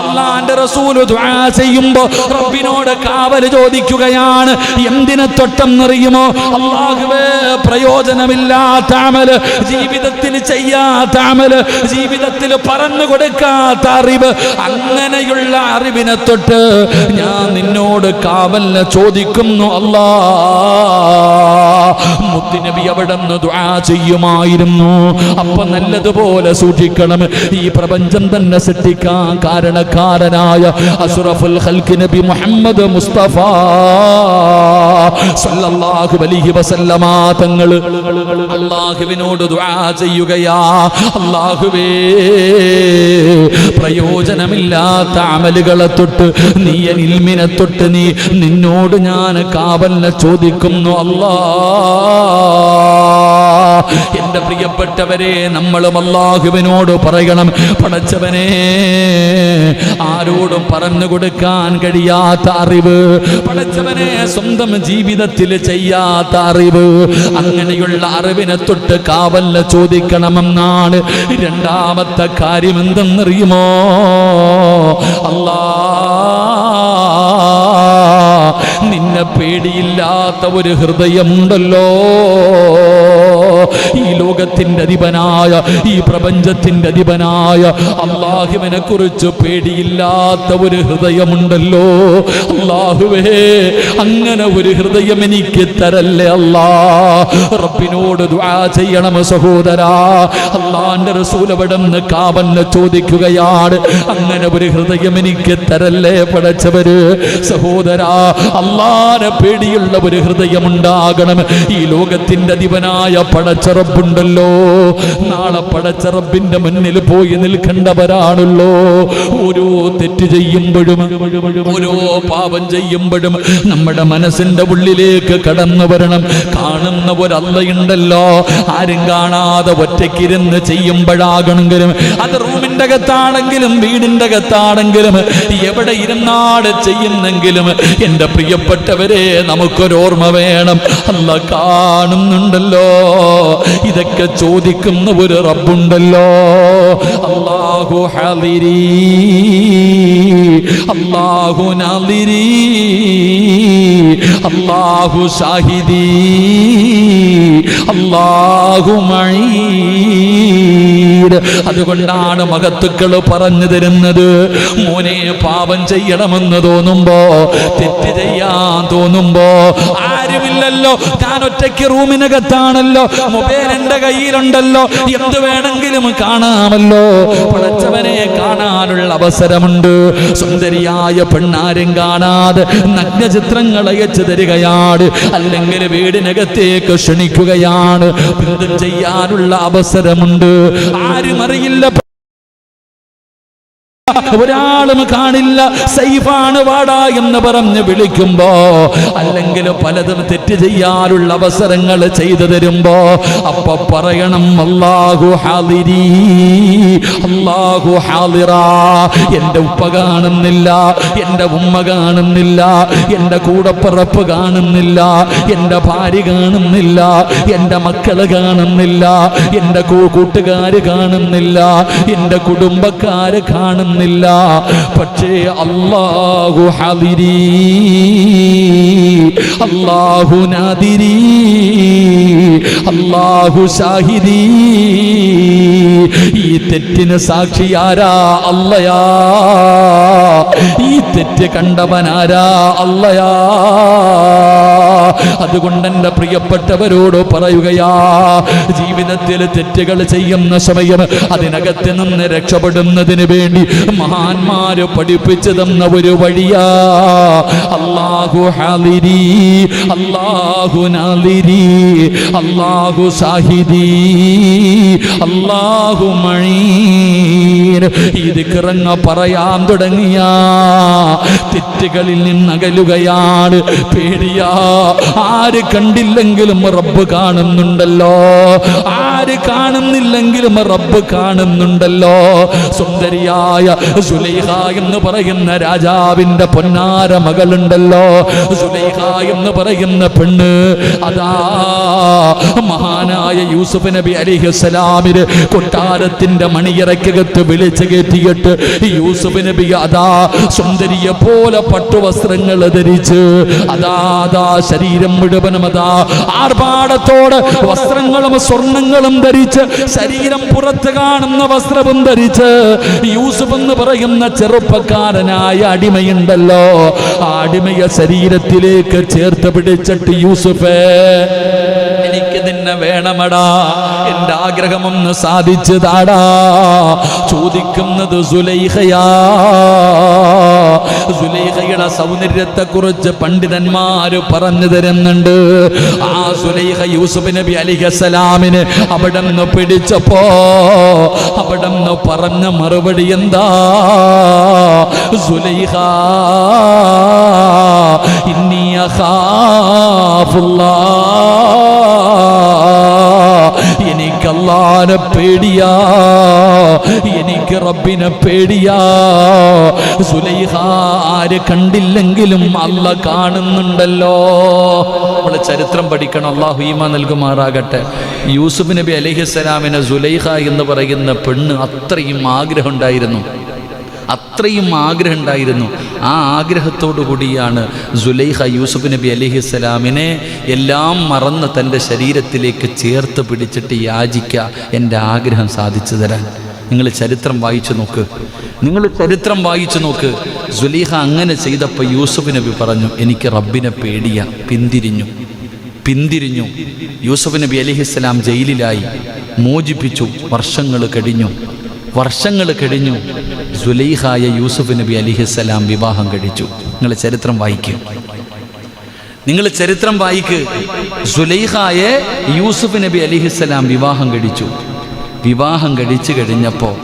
അല്ലാഹുവിന്റെ റസൂൽ ദുആ ചെയ്യുമ്പോ റബ്ബിനോട് കാവല് ചോദിക്കുകയാണ്. എന്തിനെ തൊട്ടെന്നറിയുമോ? അല്ലാഹുവേ പ്രയോജനമില്ലാത്ത അമല്, ജീവിതത്തിൽ ചെയ്യാത്ത അമല്, ജീവിതത്തിൽ പറഞ്ഞു കൊടുക്കാത്ത അറിവ്, അങ്ങനെയുള്ള അറിവിനെ തൊട്ട് ഞാൻ നിന്നോട് കാവലിനെ ചോദിക്കുന്നു അല്ലാ. മുത്തുനബി അവിടുന്ന് ദുആ ചെയ്യുമായിരുന്നു. അപ്പൊ നല്ലതുപോലെ സൂക്ഷിക്കണം. ഈ പ്രപഞ്ചം തന്നെ സൃഷ്ടിക്കാൻ കാരണക്കാരനായ അഷ്റഫുൽ ഖൽഖ് നബി മുഹമ്മദ് മുസ്തഫ സല്ലല്ലാഹു അലൈഹി വസല്ലമ തങ്ങൾ അല്ലാഹുവിനോട് ദുആ ചെയ്യുകയാ. അല്ലാഹുവേ പ്രയോജനമില്ലാത്ത അമലുകളെ തൊട്ട്, നീ ഇൽമിനെ തൊട്ട് നിന്നോട് ഞാൻ കാവലിനെ ചോദിക്കുന്നു അല്ലാ. എന്റെ പ്രിയപ്പെട്ടവരെ, നമ്മളും അല്ലാഹുവിനോട് പറയണം, പടച്ചവനെ ആരോടും പറഞ്ഞു കൊടുക്കാൻ കഴിയാത്ത അറിവ്, പടച്ചവനെ സ്വന്തം ജീവിതത്തിൽ ചെയ്യാത്ത അറിവ്, അങ്ങനെയുള്ള അറിവിനെ തൊട്ട് കാവലിനെ ചോദിക്കണമെന്നാണ്. രണ്ടാമത്തെ കാര്യം എന്തെന്നറിയുമോ? അല്ലാ നിന്നെ പേടിയില്ലാത്ത ഒരു ഹൃദയമുണ്ടല്ലോ. ഈ ലോകത്തിന്റെ അധിപനായ, ഈ പ്രപഞ്ചത്തിന്റെ അധിപനായ അല്ലാഹുവിനെ കുറിച്ച് പേടിയില്ലാത്ത ഒരു ഹൃദയമുണ്ടല്ലോ. അല്ലാഹുവേ അങ്ങനെ ഒരു ഹൃദയം എനിക്ക് തരല്ലേ അല്ലാ. റബ്ബിനോട് ദുആ ചെയ്യണം സഹോദരാ. അല്ലാഹുവിന്റെ റസൂൽ അവിടുന്ന് കാവലിനെ ചോദിക്കുകയാണ്. അങ്ങനെ ഒരു ഹൃദയം എനിക്ക് തരല്ലേ പടച്ചവര്. സഹോദരാ, അല്ലാഹുവിനെ പേടിയുള്ള ഒരു ഹൃദയമുണ്ടാകണം. ഈ ലോകത്തിന്റെ അധിപനായ പടച്ച റബ്ബുണ്ടല്ലോ, നാളെ പടച്ച റബ്ബിന്റെ മുന്നിൽ പോയി നിൽക്കേണ്ടവരാണല്ലോ. ഓരോ തെറ്റ് ചെയ്യുമ്പോഴും, ഓരോ പാപം ചെയ്യുമ്പോഴും നമ്മുടെ മനസ്സിന്റെ ഉള്ളിലേക്ക് കടന്നു വരണം. കാണുന്ന ഒരു അള്ളയുണ്ടല്ലോ, ആരും കാണാതെ ഒറ്റയ്ക്കിരുന്ന് ചെയ്യുമ്പോഴാകണമെങ്കിലും, അത് റൂമിന്റെ അകത്താണെങ്കിലും വീടിന്റെ അകത്താണെങ്കിലും എവിടെ ഇരുന്നാട് ചെയ്യുന്നെങ്കിലും, എന്റെ പ്രിയപ്പെട്ടവരെ നമുക്കൊരോർമ്മ വേണം. അല്ലാഹ് കാണുന്നുണ്ടല്ലോ. ഇതൊക്കെ ചോദിക്കുന്ന ഒരു റബ്ബുണ്ടല്ലോ. അല്ലാഹു ഹാദിരി, അല്ലാഹു നാദിരി, അല്ലാഹു ഷാഹിദി, അല്ലാഹു മഈദ്. അതുകൊണ്ടാണ് മഹത്തുക്കൾ പറഞ്ഞു തരുന്നത്, മോനെ പാപം ചെയ്യണമെന്ന് തോന്നുമ്പോ, തെറ്റ് ചെയ്യാൻ തോന്നുമ്പോ, ആരുമില്ലല്ലോ, ഞാൻ ഒറ്റയ്ക്ക് റൂമിനകത്താണല്ലോ, മൊബൈൽ എന്റെ കയ്യിലുണ്ടല്ലോ, എന്ത് വേണമെങ്കിലും കാണാമല്ലോ, പടച്ചവനെ കാണാനുള്ള അവസരമുണ്ട്. സുന്ദരിയായ പെണ്ണാരും കാണാതെ നഗ്നചിത്രങ്ങൾ അയച്ചു തരികയാണ്, അല്ലെങ്കിൽ വീടിനകത്തേക്ക് ക്ഷണിക്കുകയാണ്. ബന്ധം ചെയ്യാനുള്ള അവസരമുണ്ട്. ആരും അറിയില്ല, ഒരാളും കാണില്ല. സൈഫാണ് വാടാ എന്ന് പറഞ്ഞ് വിളിക്കുമ്പോ, അല്ലെങ്കിൽ പലതും തെറ്റ് ചെയ്യാനുള്ള അവസരങ്ങൾ ചെയ്തു തരുമ്പോ, അപ്പൊ പറയണം അല്ലാഹു ഹാദിരി, അല്ലാഹു ഹാദിറാ. എന്റെ ഉപ്പ കാണുന്നില്ല, എന്റെ ഉമ്മ കാണുന്നില്ല, എന്റെ കൂടപ്പിറപ്പ് കാണുന്നില്ല, എന്റെ ഭാര്യ കാണുന്നില്ല, എന്റെ മക്കള് കാണുന്നില്ല, എന്റെ കൂട്ടുകാര് കാണുന്നില്ല, എന്റെ കുടുംബക്കാര് കാണുന്നില്ല. പക്ഷേ അല്ലാഹു ഹാദിരി, അല്ലാഹു നാദിരി, അല്ലാഹു ഷാഹിദി. ഈ തെറ്റിന് സാക്ഷിയാരാ? അല്ലയാ. ഈ തെറ്റ് കണ്ടവനാരാ? അല്ലയാ. അതുകൊണ്ട് എൻ്റെ പ്രിയപ്പെട്ടവരോട് പറയുകയാ, ജീവിതത്തിൽ തെറ്റുകൾ ചെയ്യുന്ന സമയം അതിനകത്ത് നിന്ന് രക്ഷപ്പെടുന്നതിന് വേണ്ടി മഹാന്മാര് പഠിപ്പിച്ചു തന്ന ഒരു വഴിയാ അല്ലാഹു ഹാദിരി, അല്ലാഹു നാദിരി, അല്ലാഹു ഷാഹിദി, അല്ലാഹു മഈൻ. ഈ ദിക്റങ്ങ പറയാൻ തുടങ്ങിയ തെറ്റുകളിൽ നിന്നകലുകയാണ്. പേടിയാ. ആര് കണ്ടില്ലെങ്കിലും റബ്ബ് കാണുന്നുണ്ടല്ലോ, ആര് കാണുന്നില്ലെങ്കിലും റബ്ബ് കാണുന്നുണ്ടല്ലോ. സുന്ദരിയായ സുലൈഖ എന്ന് പറയുന്ന രാജാവിന്റെ പൊന്നാര മകളുണ്ടല്ലോ, സുലൈഖ എന്ന് പറയുന്ന പെണ്ണ്, അതാ മഹാനായ യൂസുഫ് നബി അലൈഹിസ്സലാമിന് കൊട്ടാരത്തിന്റെ മണിയറക്കകത്ത് വിളിച്ചു കയറ്റിയിട്ട് യൂസുഫ് നബി അതാ സുന്ദരിയെ പോലെ പട്ടുവസ്ത്രങ്ങൾ ധരിച്ച് അതാ ശരീരം മുഴുവനും അതാ ആർഭാടത്തോടെ വസ്ത്രങ്ങളും സ്വർണങ്ങളും ധരിച്ച്, ശരീരം പുറത്ത് കാണുന്ന വസ്ത്രവും ധരിച്ച് യൂസുഫ് എന്ന് പറയുന്ന ചെറുപ്പക്കാരനായ അടിമയുണ്ടല്ലോ, ആ അടിമയെ ശരീരത്തിലേക്ക് ചേർത്ത് പിടിച്ചിട്ട്, യൂസുഫേ എനിക്ക് നിന്നെ വേണമടാ, എന്റെ ആഗ്രഹമൊന്ന് സാധിച്ചു താടാ. ചോദിക്കുന്നത് സുലൈഖയാ. സുലൈഖയുടെ സൗന്ദര്യത്തെ കുറിച്ച് പണ്ഡിതന്മാര് പറഞ്ഞു തരുന്നുണ്ട്. ആ സുലൈഖ യൂസുഫ് നബി അലൈഹിസ്സലാമിന് അവിടെ നിന്ന് പിടിച്ചപ്പോ അവിടെ നിന്ന് പറഞ്ഞ മറുപടി എന്താ? സുലൈഖ ഇന്നി അഖാഫുല്ലാഹ്, എനിക്ക് അല്ലാഹുവിനെ പേടിയാ, എനിക്ക് റബ്ബിനെ പേടിയാ. സുലൈഖ ആര് കണ്ടില്ലെങ്കിലും അല്ലാഹ് കാണുന്നുണ്ടല്ലോ. നമ്മൾ ചരിത്രം പഠിക്കണം, അല്ലാഹു ഈമാൻ നൽകുമാറാകട്ടെ. യൂസുഫ് നബി അലൈഹിസ്സലാമിനെ സുലൈഖ എന്ന് പറയുന്ന പെണ്ണ് അത്രയും ആഗ്രഹം ഉണ്ടായിരുന്നു, അത്രയും ആഗ്രഹം ഉണ്ടായിരുന്നു. ആ ആഗ്രഹത്തോടു കൂടിയാണ് സുലൈഖ യൂസുഫ് നബി അലൈഹിസ്സലാമിനെ എല്ലാം മറന്ന് തൻ്റെ ശരീരത്തിലേക്ക് ചേർത്ത് പിടിച്ചിട്ട് യാചിക്കുക, എൻ്റെ ആഗ്രഹം സാധിച്ചു തരാൻ. നിങ്ങൾ ചരിത്രം വായിച്ചു നോക്ക്, നിങ്ങൾ ചരിത്രം വായിച്ചു നോക്ക്. സുലൈഖ അങ്ങനെ ചെയ്തപ്പോൾ യൂസുഫ് നബി പറഞ്ഞു, എനിക്ക് റബ്ബിനെ പേടിയാ. പിന്തിരിഞ്ഞു. യൂസുഫ് നബി അലൈഹിസ്സലാം ജയിലിലായി, മോചിപ്പിച്ചു. വർഷങ്ങൾ കഴിഞ്ഞു. സുലൈഖായ യൂസുഫ് നബി അലൈഹിസ്സലാം വിവാഹം കഴിച്ചു. നിങ്ങൾ ചരിത്രം വായിക്ക്. സുലൈഖായെ യൂസുഫ് നബി അലൈഹിസ്സലാം വിവാഹം കഴിച്ചു കഴിഞ്ഞപ്പോൾ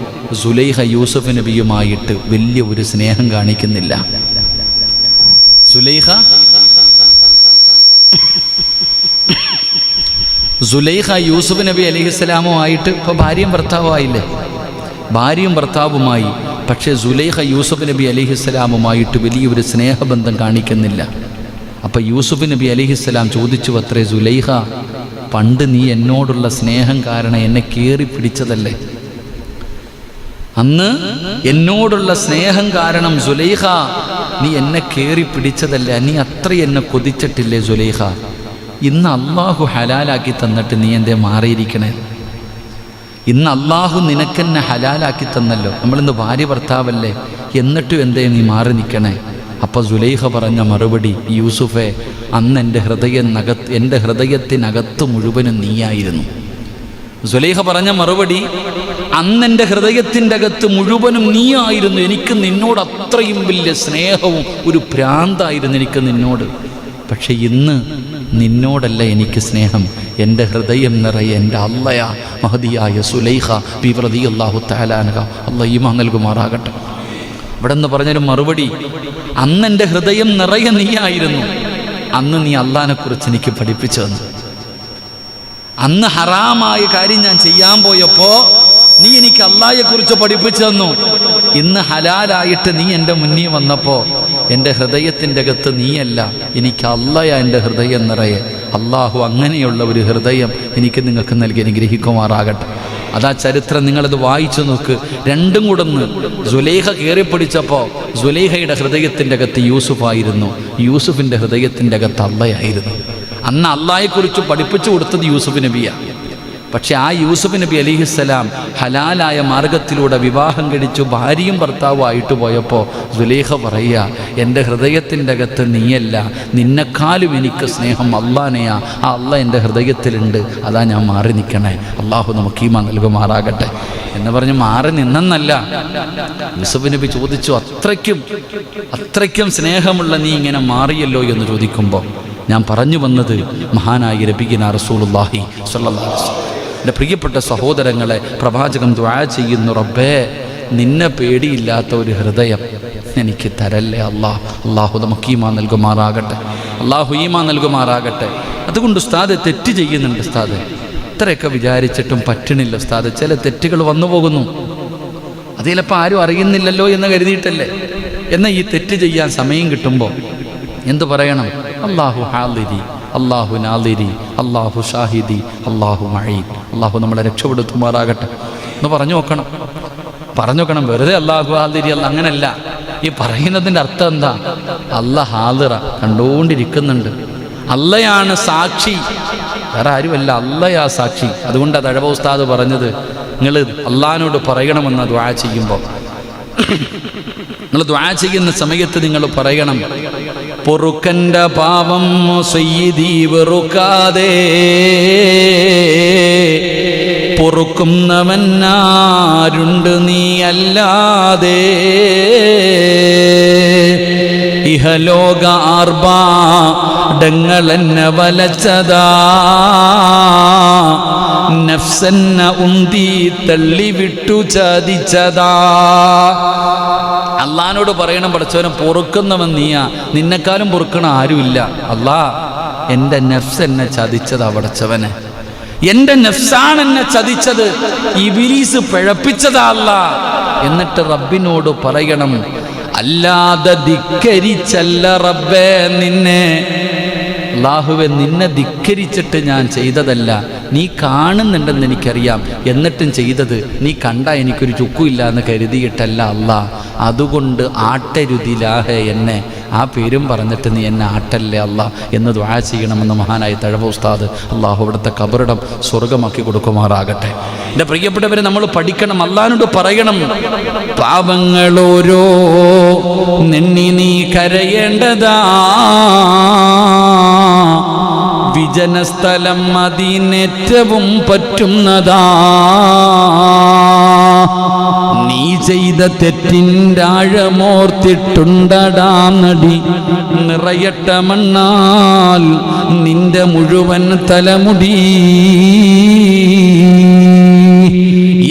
സുലൈഖ യൂസുഫ് നബിയുമായിട്ട് വലിയ ഒരു സ്നേഹം കാണിക്കുന്നില്ല. സുലൈഖ യൂസുഫ് നബി അലൈഹിസ്സലാമുമായിട്ട് ഇപ്പോൾ ഭാര്യയും ഭർത്താവുമായി. പക്ഷേ സുലൈഖ യൂസുഫ് നബി അലൈഹിസ്സലാമുമായിട്ട് വലിയൊരു സ്നേഹബന്ധം കാണിക്കുന്നില്ല. അപ്പോൾ യൂസുഫ് നബി അലൈഹിസ്സലാം ചോദിച്ചു, അത്രേ സുലൈഖ പണ്ട് നീ എന്നോടുള്ള സ്നേഹം കാരണം എന്നെ കയറി പിടിച്ചതല്ലേ, അന്ന് എന്നോടുള്ള സ്നേഹം കാരണം സുലൈഖ നീ എന്നെ കയറി പിടിച്ചതല്ലേ, നീ അത്ര എന്നെ കൊതിച്ചിട്ടില്ലേ സുലൈഖ? ഇന്ന് അള്ളാഹു ഹലാലാക്കി തന്നിട്ട് നീ എന്തേ മാറിയിരിക്കണേ? ഇന്ന് അള്ളാഹു നിനക്കെന്നെ ഹലാലാക്കി തന്നല്ലോ, നമ്മളിന്ന് ഭാര്യ ഭർത്താവല്ലേ, എന്നിട്ടും എന്തേ നീ മാറി നിൽക്കണേ? അപ്പോൾ സുലൈഖ പറഞ്ഞ മറുപടി, യൂസുഫേ, അന്ന് എൻ്റെ ഹൃദയത്തിനകത്ത് മുഴുവനും നീയായിരുന്നു. സുലൈഖ പറഞ്ഞ മറുപടി, അന്ന് എൻ്റെ ഹൃദയത്തിൻ്റെ അകത്ത് മുഴുവനും നീയായിരുന്നു. എനിക്ക് നിന്നോട് അത്രയും വലിയ സ്നേഹവും ഒരു ഭ്രാന്തായിരുന്നു എനിക്ക് നിന്നോട്. പക്ഷെ ഇന്ന് നിന്നോടല്ല എനിക്ക് സ്നേഹം, എൻ്റെ ഹൃദയം നിറയെ എൻ്റെ അള്ളയാ മഹദിയായ സുലൈഖ ബീവി റളിയല്ലാഹു തആല അൻഹ, അല്ലാഹ് ഈമാൻ നൽകുമാറാകട്ടെ. ഇവിടെ നിന്ന് പറഞ്ഞൊരു മറുപടി, അന്ന് എൻ്റെ ഹൃദയം നിറയെ നീയായിരുന്നു. അന്ന് നീ അള്ളാഹിനെക്കുറിച്ച് എനിക്ക് പഠിപ്പിച്ചു തന്നു. അന്ന് ഹറാമായ കാര്യം ഞാൻ ചെയ്യാൻ പോയപ്പോൾ നീ എനിക്ക് അള്ളാഹിനെക്കുറിച്ച് പഠിപ്പിച്ചു തന്നു. ഇന്ന് ഹലാലായിട്ട് നീ എൻ്റെ മുന്നിൽ വന്നപ്പോൾ എൻ്റെ ഹൃദയത്തിൻ്റെ അകത്ത് നീയല്ല, എനിക്ക് അള്ളയാ എൻ്റെ ഹൃദയം നിറയെ. അള്ളാഹു അങ്ങനെയുള്ള ഒരു ഹൃദയം എനിക്ക് നിങ്ങൾക്ക് നൽകി അനുഗ്രഹിക്കുമാറാകട്ടെ. അതാ ചരിത്രം, നിങ്ങളത് വായിച്ചു നോക്ക്. രണ്ടും കൂടൊന്ന് സുലൈഖ കയറിപ്പിടിച്ചപ്പോൾ സുലൈഖയുടെ ഹൃദയത്തിൻ്റെ അകത്ത് യൂസുഫായിരുന്നു, യൂസുഫിൻ്റെ ഹൃദയത്തിൻ്റെ അകത്ത് അള്ളയായിരുന്നു. അന്ന് അള്ളാഹിനെക്കുറിച്ച് പഠിപ്പിച്ചു കൊടുത്തത് യൂസുഫ് നബിയാണ്. പക്ഷെ ആ യൂസുഫ് നബി അലൈഹിസ്സലാം ഹലാലായ മാർഗത്തിലൂടെ വിവാഹം കഴിച്ചു ഭാര്യയും ഭർത്താവും ആയിട്ട് പോയപ്പോൾ സുലൈഖ പറയുക, എൻ്റെ ഹൃദയത്തിൻ്റെ അകത്ത് നീയല്ല, നിന്നെക്കാളും എനിക്ക് സ്നേഹം അള്ളാനെയാ, ആ അള്ളാഹ് എൻ്റെ ഹൃദയത്തിലുണ്ട്, അതാ ഞാൻ മാറി നിൽക്കണേ. അള്ളാഹു നമുക്ക് ഈമാൻ നൽകുമാറാകട്ടെ എന്ന് പറഞ്ഞ് മാറി നിന്നെന്നല്ല. യൂസുഫ് നബി ചോദിച്ചു, അത്രയ്ക്കും സ്നേഹമുള്ള നീ ഇങ്ങനെ മാറിയല്ലോ എന്ന് ചോദിക്കുമ്പോൾ ഞാൻ പറഞ്ഞു വന്നത് മഹാനായ നബിയിന റസൂലുള്ളാഹി സ്വല്ലല്ലാഹു അലൈഹി വസല്ലം. എൻ്റെ പ്രിയപ്പെട്ട സഹോദരങ്ങളെ, പ്രവാചകൻ ദുആ ചെയ്യുന്നു, റബ്ബേ നിന്നെ പേടിയില്ലാത്ത ഒരു ഹൃദയം എനിക്ക് തരല്ലേ അല്ലാഹ്. അള്ളാഹു നമുക്ക് ഈമാൻ നൽകുമാറാകട്ടെ, അള്ളാഹു ഈമാൻ നൽകുമാറാകട്ടെ. അതുകൊണ്ട് ഉസ്താദ് തെറ്റ് ചെയ്യുന്നുണ്ട് ഉസ്താദ്, ഇത്രയൊക്കെ വിചാരിച്ചിട്ടും പറ്റണില്ല ഉസ്താദ്, ചില തെറ്റുകൾ വന്നു പോകുന്നു, അത് ചിലപ്പോൾ ആരും അറിയുന്നില്ലല്ലോ എന്ന് കരുതിയിട്ടല്ലേ. എന്നാൽ ഈ തെറ്റ് ചെയ്യാൻ സമയം കിട്ടുമ്പോൾ എന്തു പറയണം? അല്ലാഹു ഹാദിരി, അല്ലാഹു നാദിരി, അല്ലാഹു ഷാഹിദി, അല്ലാഹു മഈൻ. അല്ലാഹു നമ്മളെ രക്ഷപ്പെടുത്തുമാറാകട്ടെ എന്ന് പറഞ്ഞു നോക്കണം. വെറുതെ അല്ലാഹു ഹാദിരി അല്ല, അങ്ങനല്ല. ഈ പറയുന്നതിൻ്റെ അർത്ഥം എന്താ? അല്ലാഹ് ഹാദിറ, കണ്ടുകൊണ്ടിരിക്കുന്നുണ്ട്. അള്ളയാണ് സാക്ഷി, വേറെ ആരുമല്ല, അള്ളയാ സാക്ഷി. അതുകൊണ്ട് തഴവ ഉസ്താദ് പറഞ്ഞത്, നിങ്ങൾ അള്ളാഹിനോട് പറയണമെന്ന് ദുആ ചെയ്യുമ്പോൾ, നിങ്ങൾ ദുആ ചെയ്യുന്ന സമയത്ത് നിങ്ങൾ പറയണം, പൊറുക്കൻ്റെ പാവം സയ്യിദി വെറുക്കാതെ പൊറുക്കുന്നവനാരുണ്ട് നീ അല്ലാതെ. ഇഹലോക ആർഭാടങ്ങളെന്നെ വലച്ചതാ, നഫ്സെന്നെ ഉന്തി തള്ളിവിട്ടു ചതിച്ചതാ. അള്ളാഹിനോട് പറയണം, പഠിച്ചവനെ പൊറുക്കുന്നവൻ നീയാ, നിന്നെക്കാളും പൊറുക്കണ ആരുമില്ല. അല്ലാ, എൻ്റെ നഫ്സ് എന്നെ ചതിച്ചതാ പഠിച്ചവനെ, എൻ്റെ നഫ്സാണ് എന്നെ ചതിച്ചത്, ഇബ്ലീസ് പിഴപ്പിച്ചതാ അല്ലാ. എന്നിട്ട് റബ്ബിനോട് പറയണം, അല്ലാതെ ധിക്കരിച്ചല്ല റബ്ബേ നിന്നെ, അല്ലാഹുവേ നിന്നെ ധിക്കരിച്ചിട്ട് ഞാൻ ചെയ്തതല്ല, നീ കാണുന്നുണ്ടെന്ന് എനിക്കറിയാം, എന്നിട്ടും ചെയ്തത് നീ കണ്ടാൽ എനിക്കൊരു ചുക്കുമില്ല എന്ന് കരുതിയിട്ടല്ല അല്ലാ. അതുകൊണ്ട് ആട്ടരുതിലാഹേ എന്നെ, ആ പേരും പറഞ്ഞിട്ട് നീ എന്നെ ആട്ടല്ലേ അല്ലാ എന്ന് ദുആ ചെയ്യണമെന്ന് മഹാനായ തഴവ ഉസ്താദ്, അള്ളാഹു അവിടുത്തെ ഖബറിടം സ്വർഗമാക്കി കൊടുക്കുമാറാകട്ടെ. എൻ്റെ പ്രിയപ്പെട്ടവരെ, നമ്മൾ പഠിക്കണം, അള്ളാഹിനോട് പറയണം, പാപങ്ങളോരോ നെന്നി നീ കരയേണ്ടതാ, വിജനസ്ഥലം അതിനേറ്റവും പറ്റുന്നതാ, നീ ചെയ്ത തെറ്റിൻ്റെ ആഴമോർത്തിട്ടുണ്ടടാ നടി, നിറയട്ട മണ്ണാൽ നിന്റെ മുഴുവൻ തലമുടി,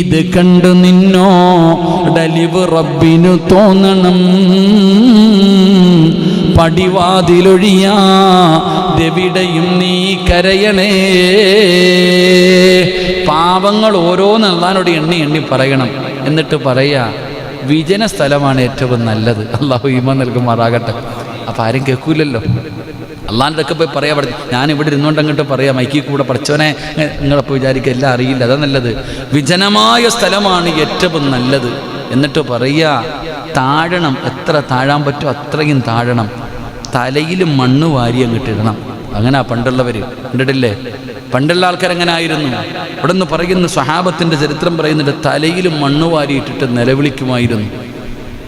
ഇത് കണ്ട് നിന്നോടലിവ് റബ്ബിനു തോന്നണം, പടിവാതിലൊഴിയാതെവിടെയും നീ കരയണേ. പാപങ്ങൾ ഓരോന്ന് അല്ലാഹുവോട് എണ്ണി പറയണം. എന്നിട്ട് പറയാ, വിജന സ്ഥലമാണ് ഏറ്റവും നല്ലത്. അല്ലാഹു ഈമാൻ നൽകുമാറാകട്ടെ. അപ്പം ആരും കേൾക്കൂലല്ലോ, അള്ളാൻ്റെ ഒക്കെ പോയി പറയാൻ പറഞ്ഞു. ഞാൻ ഇവിടെ ഇരുന്നുകൊണ്ട് അങ്ങോട്ട് പറയാം, മൈക്കിൽ കൂടെ പഠിച്ചവനെ നിങ്ങളപ്പോൾ വിചാരിക്കുക എല്ലാം അറിയില്ല. അതാ നല്ലത്. വിജനമായ സ്ഥലമാണ് ഏറ്റവും നല്ലത്. എന്നിട്ട് പറയുക, താഴണം, എത്ര താഴാൻ പറ്റുമോ അത്രയും താഴണം, തലയിൽ മണ്ണ് വാരി അങ്ങോട്ട് ഇടണം. അങ്ങനെ പണ്ടുള്ളവർ കണ്ടിട്ടില്ലേ? പണ്ടുള്ള ആൾക്കാരെങ്ങനെ ആയിരുന്നു? ഇവിടെ നിന്ന് പറയുന്ന സ്വഹാബത്തിൻ്റെ ചരിത്രം പറയുന്നുണ്ട്, തലയിൽ മണ്ണ് വാരിയിട്ടിട്ട് നിലവിളിക്കുമായിരുന്നു.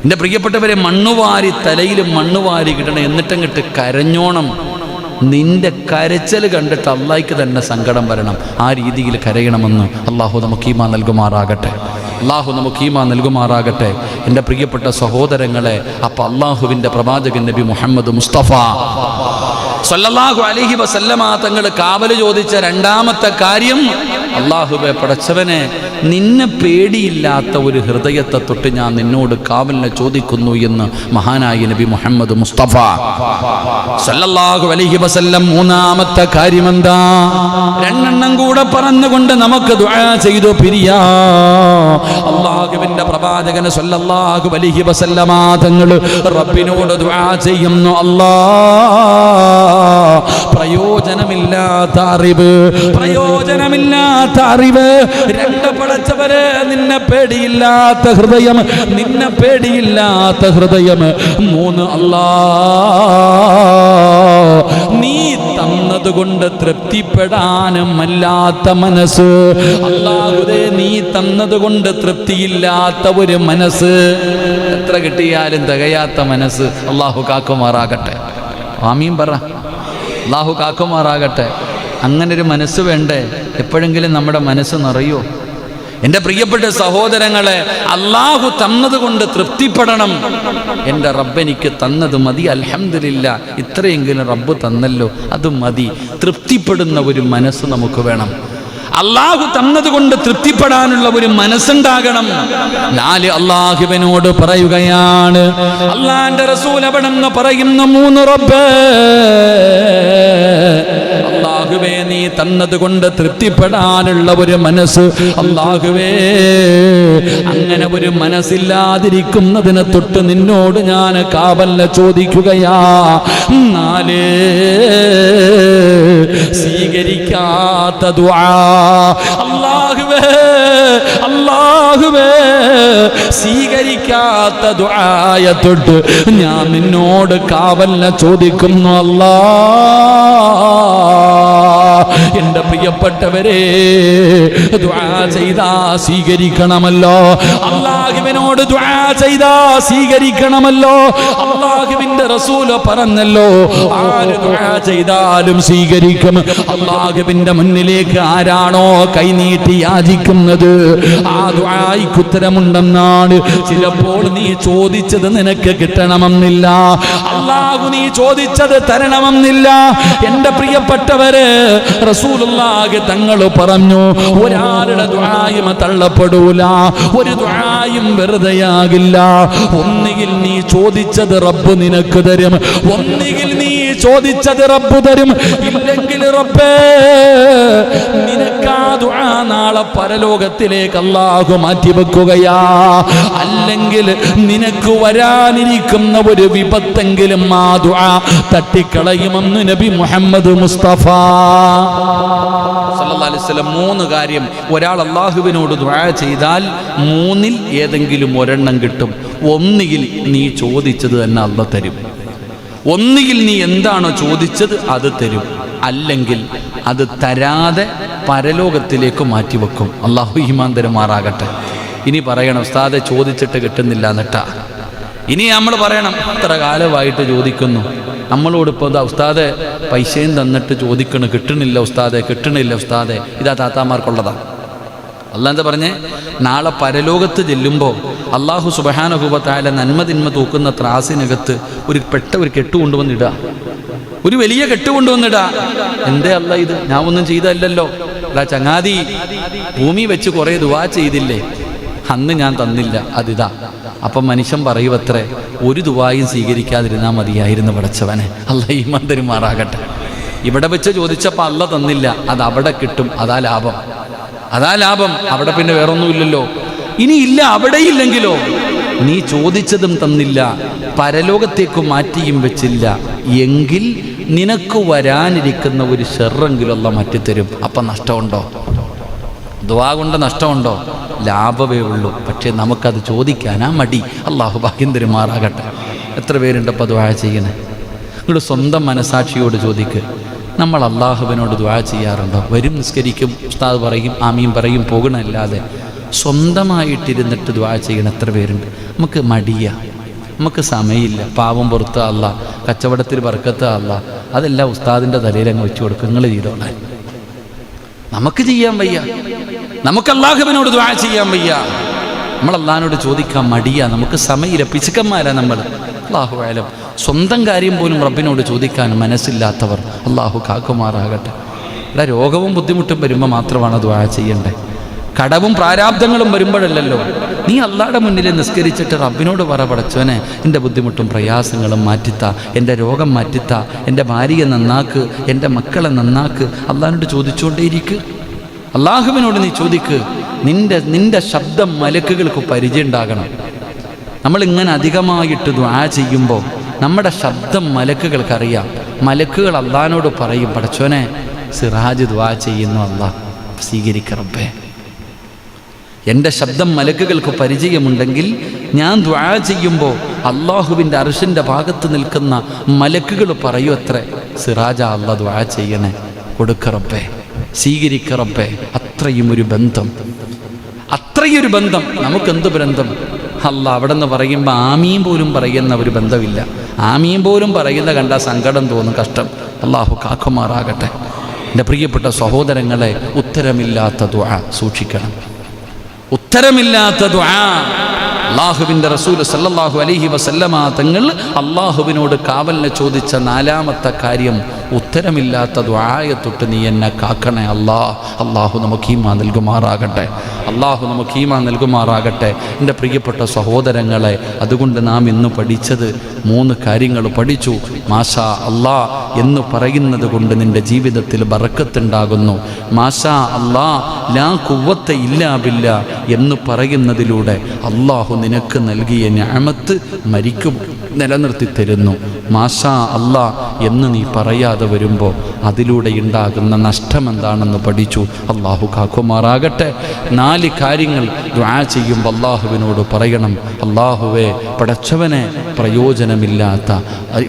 എൻ്റെ പ്രിയപ്പെട്ടവരെ, മണ്ണുവാരി തലയിൽ മണ്ണുവാരി കിട്ടണം, എന്നിട്ടങ്ങിട്ട് കരഞ്ഞോണം. നിന്റെ കരച്ചൽ കണ്ടിട്ട് അള്ളാഹിക്ക് തന്നെ സങ്കടം വരണം. ആ രീതിയിൽ കരയണമെന്ന് അള്ളാഹു നമുക്ക് ഈമാൻ നൽകുമാറാകട്ടെ. അള്ളാഹു നമുക്ക് ഈമാൻ നൽകുമാറാകട്ടെ. എൻ്റെ പ്രിയപ്പെട്ട സഹോദരങ്ങളെ, അപ്പോൾ അള്ളാഹുവിൻ്റെ പ്രവാചകൻ നബി മുഹമ്മദ് മുസ്തഫ സല്ലല്ലാഹു അലൈഹി വസല്ലമ തങ്ങൾ കാവൽ ചോദിച്ച രണ്ടാമത്തെ കാര്യം, അള്ളാഹുവേ പടച്ചവനെ, നിന്നെ പേടിയില്ലാത്ത ഒരു ഹൃദയത്തെ തൊട്ട് ഞാൻ നിന്നോട് കാവലിനെ ചോദിക്കുന്നു എന്ന് മഹാനായ നബി മുഹമ്മദ് മുസ്തഫ സല്ലല്ലാഹു അലൈഹി വസല്ലം. മൂന്നാമത്തെ കാര്യം എന്താ? രണ്ടെണ്ണം കൂടെ പറഞ്ഞുകൊണ്ട് നമുക്ക് ദുആ ചെയ്തു പിരിയാ. അള്ളാഹുവിന്റെ പ്രവാചകൻ സല്ലല്ലാഹു അലൈഹി വസല്ലമ തങ്ങൾ റബ്ബിനോട് ദുആ ചെയ്യുന്നു, പ്രയോജനമില്ലാത്ത അറിവ്, പ്രയോജനമില്ലാത്ത അറിവ്. രണ്ട് പടച്ചവരെ, നിന്നെ പേടിയില്ലാത്ത ഹൃദയം, നിന്നെ പേടിയില്ലാത്ത ഹൃദയം. മൂന്ന്, അല്ലാ നീ തന്നതുകൊണ്ട് തൃപ്തിപ്പെടാനും അല്ലാത്ത മനസ്സ്. അല്ലാഹുവേ, നീ തന്നതുകൊണ്ട് തൃപ്തിയില്ലാത്ത ഒരു മനസ്സ്, എത്ര കിട്ടിയാലും തികയാത്ത മനസ്സ്. അല്ലാഹു കാക്കുമാറാകട്ടെ. ആമീൻ പറ. അല്ലാഹു കാക്കുമാറാകട്ടെ. അങ്ങനൊരു മനസ്സ് വേണ്ടേ? എപ്പോഴെങ്കിലും നമ്മുടെ മനസ്സ് നിറയോ? എൻ്റെ പ്രിയപ്പെട്ട സഹോദരങ്ങളെ, അല്ലാഹു തന്നതുകൊണ്ട് തൃപ്തിപ്പെടണം. എൻ്റെ റബ്ബ് എനിക്ക് തന്നത് മതി, അൽഹംദുലില്ലാ, ഇത്രയെങ്കിലും റബ്ബ് തന്നല്ലോ, അത് മതി. തൃപ്തിപ്പെടുന്ന ഒരു മനസ്സ് നമുക്ക് വേണം. അല്ലാഹു തന്നതുകൊണ്ട് തൃപ്തിപ്പെടാനുള്ള ഒരു മനസ്സുണ്ടാകണം. 4 അല്ലാഹുവിനോട് പറയുകയാണ്. അല്ലാഹുവിന്റെ റസൂൽ അവിടെന്ന് പറയുന്ന 3 റബ്ബേ, അല്ലാഹുവേ നീ തന്നതുകൊണ്ട് തൃപ്തിപ്പെടാനുള്ള ഒരു മനസ്സ്. അല്ലാഹുവേ, അങ്ങനെ ഒരു മനസ്സില്ലാതിരിക്കുന്നതിനെ തൊട്ട് നിന്നോട് ഞാൻ കാവലിനെ ചോദിക്കുകയാ. 4 സ്വീകരിക്കാത്ത ദുആ. അല്ലാഹുവേ, അല്ലാഹുവേ, സ്വീകരിക്കാത്ത ദുആയെ തൊട്ട് ഞാൻ നിന്നോട് കാവലിനെ ചോദിക്കുന്നു. എൻ്റെ പ്രിയപ്പെട്ടവരെ, ദുആ ചെയ്താ സ്വീകരിക്കണമല്ലോ. അല്ലാഹുവിനോട് ദുആ ചെയ്താ സ്വീകരിക്കണമല്ലോ. അല്ലാഹുവിന്റെ റസൂൽ പറഞ്ഞല്ലോ, ആര് ദുആ ചെയ്താലും സ്വീകരിക്കും. അല്ലാഹുവിന്റെ മുന്നിലേക്ക് ആരാണോ കൈനീട്ടി യാചിക്കുന്നത്, ആ ദുആയ്ക്ക് ഉത്തരമുണ്ടെന്നാണ്. ചിലപ്പോൾ നീ ചോദിച്ചത് നിനക്ക് കിട്ടണമെന്നില്ല, അല്ലാഹു നീ ചോദിച്ചത് തരണമെന്നില്ല. എൻ്റെ പ്രിയപ്പെട്ടവരെ, റസൂലുള്ളാഹി തങ്ങൾ പറഞ്ഞു, ഒരാളുടെ ദുആയും തള്ളപ്പെടൂല, ഒരു ദുആയും വെറുതെയാകില്ല. ഒന്നുകിൽ നീ ചോദിച്ചത് റബ്ബ് നിനക്ക് തരും, ഒന്നുകിൽ നീ ചോദിച്ചത് റബ്ബ് തരും. ഇല്ലെങ്കിൽ റബ്ബേ, നിനക്കാ ദുആ നാളെ പരലോകത്തിലേക്ക് അല്ലാഹു മാറ്റിവെക്കുകയാ. അല്ലെങ്കിൽ നിനക്ക് വരാനിരിക്കുന്ന ഒരു വിപത്തെങ്കിലും ആ ദുആ തട്ടിക്കളയുമെന്ന് നബി മുഹമ്മദ് മുസ്തഫ സല്ലല്ലാഹു അലൈഹി വസല്ലം. 3 കാര്യം. ഒരാൾ അല്ലാഹുവിനോട് ദുആ ചെയ്താൽ 3-ൽ ഏതെങ്കിലും ഒരെണ്ണം കിട്ടും. ഒന്നുകിൽ നീ ചോദിച്ചത് തന്നെ അല്ലാഹു തരും, ഒന്നുകിൽ നീ എന്താണോ ചോദിച്ചത് അത് തരും, അല്ലെങ്കിൽ അത് തരാതെ പരലോകത്തിലേക്ക് മാറ്റിവെക്കും. അല്ലാഹു ഈമാൻ തരുമാറാകട്ടെ. ഇനി പറയണം, ഉസ്താദെ ചോദിച്ചിട്ട് കിട്ടുന്നില്ല എന്നിട്ടാ. ഇനി നമ്മൾ പറയണം, എത്ര കാലമായിട്ട് ചോദിക്കുന്നു, നമ്മളോട് ഇപ്പോൾ ഉസ്താദെ പൈസയും തന്നിട്ട് ചോദിക്കണം, കിട്ടണില്ല ഉസ്താദെ, കിട്ടണില്ല ഉസ്താദെ. ഇതാ താത്താമാർക്കുള്ളതാ. അല്ലാഹ് എന്താ പറഞ്ഞേ? നാളെ പരലോകത്ത് ചെല്ലുമ്പോൾ അല്ലാഹു സുബ്ഹാനഹു വ തആല നന്മ തിന്മ തൂക്കുന്ന ത്രാസിനകത്ത് ഒരു കെട്ട് കൊണ്ടുവന്നിടുക, ഒരു വലിയ കെട്ട് കൊണ്ടുവന്നിടുക. എന്തേ അല്ല ഇത്? ഞാൻ ഒന്നും ചെയ്തല്ലോ. അല്ല ചങ്ങാതി, ഭൂമി വെച്ച് കുറേ ദുആ ചെയ്തില്ലേ, അന്ന് ഞാൻ തന്നില്ല, അതിതാ. അപ്പം മനുഷ്യൻ പറയുവത്രേ, ഒരു ദുആയും സ്വീകരിക്കാതിരുന്നാൽ മതിയായിരുന്നു പടച്ചവനെ. അല്ലാഹ് ഈമാൻ തരുമാറാകട്ടെ. ഇവിടെ വെച്ച് ചോദിച്ചപ്പോൾ അല്ല തന്നില്ല, അത് അവിടെ കിട്ടും, അതാ ലാഭം, അതാ ലാഭം. അവിടെ പിന്നെ വേറൊന്നുമില്ലല്ലോ. ഇനി ഇല്ല, അവിടെയില്ലെങ്കിലോ നീ ചോദിച്ചതും തന്നില്ല, പരലോകത്തേക്ക് മാറ്റിയും വെച്ചില്ല, എങ്കിൽ നിനക്ക് വരാനിരിക്കുന്ന ഒരു ഷെറെങ്കിലും അല്ലാഹ് മാറ്റിത്തരും. അപ്പം നഷ്ടമുണ്ടോ? ദുആ കൊണ്ട് നഷ്ടമുണ്ടോ? ലാഭമേ ഉള്ളൂ. പക്ഷേ നമുക്കത് ചോദിക്കാനാ മടി. അള്ളാഹു ഭാഗ്യം തരുമാറാകട്ടെ. എത്ര പേരുണ്ടപ്പോൾ ദുആ ചെയ്യണേ? നിങ്ങൾ സ്വന്തം മനസാക്ഷിയോട് ചോദിക്ക്. നമ്മൾ അള്ളാഹുവിനോട് ദുആ ചെയ്യാറുണ്ടോ? വരും നിസ്കരിക്കും, ഉസ്താദ് പറയും, ആമീൻ പറയും, പോകണമല്ലാതെ സ്വന്തമായിട്ടിരുന്നിട്ട് ദുആ ചെയ്യണ എത്ര പേരുണ്ട്? നമുക്ക് മടിയ, നമുക്ക് സമയമില്ല. പാവം പുറത്ത് അല്ല, കച്ചവടത്തിൽ ബർക്കത്ത് അല്ല, അതെല്ലാം ഉസ്താദിൻ്റെ തലയിൽ അങ്ങ് വെച്ച് കൊടുക്കും. നിങ്ങൾ ചെയ്തോളാൻ. നമുക്ക് ചെയ്യാൻ വയ്യ, നമുക്ക് അള്ളാഹുവിനോട് ദുആ ചെയ്യാൻ വയ്യ. നമ്മൾ അള്ളാഹിനോട് ചോദിക്കാൻ മടിയാ, നമുക്ക് സമയമില്ല, പിശുക്കന്മാരാ നമ്മൾ. അല്ലാഹു അലം. സ്വന്തം കാര്യം പോലും റബ്ബിനോട് ചോദിക്കാൻ മനസ്സില്ലാത്തവർ അള്ളാഹു കാക്കുമാറാകട്ടെ. ഇവിടെ രോഗവും ബുദ്ധിമുട്ടും വരുമ്പോൾ മാത്രമാണ് ദുആ ചെയ്യണ്ടേ. കടവും പ്രാരാബ്ദങ്ങളും വരുമ്പോഴല്ലല്ലോ. നീ അള്ളാഹുടെ മുന്നിൽ നിസ്കരിച്ചിട്ട് റബ്ബിനോട് പറ, പടച്ചോനെ എൻ്റെ ബുദ്ധിമുട്ടും പ്രയാസങ്ങളും മാറ്റിത്താ, എൻ്റെ രോഗം മാറ്റിത്താ, എൻ്റെ ഭാര്യയെ നന്നാക്ക്, എൻ്റെ മക്കളെ നന്നാക്ക്. അള്ളാഹിനോട് ചോദിച്ചുകൊണ്ടേയിരിക്ക്. അള്ളാഹുവിനോട് നീ ചോദിക്ക്. നിന്റെ ശബ്ദം മലക്കുകൾക്ക് പരിചയം ഉണ്ടാകണം. നമ്മളിങ്ങനെ അധികമായിട്ട് ദുആ ചെയ്യുമ്പോൾ നമ്മുടെ ശബ്ദം മലക്കുകൾക്കറിയാം. മലക്കുകൾ അള്ളാഹിനോട് പറയും, പടച്ചോനെ സിറാജ് ദുആ ചെയ്യുന്നു, അള്ളാഹ് സ്വീകരിക്ക റബ്ബേ. എൻ്റെ ശബ്ദം മലക്കുകൾക്ക് പരിചയമുണ്ടെങ്കിൽ ഞാൻ ദുആ ചെയ്യുമ്പോൾ അള്ളാഹുവിൻ്റെ അർശിൻ്റെ ഭാഗത്ത് നിൽക്കുന്ന മലക്കുകൾ പറയൂ അത്രേ, സിറാജ അള്ളാഹ് ദുആ ചെയ്യണേ, കൊടുക്ക റബ്ബേ, സ്വീകരിക്ക റബ്ബേ. അത്രയും ഒരു ബന്ധം, അത്രയൊരു ബന്ധം. നമുക്കെന്ത് ബന്ധം? അള്ളാഹ് അവിടെ നിന്ന് പറയുമ്പോൾ ആമീൻ പോലും പറയുന്ന ഒരു ബന്ധമില്ല. ആമീൻ പോലും പറയുന്ന കണ്ട സങ്കടം തോന്നും, കഷ്ടം. അള്ളാഹു കാക്കുമാറാകട്ടെ. എൻ്റെ പ്രിയപ്പെട്ട സഹോദരങ്ങളെ, ഉത്തരമില്ലാത്ത ദുആ സൂക്ഷിക്കണം. ഉത്തരമില്ലാത്ത ദുആ. അള്ളാഹുവിൻ്റെ റസൂൽ സല്ലല്ലാഹു അലൈഹി വസല്ലമ തങ്ങൾ അള്ളാഹുവിനോട് കാവലിനെ ചോദിച്ച 4-ാമത്തെ കാര്യം, ഉത്തരമില്ലാത്ത ദുആയെ തൊട്ട് നീ എന്നെ കാക്കണേ അല്ലാഹ്. അള്ളാഹു നമുക്ക് ഈമാൻ നൽകുമാറാകട്ടെ. അള്ളാഹു നമുക്ക് ഈമാൻ നൽകുമാറാകട്ടെ. എൻ്റെ പ്രിയപ്പെട്ട സഹോദരങ്ങളെ, അതുകൊണ്ട് നാം ഇന്ന് പഠിച്ചത് 3 കാര്യങ്ങൾ പഠിച്ചു. മാഷാ അല്ലാ എന്ന് പറയുന്നത് കൊണ്ട് നിൻ്റെ ജീവിതത്തിൽ ബറക്കത്തുണ്ടാകുന്നു. മാഷാ അല്ലാ ലാ ഖുവ്വത ഇല്ലാ ബില്ലാ എന്ന് പറയുന്നതിലൂടെ അള്ളാഹു നിനക്ക് നൽകിയ നിഅമത്ത് മരിക്കും നിലനിർത്തി തരുന്നു. മാഷാ അല്ലാ എന്ന് നീ പറയാതെ വരുമ്പോൾ അതിലൂടെ ഉണ്ടാകുന്ന നഷ്ടം എന്താണെന്ന് പഠിച്ചു. അള്ളാഹു കാക്കുമാറാകട്ടെ. 4 കാര്യങ്ങൾ ദുആ ചെയ്യുമ്പോൾ അള്ളാഹുവിനോട് പറയണം. അള്ളാഹുവേ, പടച്ചവനെ,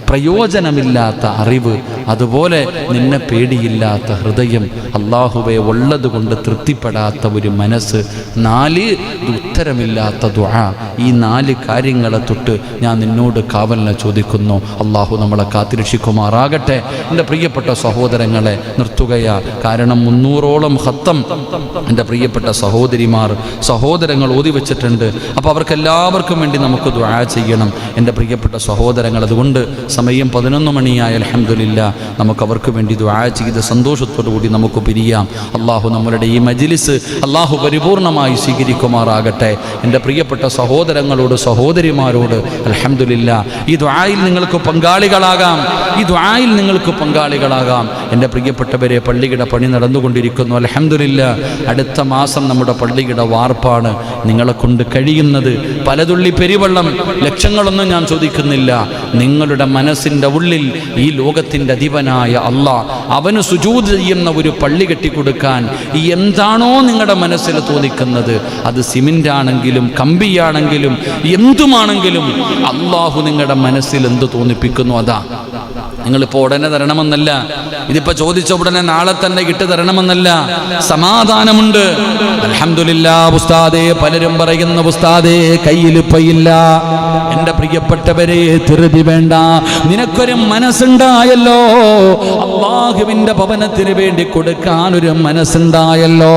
പ്രയോജനമില്ലാത്ത അറിവ്, അതുപോലെ നിന്നെ പേടിയില്ലാത്ത ഹൃദയം, അള്ളാഹുവേ ഉള്ളതുകൊണ്ട് തൃപ്തിപ്പെടാത്ത ഒരു മനസ്സ്, 4 ഉത്തരമില്ലാത്ത ദുആ. ഈ 4 കാര്യങ്ങളെ തൊട്ട് ഞാൻ നിന്നോട് കാവലിനെ ചോദിക്കുന്നു. അള്ളാഹു നമ്മളെ കാത്തിരക്ഷിക്കുമാറാകട്ടെ. എൻ്റെ പ്രിയപ്പെട്ട സഹോദരങ്ങളെ, നിർത്തുകയാ. കാരണം 300ഓളം ഖത്തം എൻ്റെ പ്രിയപ്പെട്ട സഹോദരങ്ങൾ ഓതി വെച്ചിട്ടുണ്ട്. അപ്പോൾ അവർക്കെല്ലാവർക്കും വേണ്ടി നമുക്ക് ദുആ ചെയ്യണം എൻ്റെ പ്രിയപ്പെട്ട സഹോദരങ്ങൾ. അതുകൊണ്ട് സമയം 11 മണിയായ അൽഹംദുലില്ലാ, നമുക്ക് അവർക്ക് വേണ്ടി ദുആ ചെയ്ത് സന്തോഷത്തോടു കൂടി നമുക്ക് പിരിയാം. അള്ളാഹു നമ്മളുടെ ഈ മജ്ലിസ് അള്ളാഹു പരിപൂർണമായി സ്വീകരിക്കുമാറാകട്ടെ. എൻ്റെ പ്രിയപ്പെട്ട സഹോദരങ്ങളോട്, സഹോദരിമാരോട് അൽഹംദുലില്ലാ, ഈ ദുആയിൽ നിങ്ങൾക്ക് പങ്കാളികളാകാം. എൻ്റെ പ്രിയപ്പെട്ടവരെ, പള്ളിയുടെ പണി നടന്നുകൊണ്ടിരിക്കുന്നു. അൽഹംദുലില്ലാ, അടുത്ത മാസം നമ്മുടെ പള്ളിയുടെ വാർപ്പാണ്. നിങ്ങളെ കൊണ്ട് കഴിയുന്നത് പലതുള്ളി പെരുവെള്ളം, ലക്ഷങ്ങളൊന്നും ഞാൻ ചോദിക്കുന്നില്ല. നിങ്ങളുടെ മനസ്സിൻ്റെ ഉള്ളിൽ ഈ ലോകത്തിൻ്റെ അധിപനായ അള്ളാഹ്, അവന് സുജൂദ് ചെയ്യുന്ന ഒരു പള്ളി കെട്ടിക്കൊടുക്കാൻ എന്താണോ നിങ്ങളുടെ മനസ്സിൽ തോന്നിക്കുന്നത്, അത് സിമൻ്റ് ആണെങ്കിലും കമ്പിയാണെങ്കിലും എന്തുമാണെങ്കിലും അള്ളാഹു നിങ്ങളുടെ മനസ്സിൽ എന്ത് തോന്നിപ്പിക്കുന്നു അതാ. നിങ്ങളിപ്പോൾ ഉടനെ തരണമെന്നല്ല, ഇതിപ്പോൾ ചോദിച്ച ഉടനെ നാളെ തന്നെ ഇട്ട് തരണമെന്നല്ല. സമാധാനമുണ്ട്. അൽഹംദുലില്ലാ. ഉസ്താദേ, പലരും പറയുന്ന ഉസ്താദേ കയ്യിൽ പയില്ല. എൻ്റെ പ്രിയപ്പെട്ടവരെ, ധൃതി വേണ്ട. നിനക്കൊരു മനസ്സുണ്ടായല്ലോ, അള്ളാഹുവിൻ്റെ ഭവനത്തിന് വേണ്ടി കൊടുക്കാൻ ഒരു മനസ്സുണ്ടായല്ലോ.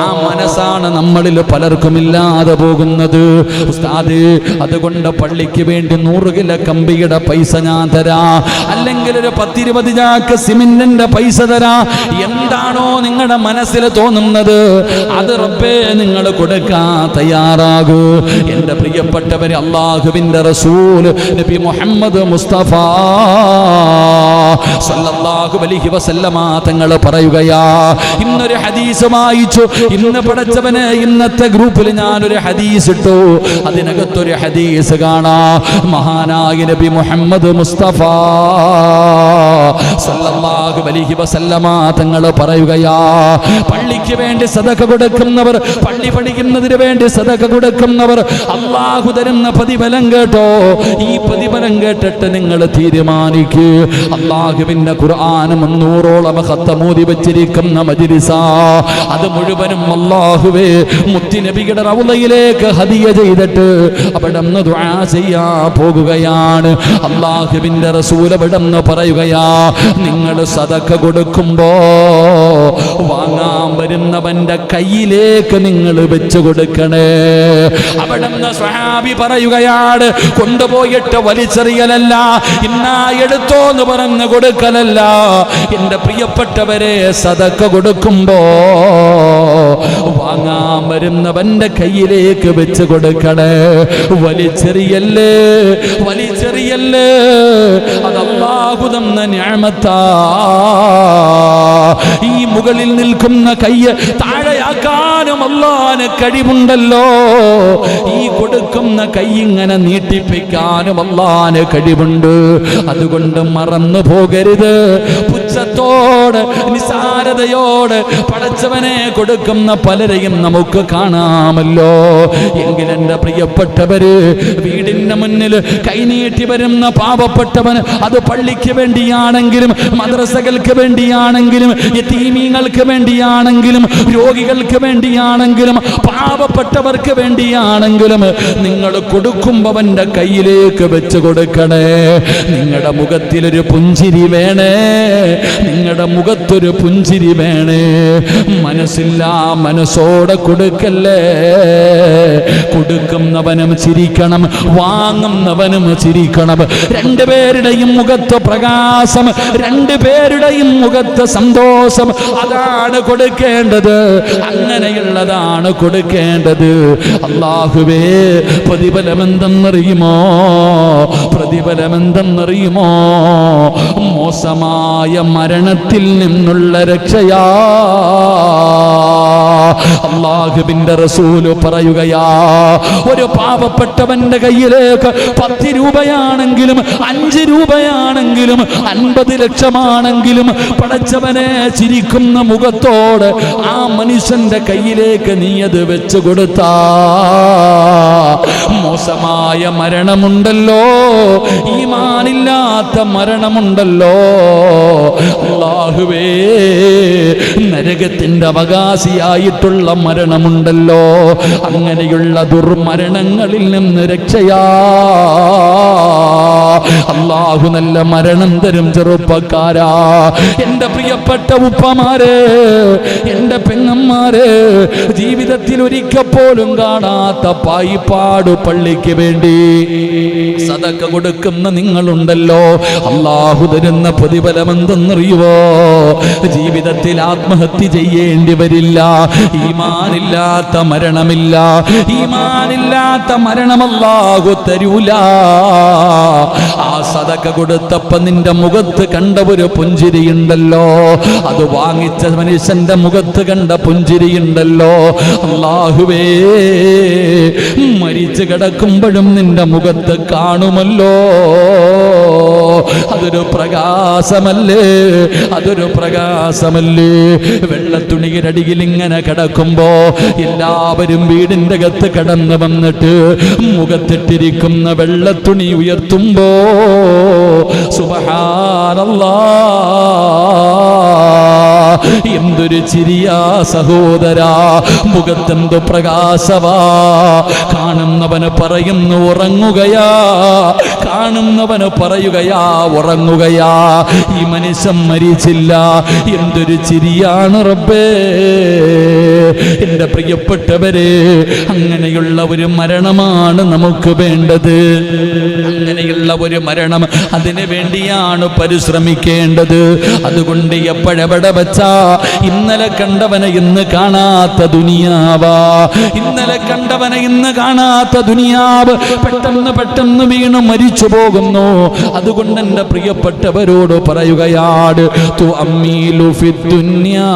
ആ മനസ്സാണ് നമ്മളിൽ പലർക്കും ഇല്ലാതെ പോകുന്നത്. ഉസ്താദേ, അതുകൊണ്ട് പള്ളിക്ക് വേണ്ടി 100 കിലോ കമ്പിയുടെ പൈസ ഞാൻ തരാ, അല്ലെങ്കിൽ ഒരു 10-20 ചാക്ക് സിമന്റിന്റെ പൈസ തരാ. എന്താണോ നിങ്ങളുടെ മനസ്സിൽ തോന്നുന്നത് അത് റബ്ബേ നിങ്ങൾ കൊടുക്കാൻ തയ്യാറാകൂ. എൻ്റെ പ്രിയപ്പെട്ടവരെ, അള്ളാഹു അല്ലാഹുവിന്റെ റസൂൽ നബി മുഹമ്മദ് മുസ്തഫ സല്ലല്ലാഹു അലൈഹി വസല്ലമ തങ്ങൾ പറയുകയാ. ഇന്നൊരു ഹദീസ് വായിച്ചു. ഇന്ന് പടച്ചവനെ ഇന്നത്തെ ഗ്രൂപ്പിൽ ഞാനൊരു ഹദീസ് ഇട്ടു. അതിനകത്തൊരു ഹദീസ് കാണാ. മഹാനായ നബി മുഹമ്മദ് മുസ്തഫ സല്ലല്ലാഹു അലൈഹി വസല്ലമ തങ്ങൾ പറയുകയാ, പള്ളിക്ക് വേണ്ടി സദഖ കൊടുക്കുന്നവർ, പള്ളി പണിയുന്നതിന് വേണ്ടി സദഖ കൊടുക്കുന്നവർ അല്ലാഹു തരുന്ന പ്രതിഫലം കേട്ടോ. ഈ പ്രതിഫലം കേട്ടിട്ട് നിങ്ങൾ തീരുമാനിക്കൂ. അല്ലാഹുവിന്റെ ഖുർആൻ 300ഓളം ഖത്തമൂതി വെച്ചിരിക്കുന്ന മജ്ലിസാ. അത് മുഴുവനും അല്ലാഹുവേ മുത്തുനബിയുടെ റൗളയിലേക്ക് ഹദിയ ചെയ്തിട്ട് അവിടെ നിന്ന് ദുആ ചെയ്യാൻ പോകുകയാണ്. അല്ലാഹുവിന്റെ റസൂൽ അവിടെ നിന്ന് പറയുകയാ, നിങ്ങൾ സദഖ കൊടുക്കുമ്പോ വാങ്ങാൻ വരുന്നവന്റെ കയ്യിലേക്ക് നിങ്ങൾ വെച്ച് കൊടുക്കണേ. അവിടെ നിന്ന് സ്വഹാബി പറയുകയാണ്, കൊണ്ടുപോയിട്ട് വലിച്ചെറിയലല്ല, ഇന്നാ എടുത്തോ എന്ന് പറഞ്ഞ് കൊടുക്കലല്ല. എന്റെ പ്രിയപ്പെട്ടവരെ, സദഖ കൊടുക്കുമ്പോ വാങ്ങാൻ വരുന്നവന്റെ കയ്യിലേക്ക് വെച്ച് കൊടുക്കണേ. വലിച്ചെറിയല്ലേ, വലിച്ചെറിയല്ലേ. അത് അല്ലാഹു തന്ന നിഅമത്താ. ഈ മുകളിൽ നിൽക്കുന്ന കയ്യ് താഴെയാക്കാനും അല്ലാഹുവിന് കഴിവുണ്ടല്ലോ. ഈ കൊടുക്കുന്ന കൈ ഇങ്ങനെ നീട്ടിപ്പിക്കാനും അല്ലാഹുവിന് കഴിവുണ്ട്. അതുകൊണ്ട് മറന്നു പോകരുത്. പുച്ഛത്തോട് നിസാരതയോട് പടച്ചവനെ കൊടുക്കുന്ന പലരെയും നമുക്ക് കാണാമല്ലോ. എങ്കിൽ എൻ്റെ പ്രിയപ്പെട്ടവര്, വീടിന്റെ മുന്നിൽ കൈനീട്ടി വരുന്ന പാവപ്പെട്ടവന്, അത് പള്ളിക്ക് വേണ്ടിയാണെങ്കിലും മദ്രസകൾക്ക് വേണ്ടിയാണെങ്കിലും യതീമീങ്ങൾക്ക് വേണ്ടിയാണെങ്കിലും രോഗികൾക്ക് വേണ്ടിയാണെങ്കിലും പാവപ്പെട്ടവർക്ക് വേണ്ടിയാണെങ്കിലും നിങ്ങൾ കൊടുക്കുമ്പവന്റെ കയ്യിലേക്ക് വെച്ച് കൊടുക്കണേ. നിങ്ങളുടെ മുഖത്തിലൊരു പുഞ്ചിരി വേണേ, നിങ്ങളുടെ മുഖത്തൊരു പുഞ്ചിരി വേണേ. മനസ്സില്ല മനസ്സോടെ കൊടുക്കല്ലേ. കൊടുക്കുന്നവനും ചിരിക്കണം, വാങ്ങുന്നവനും ചിരിക്കണം. രണ്ടുപേരുടെയും മുഖത്ത് പ്രകാശം, രണ്ടുപേരുടെയും മുഖത്ത് സന്തോഷം. അതാണ് കൊടുക്കേണ്ടത്, അങ്ങനെയുള്ളതാണ് കൊടുക്കേണ്ടത്. അല്ലാഹുവേ, പ്രതിഫലമെന്തെന്നറിയുമോ? പ്രതിഫലമെന്തെന്നറിയുമോ? മോശമായ മരണത്തിൽ നിന്നുള്ള രക്ഷയാ. അല്ലാഹുവിന്റെ റസൂൽ പറയുകയാ, ഒരു പാവപ്പെട്ടവന്റെ കയ്യിലേക്ക് 10 രൂപയാണെങ്കിലും 5 രൂപയാണെങ്കിലും 50 ലക്ഷമാണെങ്കിലും പടച്ചവനെ ചിരിക്കുന്ന മുഖത്തോട് ആ മനുഷ്യന്റെ കയ്യിലേക്ക് നീ അത് വെച്ചു കൊടുത്താ, മോശമായ മരണമുണ്ടല്ലോ, ഈമാനില്ലാത്ത മരണമുണ്ടല്ലോ, അല്ലാഹുവേ, നരകത്തിന്റെ അവകാശിയായിട്ടുള്ള മരണമുണ്ടല്ലോ, അങ്ങനെയുള്ള ദുർമരണങ്ങളിൽ നിന്ന് രക്ഷയാ. അല്ലാഹു നല്ല മരണം തരും ചെറുപ്പക്കാരാ. എന്റെ പ്രിയപ്പെട്ട ഉപ്പമാരെ, എന്റെ പെങ്ങന്മാരെ, ജീവിതത്തിൽ ഒരിക്കൽ പോലും കാണാത്ത പായിപ്പാട് പള്ളിക്ക് വേണ്ടി സദഖ കൊടുക്കുന്ന നിങ്ങളുണ്ടല്ലോ, അല്ലാഹു തരുന്ന പ്രതിഫലം എന്തെന്നറിയുവോ? ജീവിതത്തിൽ ആത്മഹത്യ ചെയ്യേണ്ടി വരില്ല. ഈമാനില്ലാത്ത മരണമില്ല. ഈമാനില്ലാത്ത മരണം അല്ലാഹു തരൂല. ആ സദഖ കൊടുത്തപ്പോ നിന്റെ മുഖത്ത് കണ്ട ഒരു പുഞ്ചിരിയുണ്ടല്ലോ, അത് വാങ്ങിച്ച മനുഷ്യന്റെ മുഖത്ത് കണ്ട പുഞ്ചിരിയുണ്ടല്ലോ, അല്ലാഹുവേ, മരിച്ചു കിടക്കുമ്പോഴും നിന്റെ മുഖത്ത് കാണുമല്ലോ. അതൊരു പ്രകാശമല്ലേ, അതൊരു പ്രകാശമല്ലേ. വെള്ളത്തുണിയിലടിയിൽ ഇങ്ങനെ കിടക്കുമ്പോ എല്ലാവരും വീടിന്റെ അകത്ത് കടന്നു വന്നിട്ട് മുഖത്തിട്ടിരിക്കുന്ന വെള്ളത്തുണി ഉയർത്തുമ്പോ സുബ്ഹാനല്ലാഹ്, എന്തൊരു ചിരിയാ സഹോദരാ, മുഖത്തെന്തു പ്രകാശവാ. കാണുന്നവന് പറയുന്നു ഉറങ്ങുകയാ, കാണുന്നവന് പറയുകയാ ഉറങ്ങുകയാ. ഈ മനുഷ്യൻ മരിച്ചില്ല, എന്തൊരു ചിരിയാണ് റബ്ബേ. എൻ്റെ പ്രിയപ്പെട്ടവരെ, അങ്ങനെയുള്ള ഒരു മരണമാണ് നമുക്ക് വേണ്ടത്. അങ്ങനെയുള്ള ഒരു മരണം, അതിനു വേണ്ടിയാണ് പരിശ്രമിക്കേണ്ടത്. അതുകൊണ്ട് എപ്പോഴെവിടെ വെച്ചാ ഇന്നലെ കണ്ടവനെ ഇന്ന് കാണാത്ത ദുനിയാവാ, ഇന്നലെ കണ്ടവനെ ഇന്ന് കാണാത്ത ദുനിയാവ് പെട്ടെന്ന് പെട്ടെന്ന് വീണ് മരിച്ചു പോകുന്നു. അതുകൊണ്ട് എൻ്റെ പ്രിയപ്പെട്ടവരോട് പറയുകയാണ്, തു അമ്മീലു ഫിദ്ദുന്യാ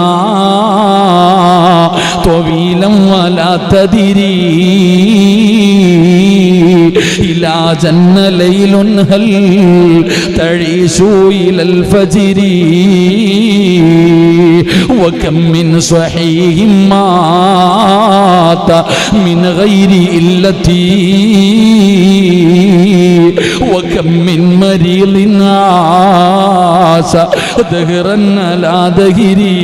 ത്വവീലം വലാ തദിരീ ഇലാ ജന്ന ലൈലുൻ ഹൽ തഈശു ഇലൽ ഫജ്രി വകം മിൻ സ്വഹീഹിൻ മാത മിൻ ഗൈരി ഇല്ലതി വകം മിൻ മരീലിൻ ആസ ദഹ്റൻ അലാ ദഹ്രി.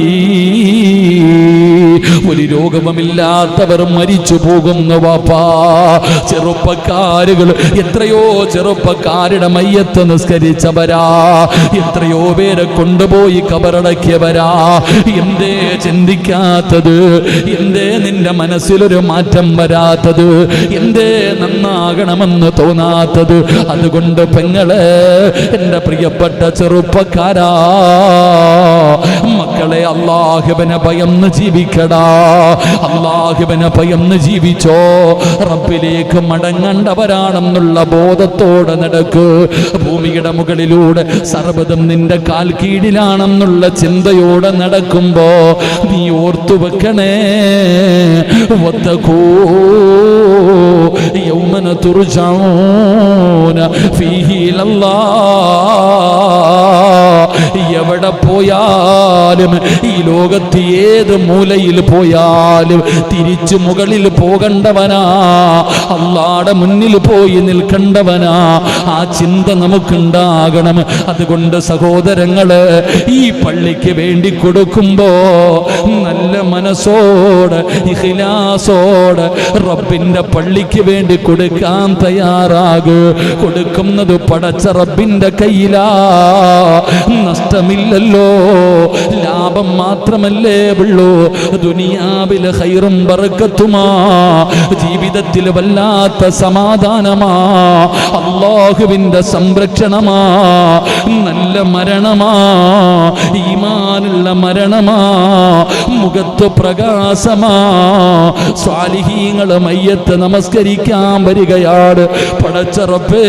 ഒരു രോഗവുമില്ലാത്തവർ മരിച്ചു പോകുന്നു വാപ്പാ. ചെറുപ്പക്കാരുകൾ, എത്രയോ ചെറുപ്പക്കാരുടെ മയ്യത്ത് നിസ്കരിച്ചവരാ, എത്രയോ പേരെ കൊണ്ടുപോയി കബറടക്കിയവരാ. എന്തേ ചിന്തിക്കാത്തത്? എന്തേ നിന്റെ മനസ്സിലൊരു മാറ്റം വരാത്തത്? എന്തേ നന്നാകണമെന്ന് തോന്നാത്തത്? അതുകൊണ്ട് പെങ്ങളെ, എൻ്റെ പ്രിയപ്പെട്ട ചെറുപ്പക്കാരാ, മക്കളെ, അല്ലാഹുവിനെ ഭയന്ന് ജീവിക്കടാ. അല്ലാഹുവിനെ ഭയന്ന് ജീവിച്ചോ. റബ്ബിലേക്ക് മടങ്ങേണ്ടവരാണെന്നുള്ള ബോധത്തോടെ നടക്ക്. ഭൂമിയുടെ മുകളിലൂടെ സർവ്വതും നിന്റെ കാൽ കീഴിലാണെന്നുള്ള ചിന്തയോടെ നടക്കുമ്പോ നീ ഓർത്തു വെക്കണേ, വത്തഖൂ യൗമന തുർജഊന ഫീഹി ഇലല്ലാഹ്. എവിടെ പോയാലും, ഈ ലോകത്ത് ഏത് മൂലയിൽ പോയാലും തിരിച്ചു മുകളിൽ പോകണ്ടവനാ, അല്ലാഹുവിന്റെ മുന്നിൽ പോയി നിൽക്കണ്ടവനാ. ആ ചിന്ത നമുക്കുണ്ടാകണം. അതുകൊണ്ട് സഹോദരങ്ങള്, ഈ പള്ളിക്ക് വേണ്ടി കൊടുക്കുമ്പോ നല്ല മനസ്സോടെ ഇഖ്ലാസോടെ റബ്ബിന്റെ പള്ളിക്ക് വേണ്ടി കൊടുക്കാൻ തയ്യാറാകൂ. കൊടുക്കുന്നത് പടച്ച റബ്ബിന്റെ കയ്യിലാ, നഷ്ടമില്ലല്ലോ, ലാഭം മാത്രമല്ലേ ഉള്ളൂ. ദുനിയാവിലെ ഖൈറും ബറക്കത്തുമാ, ജീവിതത്തിൽ വല്ലാത്ത സമാധാനമാ, അല്ലാഹുവിന്റെ സംരക്ഷണമാ, നല്ല മരണമാ, ഈമാനുള്ള മരണമാ, മുഖത്ത് പ്രകാശമാ. സ്വാലിഹീങ്ങളെ മയ്യത്ത് നമസ്കരിക്കാൻ വരികയാണ്. പടച്ച റബ്ബേ,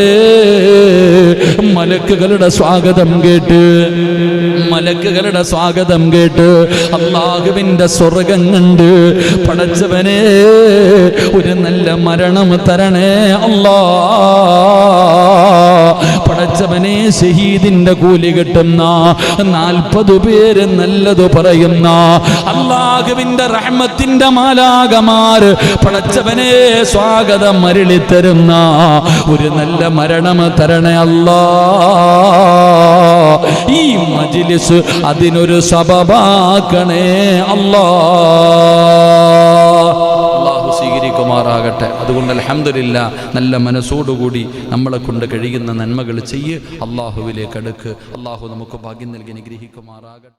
മലക്കുകളുടെ സ്വാഗതം കേട്ട്, മലക്കുകളുടെ സ്വാഗതം കേട്ട് അല്ലാഹുവിന്റെ സ്വർഗ്ഗം കണ്ട്, പടച്ചവനെ ഒരു നല്ല മരണം തരണേ അല്ലാ. പടച്ചവനെ, ഷഹീദിന്റെ കൂലി കിട്ടുന്ന 40 പേര് നല്ലത് പറയുന്ന അല്ലാഹുവിന്റെ റഹ്മത്തിന്റെ മാലാകമാര് പടച്ചവനെ സ്വാഗതം അരുളിത്തരുന്ന ഒരു നല്ല മരണം തരണേ അല്ലാ. ഈ മജ്ലിസ് അതിനൊരു സബബാക്കണേ അല്ലാ. അല്ലാഹു സ്വീകരിക്കുമാറാകട്ടെ. അതുകൊണ്ട് അൽഹംദുലില്ലാ, നല്ല മനസ്സോടുകൂടി നമ്മളെ കൊണ്ട് കഴിയുന്ന നന്മകൾ ചെയ്യ്, അല്ലാഹുവിലേക്ക് അടുക്ക്. അല്ലാഹു നമുക്ക് ഭാഗ്യം നൽകി അനുഗ്രഹിക്കുമാറാകട്ടെ.